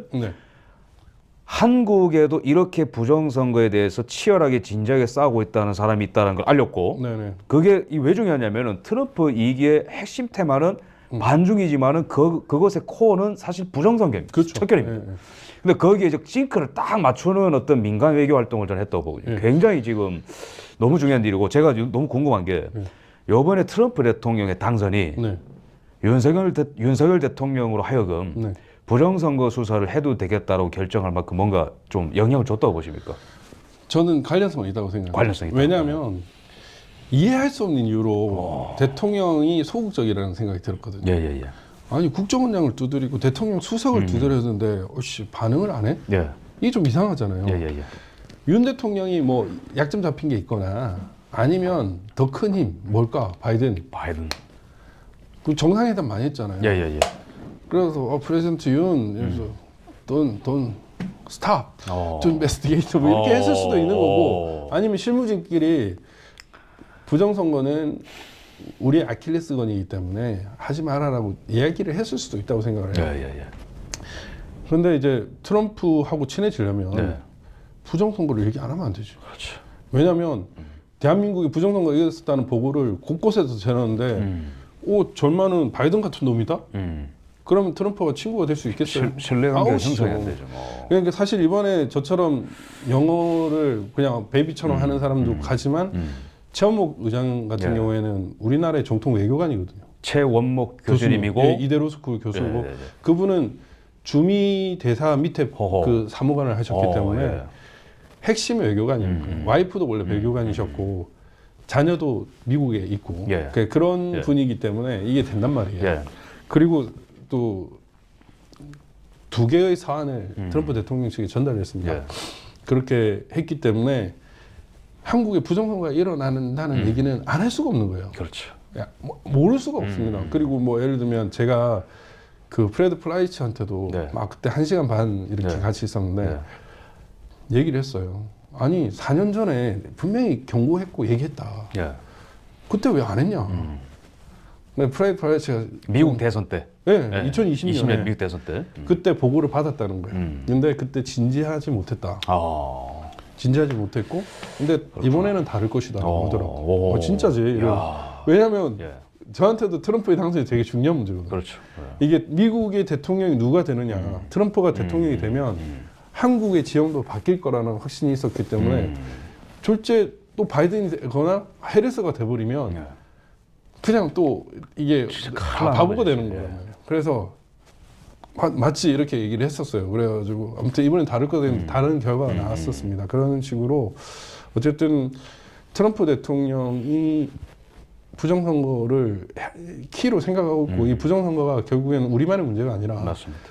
한국에도 이렇게 부정선거에 대해서 치열하게 진지하게 싸우고 있다는 사람이 있다는 걸 알렸고 그게 왜 중요하냐면은 트럼프 2기의 핵심 테마는 반중이지만은 그것의 코어는 사실 부정선거입니다. 그렇죠. 척결입니다. 근데 거기에 이제 싱크를 딱 맞추는 어떤 민간 외교 활동을 저는 했다고 보거든요. 굉장히 지금 너무 중요한 일이고 제가 지금 너무 궁금한 게 이번에 트럼프 대통령의 당선이 윤석열 대통령으로 하여금 부정선거 수사를 해도 되겠다라고 결정할 만큼 뭔가 좀 영향을 줬다고 보십니까? 저는 관련성이 있다고 생각해요. 관련성이 있다. 왜냐하면 이해할 수 없는 이유로 대통령이 소극적이라는 생각이 들었거든요. 아니 국정원장을 두드리고 대통령 수석을 두드렸는데 반응을 안 해? 이게 좀 이상하잖아요. 윤 대통령이 뭐 약점 잡힌 게 있거나 아니면 더 큰 힘 뭘까? 바이든. 그 정상회담 많이 했잖아요. 그래서 프레지던트 윤 그래서 돈 스탑 돈 인베스티게이터 뭐 이렇게 했을 수도 있는 거고 아니면 실무진끼리 부정선거는 우리의 아킬레스건이기 때문에 하지 말아라고 이야기를 했을 수도 있다고 생각을 해요. 근데 이제 트럼프하고 친해지려면 네. 부정선거를 얘기 안 하면 안 되죠. 그렇죠. 왜냐하면 대한민국이 부정선거 이겼었다는 보고를 곳곳에서 재놨는데 절만은 바이든 같은 놈이다? 그러면 트럼프가 친구가 될 수 있겠어요? 신뢰관계 아웃이죠. 형성이 안 되죠. 뭐. 그러니까 사실 이번에 저처럼 영어를 그냥 베이비처럼 하는 사람도 가지만 최원목 의장 같은 예. 경우에는 우리나라의 정통 외교관이거든요. 최원목 교수님이고 예, 이대로스쿨 교수고 네, 네, 네. 그분은 주미 대사 밑에 허허. 그 사무관을 하셨기 때문에 예. 핵심 외교관이에요. 와이프도 원래 외교관이셨고 자녀도 미국에 있고 예. 그러니까 그런 예. 분이기 때문에 이게 된단 말이에요. 예. 그리고 또 2개의 사안을 트럼프 대통령 측에 전달했습니다. 예. 그렇게 했기 때문에 한국에 부정선거가 일어난다는 얘기는 안 할 수가 없는 거예요. 그렇죠. 모를 수가 없습니다. 그리고 뭐 예를 들면 제가 그 프레드 플라이츠한테도 네. 막 그때 1시간 반 이렇게 네. 같이 있었는데 네. 얘기를 했어요. 아니 4년 전에 분명히 경고했고 얘기했다. 예. 그때 왜 안 했냐? 근데 프레드 플라이츠가 미국 대선 때. 네, 예. 2020년에 20년 미국 대선 때. 그때 보고를 받았다는 거예요. 근데 그때 진지하지 못했다. 아. 진지하지 못했고, 근데 이번에는 다를 것이다라고 하더라고. 오. 진짜지. 야. 왜냐하면 예. 저한테도 트럼프의 당선이 되게 중요한 문제거든요. 그렇죠. 이게 미국의 대통령이 누가 되느냐, 트럼프가 대통령이 되면 한국의 지형도 바뀔 거라는 확신이 있었기 때문에 졸제 또 바이든이 되거나 해리스가 돼버리면 예. 그냥 또 이게 바보가 되는 예. 거예요. 그래서 마치 이렇게 얘기를 했었어요. 그래가지고 아무튼 이번엔 다를 거는 다른 결과가 나왔었습니다. 그런 식으로 어쨌든 트럼프 대통령이 부정선거를 키로 생각하고 있고 이 부정선거가 결국에는 우리만의 문제가 아니라 맞습니다.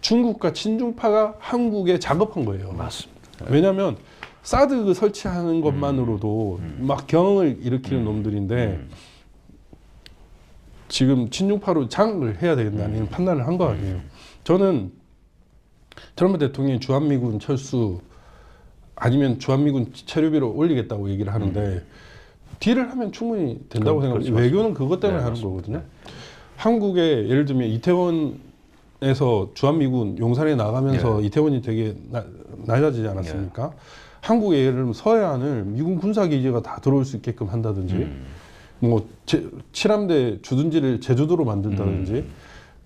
중국과 친중파가 한국에 작업한 거예요. 맞습니다. 왜냐하면 사드 설치하는 것만으로도 막 경을 일으키는 놈들인데 지금 친중파로 장악을 해야 된다는 판단을 한 거 아니에요. 저는 트럼프 대통령이 주한미군 철수 아니면 주한미군 체류비로 올리겠다고 얘기를 하는데 딜을 하면 충분히 된다고 생각합니다. 외교는 그것 때문에 하는 거거든요. 한국에 예를 들면 이태원에서 주한미군 용산에 나가면서 이태원이 되게 낮아지지 않았습니까? 한국에 예를 들면 서해안을 미군 군사기지가 다 들어올 수 있게끔 한다든지 뭐 칠함대 주둔지를 제주도로 만든다든지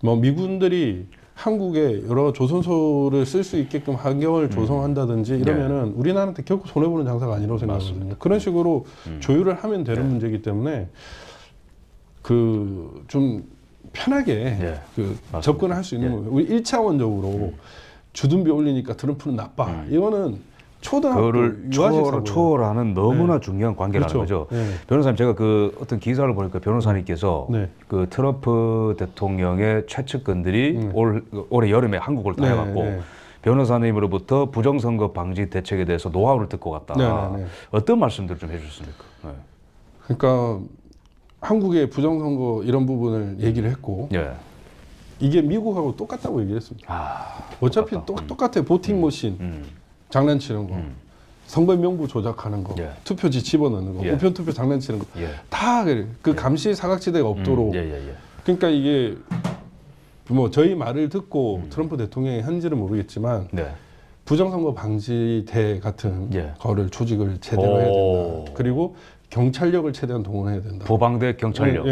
뭐 미군들이 한국에 여러 조선소를 쓸 수 있게끔 환경을 조성한다든지 이러면은 우리나라한테 결코 손해보는 장사가 아니라고 생각하거든요. 그런 식으로 조율을 하면 되는 문제이기 때문에 그 좀 편하게 그 접근을 할 수 있는 거예요. 우리 1차원적으로 주둔비 올리니까 트럼프는 나빠. 이거는 초등학교 그거를 초월하는 너무나 중요한 관계라는 그렇죠. 거죠. 변호사님, 제가 그 어떤 기사를 보니까 변호사님께서 그 트럼프 대통령의 최측근들이 올해 여름에 한국을 다녀갔고 변호사님으로부터 부정선거 방지 대책에 대해서 노하우를 듣고 갔다. 어떤 말씀들 좀 해주셨습니까? 그러니까 한국의 부정선거 이런 부분을 얘기를 했고 이게 미국하고 똑같다고 얘기를 했습니다. 어차피 똑같아. 보팅 머신 장난치는 거, 선거 명부 조작하는 거, 투표지 집어넣는 거, 우편 투표 장난치는 거, 다 그래. 그 감시 사각지대가 없도록. 그러니까 이게 뭐 저희 말을 듣고 트럼프 대통령이 한지는 모르겠지만 부정선거 방지대 같은 거를 조직을 제대로 해야 된다. 그리고 경찰력을 최대한 동원해야 된다. 보방대 경찰력.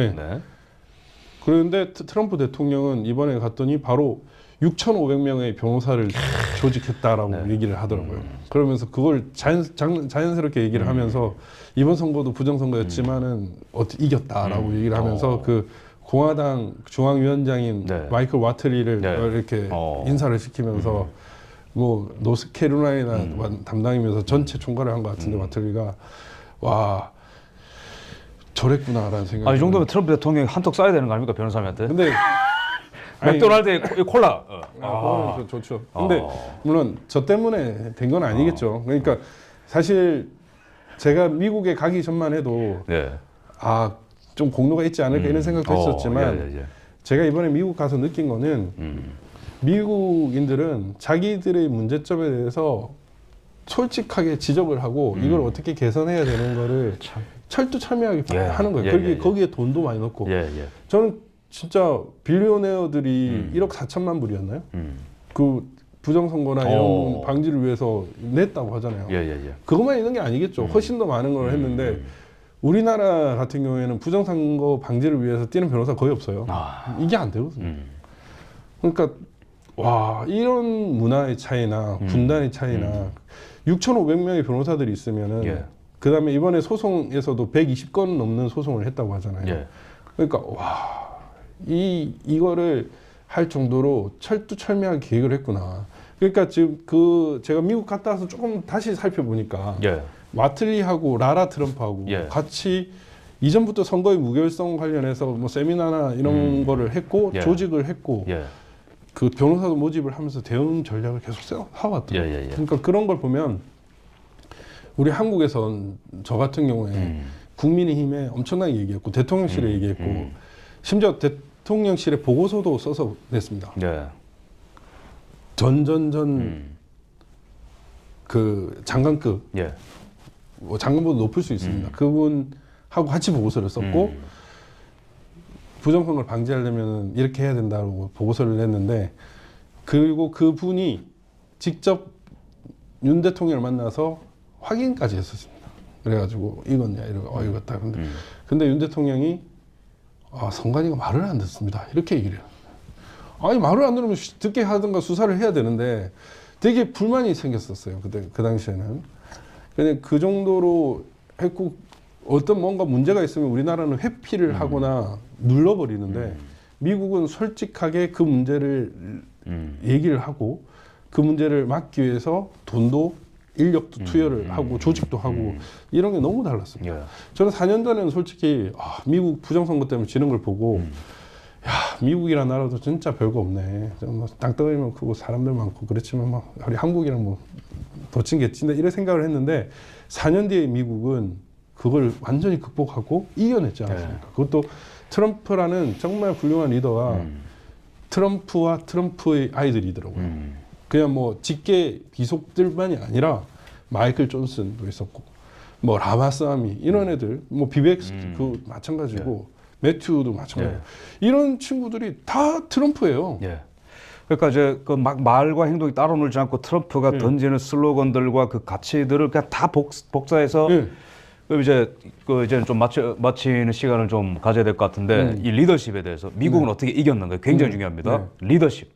그런데 트럼프 대통령은 이번에 갔더니 바로 6,500명의 변호사를 조직했다라고 얘기를 하더라고요. 그러면서 그걸 자연스럽게 얘기를 하면서 이번 선거도 부정선거였지만은 이겼다라고 얘기를 하면서 그 공화당 중앙위원장인 마이클 와틀리를 이렇게 인사를 시키면서 뭐 노스캐롤라이나 담당이면서 전체 총괄을 한 것 같은데 와틀리가 와 저랬구나라는 생각이. 이 정도면 트럼프 대통령이 한턱 쏴야 되는 거 아닙니까, 변호사님한테? 근데 맥도날드의 콜라. 그거는 좋죠. 근데 물론 저 때문에 된 건 아니겠죠. 그러니까 사실 제가 미국에 가기 전만 해도 좀 공로가 있지 않을까 이런 생각도 했었지만 제가 이번에 미국 가서 느낀 거는 미국인들은 자기들의 문제점에 대해서 솔직하게 지적을 하고 이걸 어떻게 개선해야 되는 거를 철두철미하게 하는 거예요. 거기에 돈도 많이 넣고. 저는 진짜 빌리오네어들이 1억 4천만 불이었나요? 그 부정선거나 이런 방지를 위해서 냈다고 하잖아요. 그것만 있는 게 아니겠죠. 훨씬 더 많은 걸 했는데 우리나라 같은 경우에는 부정선거 방지를 위해서 뛰는 변호사 거의 없어요. 이게 안 되거든요. 그러니까 와 이런 문화의 차이나 분단의 차이나 6,500명의 변호사들이 있으면은 그다음에 이번에 소송에서도 120건 넘는 소송을 했다고 하잖아요. 그러니까 와 이거를 할 정도로 철두철미하게 계획을 했구나. 그러니까 지금 제가 미국 갔다 와서 조금 다시 살펴보니까 와틀리하고 라라 트럼프하고 같이 이전부터 선거의 무결성 관련해서 뭐 세미나나 이런 거를 했고 조직을 했고 그 변호사도 모집을 하면서 대응 전략을 계속 해왔더라고요. 그러니까 그런 걸 보면 우리 한국에선 저 같은 경우에 국민의힘에 엄청나게 얘기했고 대통령실에 얘기했고 심지어 대통령실에 보고서도 써서 냈습니다. 그 장관급 뭐 장관보다 높을 수 있습니다. 그분하고 같이 보고서를 썼고 부정선거를 방지하려면 이렇게 해야 된다고 보고서를 냈는데 그리고 그분이 직접 윤 대통령을 만나서 확인까지 했었습니다. 그래가지고 이거냐 이러고 이거다. 근데 윤 대통령이 선관위가 말을 안 듣습니다. 이렇게 얘기를 해요. 아니 말을 안 들으면 듣게 하든가 수사를 해야 되는데 되게 불만이 생겼었어요. 그 당시에는. 근데 그 정도로 했고 어떤 뭔가 문제가 있으면 우리나라는 회피를 하거나 눌러버리는데 미국은 솔직하게 그 문제를 얘기를 하고 그 문제를 막기 위해서 돈도 인력도 투여를 하고 조직도 하고 이런 게 너무 달랐습니다. 저는 4년 전에는 솔직히 미국 부정선거 때문에 지는 걸 보고 야 미국이라는 나라도 진짜 별거 없네. 뭐 땅덩어리만 크고 사람들 많고 그렇지만 뭐 우리 한국이랑 뭐 도친겠지 이런 생각을 했는데 4년 뒤에 미국은 그걸 완전히 극복하고 이겨냈지 않았습니까? 그것도 트럼프라는 정말 훌륭한 리더가 트럼프와 트럼프의 아이들이더라고요. 그냥 뭐 직계 귀속들만이 아니라 마이클 존슨도 있었고 뭐 라마스와미 이런 애들 뭐 비백스 그 마찬가지고 매튜도 마찬가지고 이런 친구들이 다 트럼프예요. 그러니까 이제 그 막 말과 행동이 따로 놀지 않고 트럼프가 던지는 슬로건들과 그 가치들을 그냥 다 복사해서 그럼 이제는 좀 마치는 시간을 좀 가져야 될 것 같은데 이 리더십에 대해서 미국은 어떻게 이겼는가 굉장히 중요합니다. 리더십.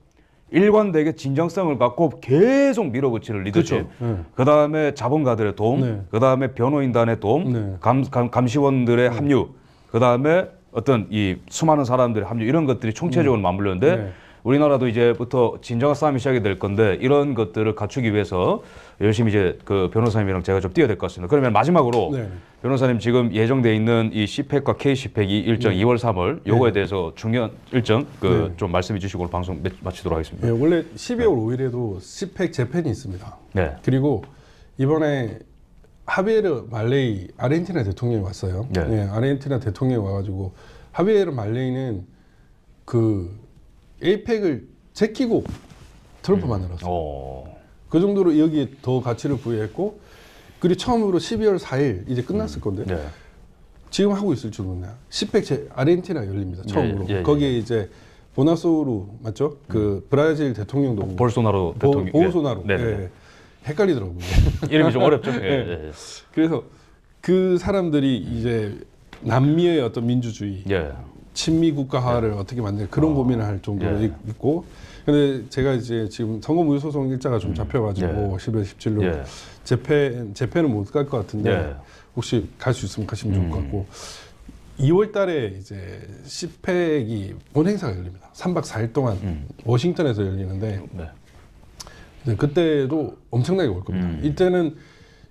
일관되게 진정성을 갖고 계속 밀어붙이는 리더십. 그 다음에 자본가들의 도움, 그 다음에 변호인단의 도움, 감시원들의 합류, 그 다음에 어떤 이 수많은 사람들의 합류 이런 것들이 총체적으로 맞물렸는데 우리나라도 이제부터 진정한 싸움이 시작이 될 건데 이런 것들을 갖추기 위해서 열심히 이제 그 변호사님이랑 제가 좀 뛰어야 될 것 같습니다. 그러면 마지막으로 변호사님 지금 예정돼 있는 이 CPEC과 K-CPEC 이 일정 2월 3월 요거에 대해서 중요한 일정 좀 말씀해 주시고 오늘 방송 마치도록 하겠습니다. 원래 12월 5일에도 CPEC 재팬이 있습니다. 그리고 이번에 하비에르 말레이 아르헨티나 대통령이 왔어요. 아르헨티나 대통령이 와가지고 하비에르 말레이는 그 에이펙을 제끼고 트럼프 만들었어요. 그 정도로 여기에 더 가치를 부여했고 그리고 처음으로 12월 4일 이제 끝났을 건데 지금 하고 있을 줄 몰라요. CPEC 아르헨티나 열립니다. 처음으로. 거기에 이제 보나소루 맞죠? 그 브라질 대통령도 오고. 볼소나로 대통령. 보소나로. 헷갈리더라고요. 이름이 좀 어렵죠. 그래서 그 사람들이 이제 남미의 어떤 민주주의, 친미 국가화를 어떻게 만들 그런 고민을 할 정도로 있고. 근데 제가 이제 지금 선거무효 소송 일자가 좀 잡혀가지고 12월 17일 재패는 못 갈 것 같은데 혹시 갈 수 있으면 가시면 좋을 것 같고 2월 달에 이제 CPEC이 본행사가 열립니다. 3박 4일 동안 워싱턴에서 열리는데 그때도 엄청나게 올 겁니다. 이때는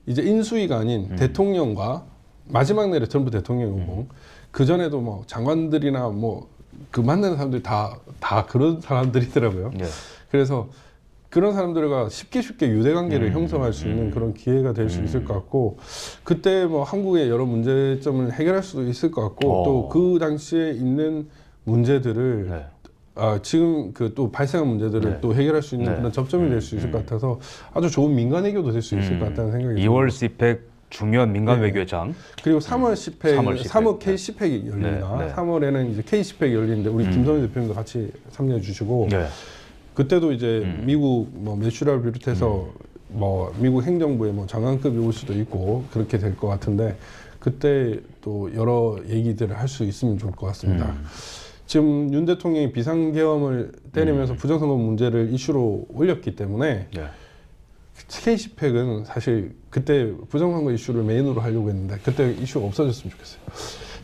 이제 인수위가 아닌 대통령과 마지막 날에 트럼프 대통령이 오고 그 전에도 뭐 장관들이나 뭐 그 만나는 사람들이 다 그런 사람들이더라고요. 그래서 그런 사람들과 쉽게 유대관계를 형성할 수 있는 그런 기회가 될 수 있을 것 같고 그때 뭐 한국의 여러 문제점을 해결할 수도 있을 것 같고 또 그 당시에 있는 문제들을 지금 그 또 발생한 문제들을 또 해결할 수 있는 그런 접점이 될 수 있을 것 같아서 아주 좋은 민간 외교도 될 수 있을 것 같다는 생각이 듭니다. 2월 CPEC 중요한 민간 외교의 장. 그리고 3월 CPEC, 3월 K CPEC이 열립니다. 3월에는 이제 K CPEC 열리는데 우리 김선희 대표님도 같이 참여해 주시고 그때도 이제 미국 뭐 매슈라를 비롯해서 뭐 미국 행정부의 뭐 장관급이 올 수도 있고 그렇게 될 것 같은데 그때 또 여러 얘기들을 할 수 있으면 좋을 것 같습니다. 지금 윤 대통령이 비상계엄을 때리면서 부정선거 문제를 이슈로 올렸기 때문에 예. K10팩은 사실 그때 부정선거 이슈를 메인으로 하려고 했는데 그때 이슈가 없어졌으면 좋겠어요.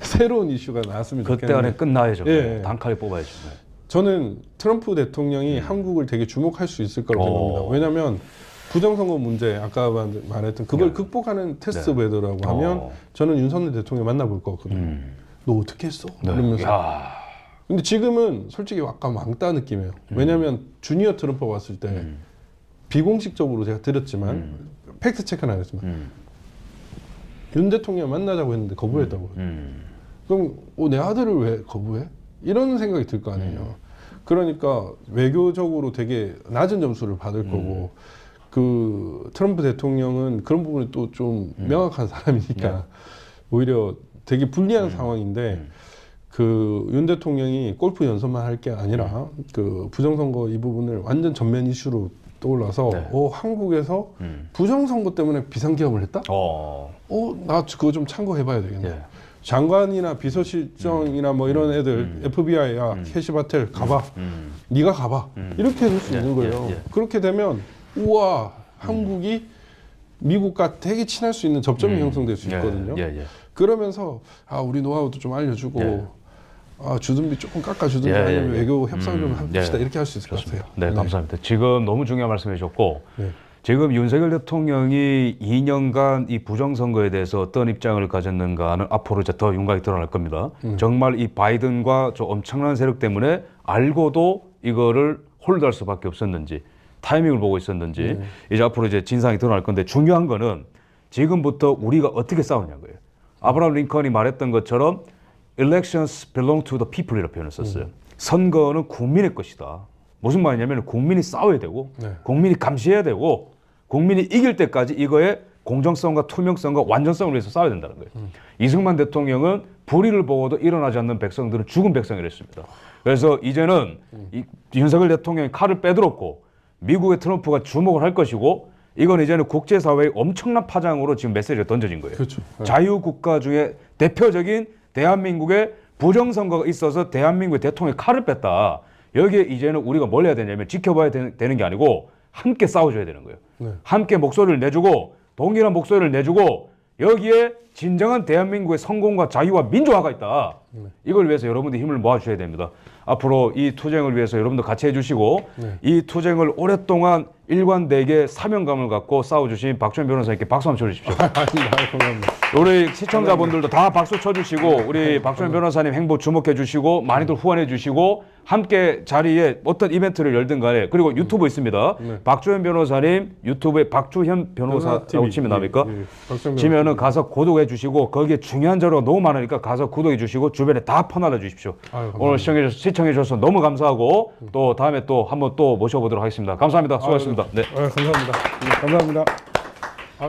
새로운 이슈가 나왔으면 그때 좋겠는데 안에 끝나야죠. 예. 단칼에 뽑아야죠. 저는 트럼프 대통령이 한국을 되게 주목할 수 있을 거라고 생각합니다. 왜냐하면 부정선거 문제 아까 말했던 그걸 극복하는 테스트 베더라고 하면 저는 윤석열 대통령 만나볼 것 같거든요. 너 어떻게 했어? 이러면서. 야. 근데 지금은 솔직히 약간 왕따 느낌이에요. 왜냐하면 주니어 트럼프 왔을 때 비공식적으로 제가 들었지만 팩트 체크는 안 했지만 윤 대통령 만나자고 했는데 거부했다고. 그럼 내 아들을 왜 거부해? 이런 생각이 들 거 아니에요. 그러니까 외교적으로 되게 낮은 점수를 받을 거고 그 트럼프 대통령은 그런 부분이 또 좀 명확한 사람이니까 오히려 되게 불리한 상황인데 그 윤 대통령이 골프 연습만 할 게 아니라 그 부정선거 이 부분을 완전 전면 이슈로 떠올라서 한국에서 부정선거 때문에 비상계엄을 했다? 나 그거 좀 참고해봐야 되겠네. 예. 장관이나 비서실장이나 뭐 이런 애들 FBI야 캐시바텔 가봐. 네가 가봐. 이렇게 해줄 수 있는 거예요. 그렇게 되면 우와 한국이 미국과 되게 친할 수 있는 접점이 형성될 수 있거든요. 그러면서 우리 노하우도 좀 알려주고 주둔비 조금 깎아주든지 아니면 외교 협상 좀 합시다. 이렇게 할 수 있을 것 같아요. 네, 감사합니다. 지금 너무 중요한 말씀해 주셨고 네. 지금 윤석열 대통령이 2년간 이 부정선거에 대해서 어떤 입장을 가졌는가는 앞으로 이제 더 윤곽이 드러날 겁니다. 정말 이 바이든과 저 엄청난 세력 때문에 알고도 이거를 홀드할 수밖에 없었는지 타이밍을 보고 있었는지 이제 앞으로 이제 진상이 드러날 건데 중요한 거는 지금부터 우리가 어떻게 싸우냐는 거예요. 아브라함 링컨이 말했던 것처럼 elections belong to the people이라고 표현을 썼어요. 선거는 국민의 것이다. 무슨 말이냐면 국민이 싸워야 되고 국민이 감시해야 되고 국민이 이길 때까지 이거의 공정성과 투명성과 완전성을 위해서 싸워야 된다는 거예요. 이승만 대통령은 불의를 보고도 일어나지 않는 백성들은 죽은 백성이랬습니다. 그래서 이제는 윤석열 대통령이 칼을 빼들었고 미국의 트럼프가 주목을 할 것이고 이건 이제는 국제사회의 엄청난 파장으로 지금 메시지가 던져진 거예요. 그렇죠. 자유국가 중에 대표적인 대한민국의 부정선거가 있어서 대한민국의 대통령이 칼을 뺐다. 여기에 이제는 우리가 뭘 해야 되냐면 지켜봐야 되는 게 아니고 함께 싸워줘야 되는 거예요. 함께 목소리를 내주고 동일한 목소리를 내주고 여기에 진정한 대한민국의 성공과 자유와 민주화가 있다. 이걸 위해서 여러분들 힘을 모아주셔야 됩니다. 앞으로 이 투쟁을 위해서 여러분들 같이 해주시고 이 투쟁을 오랫동안 일관되게 사명감을 갖고 싸워주신 박주현 변호사님께 박수 한번 쳐주십시오. 감사합니다. 우리 시청자분들도 다 박수 쳐주시고 우리 박주현 변호사님 행보 주목해 주시고 많이들 후원해 주시고 함께 자리에 어떤 이벤트를 열든 간에 그리고 유튜브 있습니다. 박주현 변호사님 유튜브에 박주현 변호사라고 치면 나옵니까? 치면은 가서 구독해 주시고 거기에 중요한 자료가 너무 많으니까 가서 구독해 주시고 주변에 다 퍼날려 주십시오. 오늘 시청해 주셔서 너무 감사하고 또 다음에 또 한번 또 모셔보도록 하겠습니다. 감사합니다. 수고하셨습니다. 네. 감사합니다. 감사합니다.